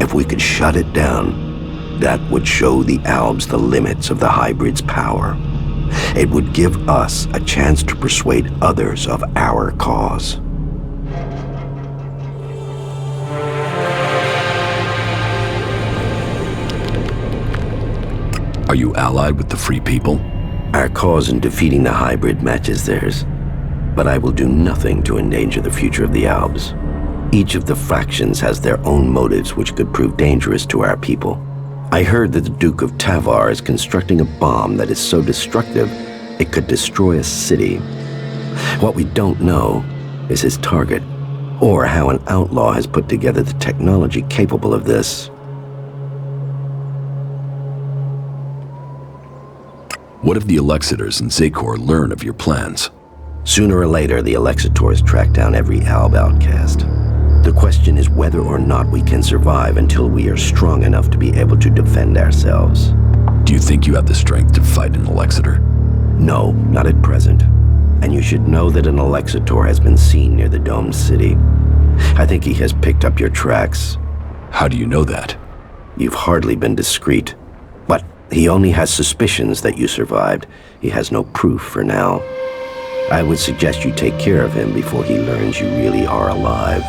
If we could shut it down, that would show the Albs the limits of the hybrid's power. It would give us a chance to persuade others of our cause. Are you allied with the Free People? Our cause in defeating the hybrid matches theirs, but I will do nothing to endanger the future of the Albs. Each of the factions has their own motives which could prove dangerous to our people. I heard that the Duke of Tavar is constructing a bomb that is so destructive it could destroy a city. What we don't know is his target, or how an outlaw has put together the technology capable of this. What if the Alexitors and Zakor learn of your plans? Sooner or later, the Alexitors track down every Alb outcast. The question is whether or not we can survive until we are strong enough to be able to defend ourselves. Do you think you have the strength to fight an Alexitor? No, not at present. And you should know that an Alexitor has been seen near the domed city. I think he has picked up your tracks. How do you know that? You've hardly been discreet. But he only has suspicions that you survived. He has no proof for now. I would suggest you take care of him before he learns you really are alive.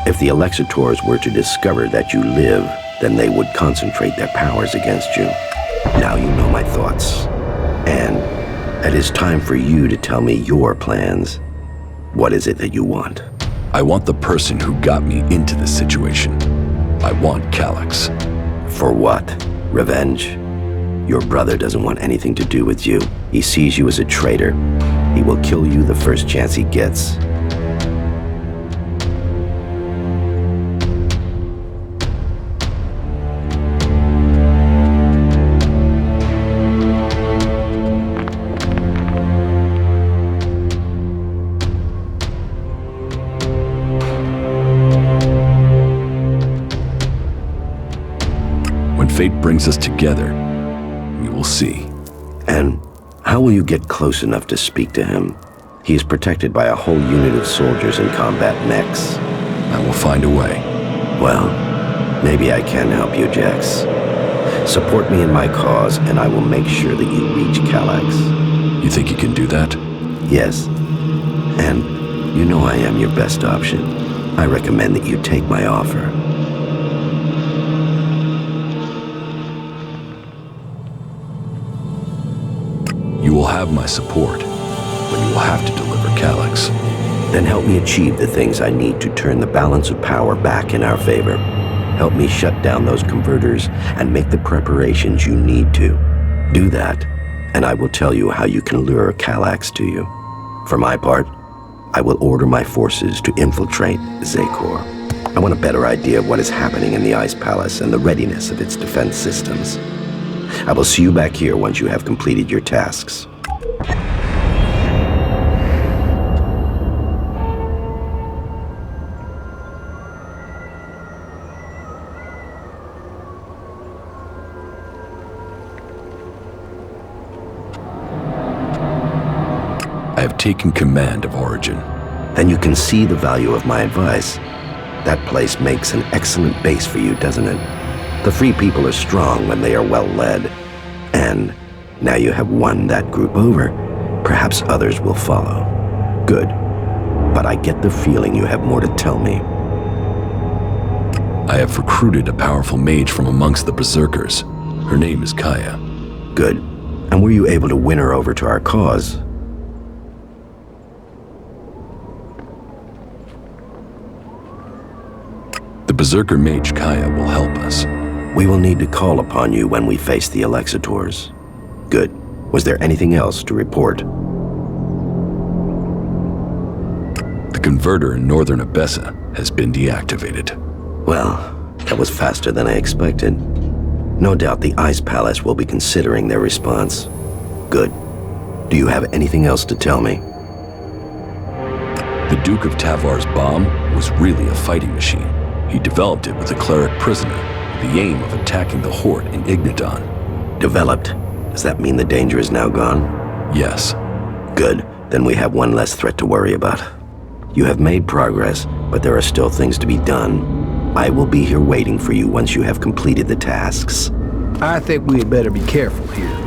If the Alexitors were to discover that you live, then they would concentrate their powers against you. Now you know my thoughts. And it is time for you to tell me your plans. What is it that you want? I want the person who got me into this situation. I want Calyx. For what? Revenge? Your brother doesn't want anything to do with you. He sees you as a traitor. He will kill you the first chance he gets. When fate brings us together, we will see. And how will you get close enough to speak to him? He is protected by a whole unit of soldiers in combat mechs. I will find a way. Well, maybe I can help you, Jax. Support me in my cause, and I will make sure that you reach Calyx. You think you can do that? Yes. And you know I am your best option. I recommend that you take my offer. You will have my support, but you will have to deliver Calyx. Then help me achieve the things I need to turn the balance of power back in our favor. Help me shut down those converters and make the preparations you need to. Do that, and I will tell you how you can lure Calyx to you. For my part, I will order my forces to infiltrate Zakor. I want a better idea of what is happening in the Ice Palace and the readiness of its defense systems. I will see you back here once you have completed your tasks. I have taken command of Origin. Then you can see the value of my advice. That place makes an excellent base for you, doesn't it? The Free People are strong when they are well led. And now you have won that group over. Perhaps others will follow. Good. But I get the feeling you have more to tell me. I have recruited a powerful mage from amongst the Berserkers. Her name is Kaya. Good. And were you able to win her over to our cause? The Berserker mage Kaya will help us. We will need to call upon you when we face the Alexitors. Good. Was there anything else to report? The converter in northern Abessa has been deactivated. Well, that was faster than I expected. No doubt the Ice Palace will be considering their response. Good. Do you have anything else to tell me? The Duke of Tavar's bomb was really a fighting machine. He developed it with a cleric prisoner, with the aim of attacking the Horde in Igniton. Developed? Does that mean the danger is now gone? Yes. Good. Then we have one less threat to worry about. You have made progress, but there are still things to be done. I will be here waiting for you once you have completed the tasks. I think we had better be careful here.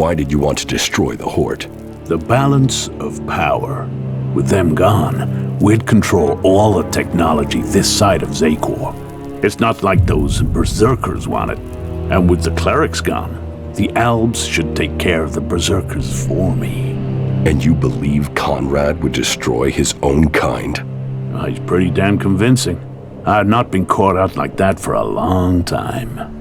Why did you want to destroy the Horde? The balance of power. With them gone, we'd control all the technology this side of Zakor. It's not like those berserkers want it. And with the clerics gone, the Albs should take care of the berserkers for me. And you believe Conrad would destroy his own kind? He's pretty damn convincing. I had not been caught out like that for a long time.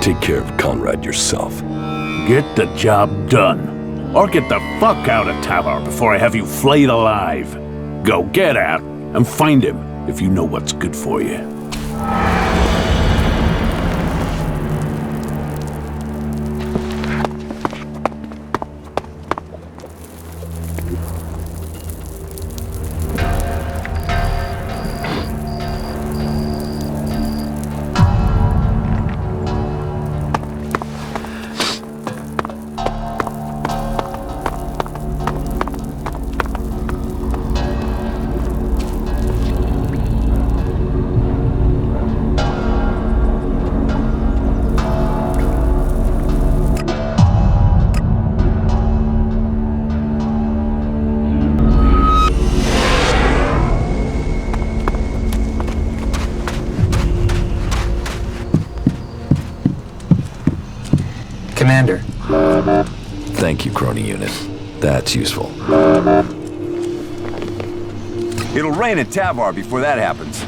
Take care of Conrad yourself. Get the job done. Or get the fuck out of Tavar before I have you flayed alive. Go get out and find him if you know what's good for you. Commander. Thank you, Crony Unit. That's useful. It'll rain in Tavar before that happens.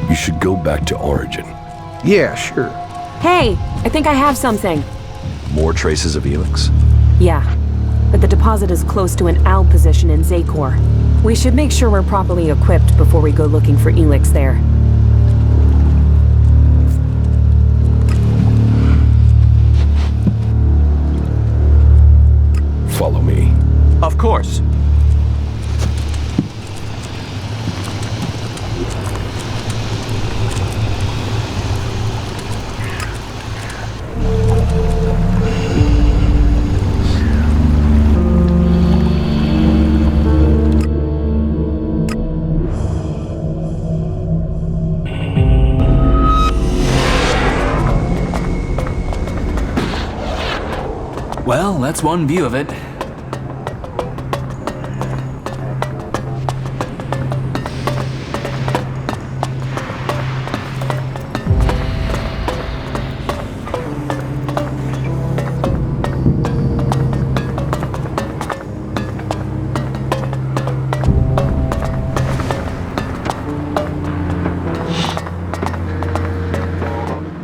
You should go back to Origin. Yeah, sure. Hey, I think I have something. More traces of Elex? Yeah, but the deposit is close to an ALB position in Zakor. We should make sure we're properly equipped before we go looking for Elex there. Follow me. Of course. Well, that's one view of it.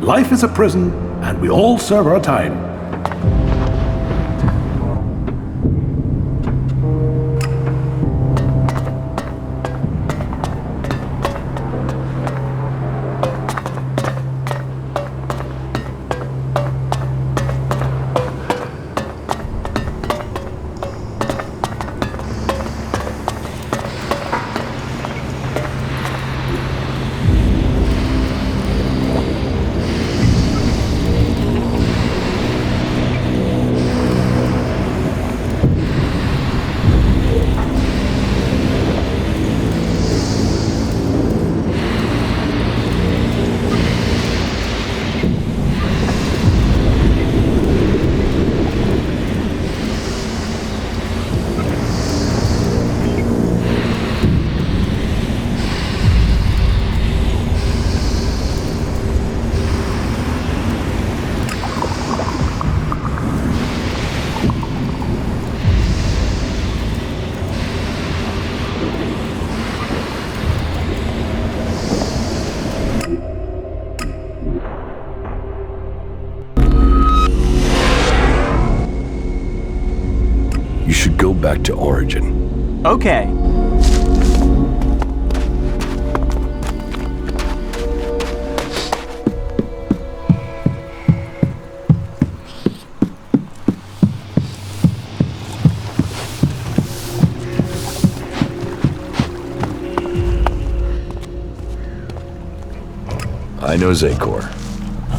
Life is a prison, and we all serve our time. You should go back to Origin. Okay. I know Zakor.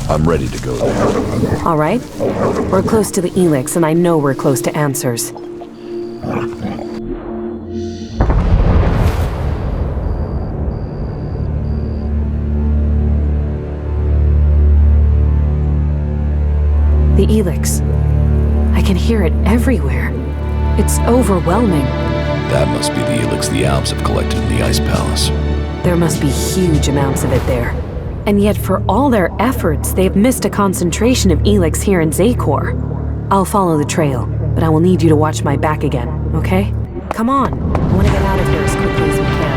I'm ready to go there. All right. We're close to the Elex, and I know we're close to answers. The Elex. I can hear it everywhere. It's overwhelming. That must be the Elex the Alps have collected in the Ice Palace. There must be huge amounts of it there. And yet, for all their efforts, they've missed a concentration of Elex here in Zakor. I'll follow the trail, but I will need you to watch my back again, okay? Come on. I want to get out of here as quickly as we can.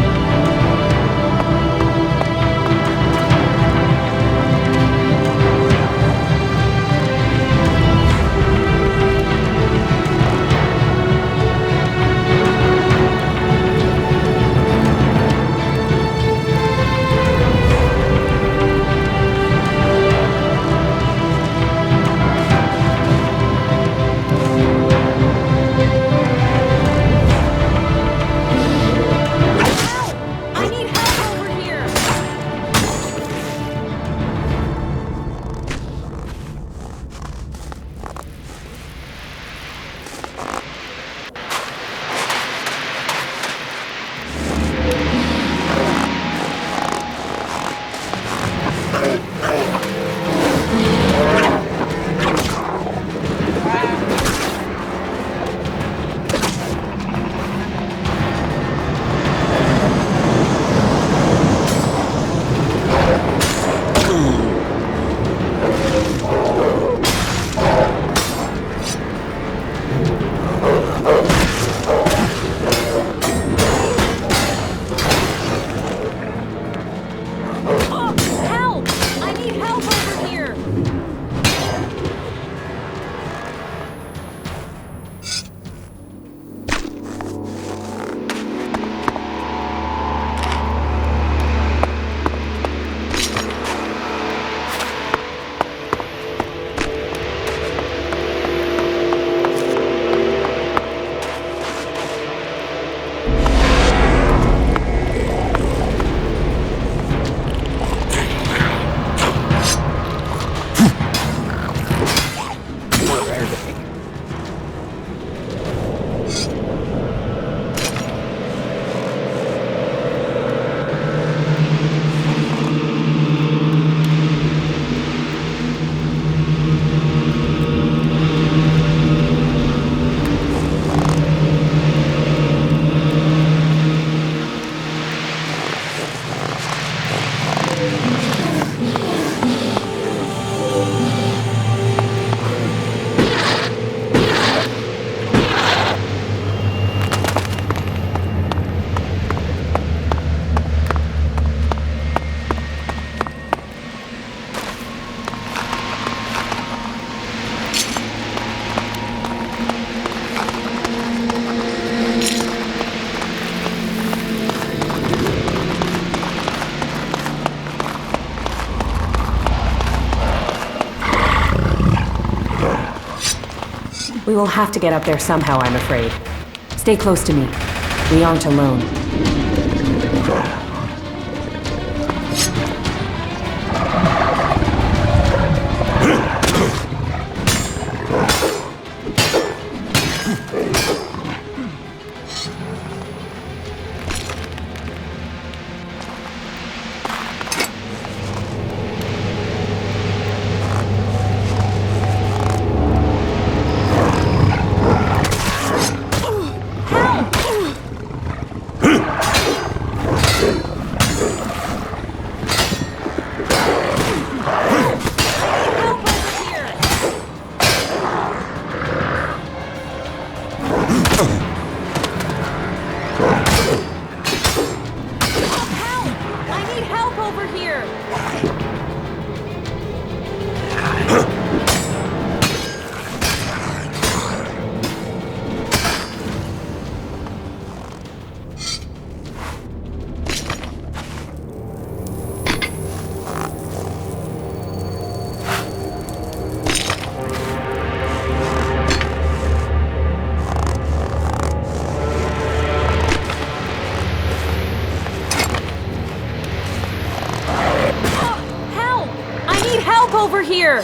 We will have to get up there somehow, I'm afraid. Stay close to me. We aren't alone.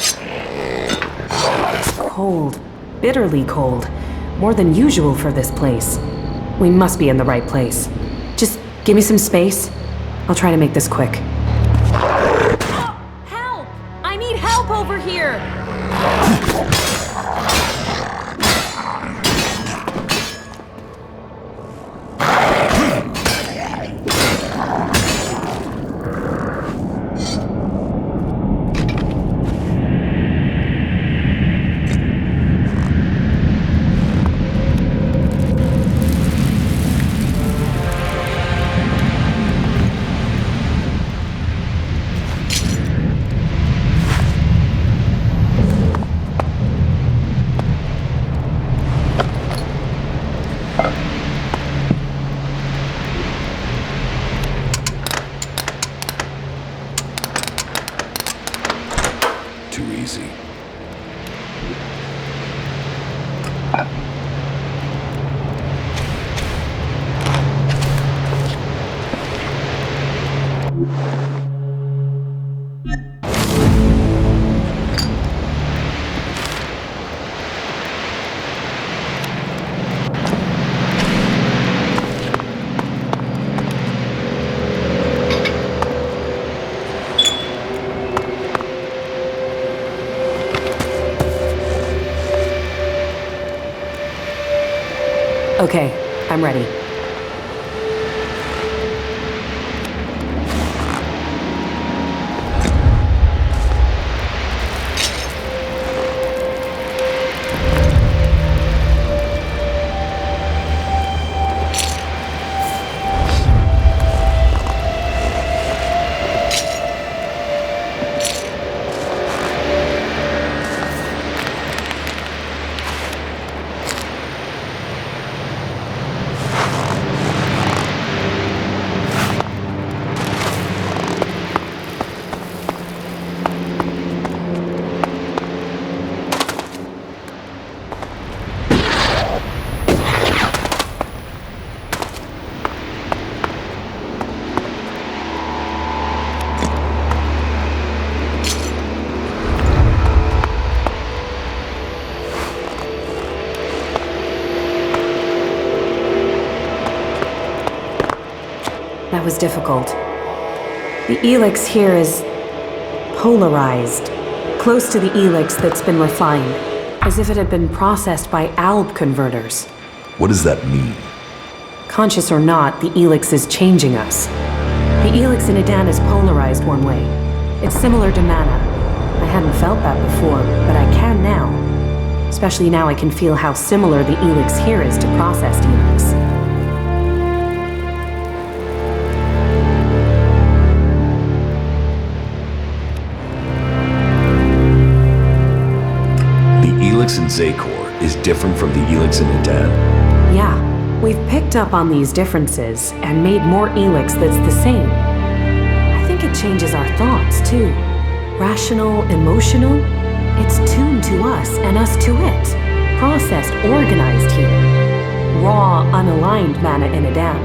It's cold. Bitterly cold. More than usual for this place. We must be in the right place. Just give me some space. I'll try to make this quick. Help! I need help over here! Okay, I'm ready. That was difficult. The Elex here is polarized, close to the Elex that's been refined, as if it had been processed by alb converters. What does that mean? Conscious or not, the Elex is changing us. The Elex in Adan is polarized one way. It's similar to mana. I hadn't felt that before, but I can now. Especially now I can feel how similar the Elex here is to processed Elex. Elex in Zakor is different from the Elex in Adan? Yeah, we've picked up on these differences and made more Elex that's the same. I think it changes our thoughts, too. Rational, emotional, it's tuned to us and us to it. processed, organized here. Raw, unaligned mana in a dam.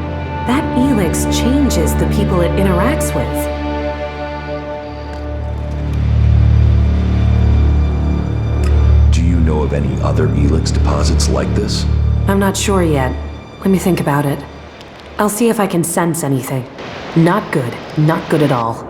That Elex changes the people it interacts with. Do you know of any other Elex deposits like this? I'm not sure yet. Let me think about it. I'll see if I can sense anything. Not good. Not good at all.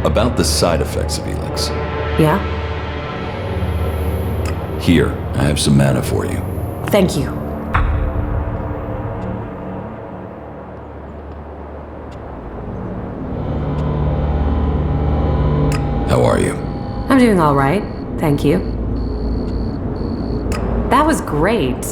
About the side effects of Elex. Yeah? Here, I have some mana for you. Thank you. How are you? I'm doing all right. Thank you. That was great.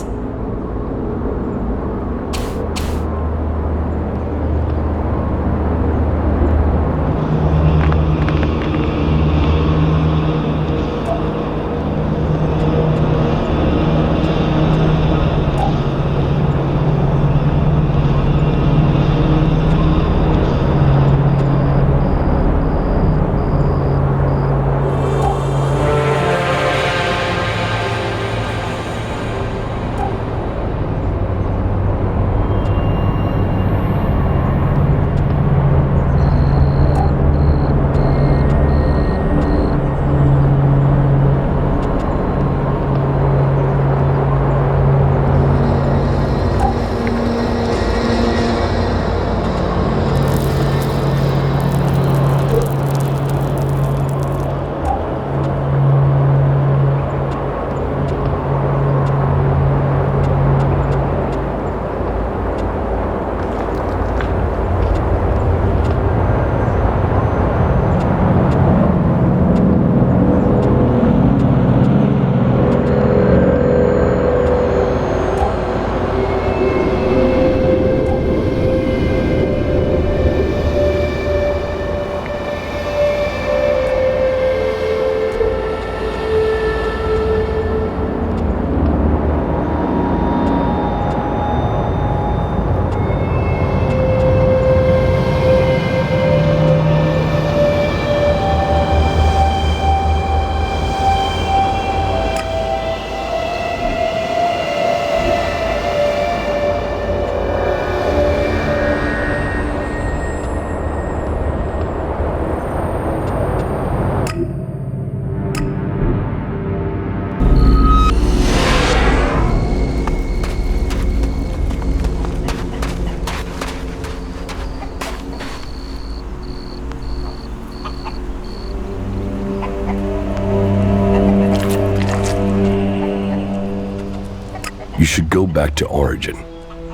You should go back to Origin.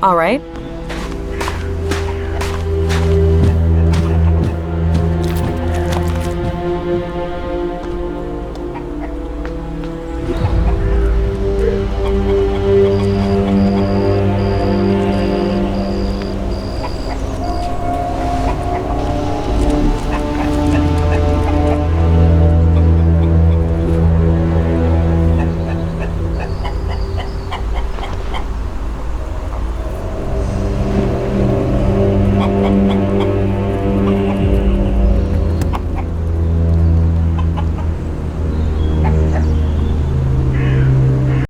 All right.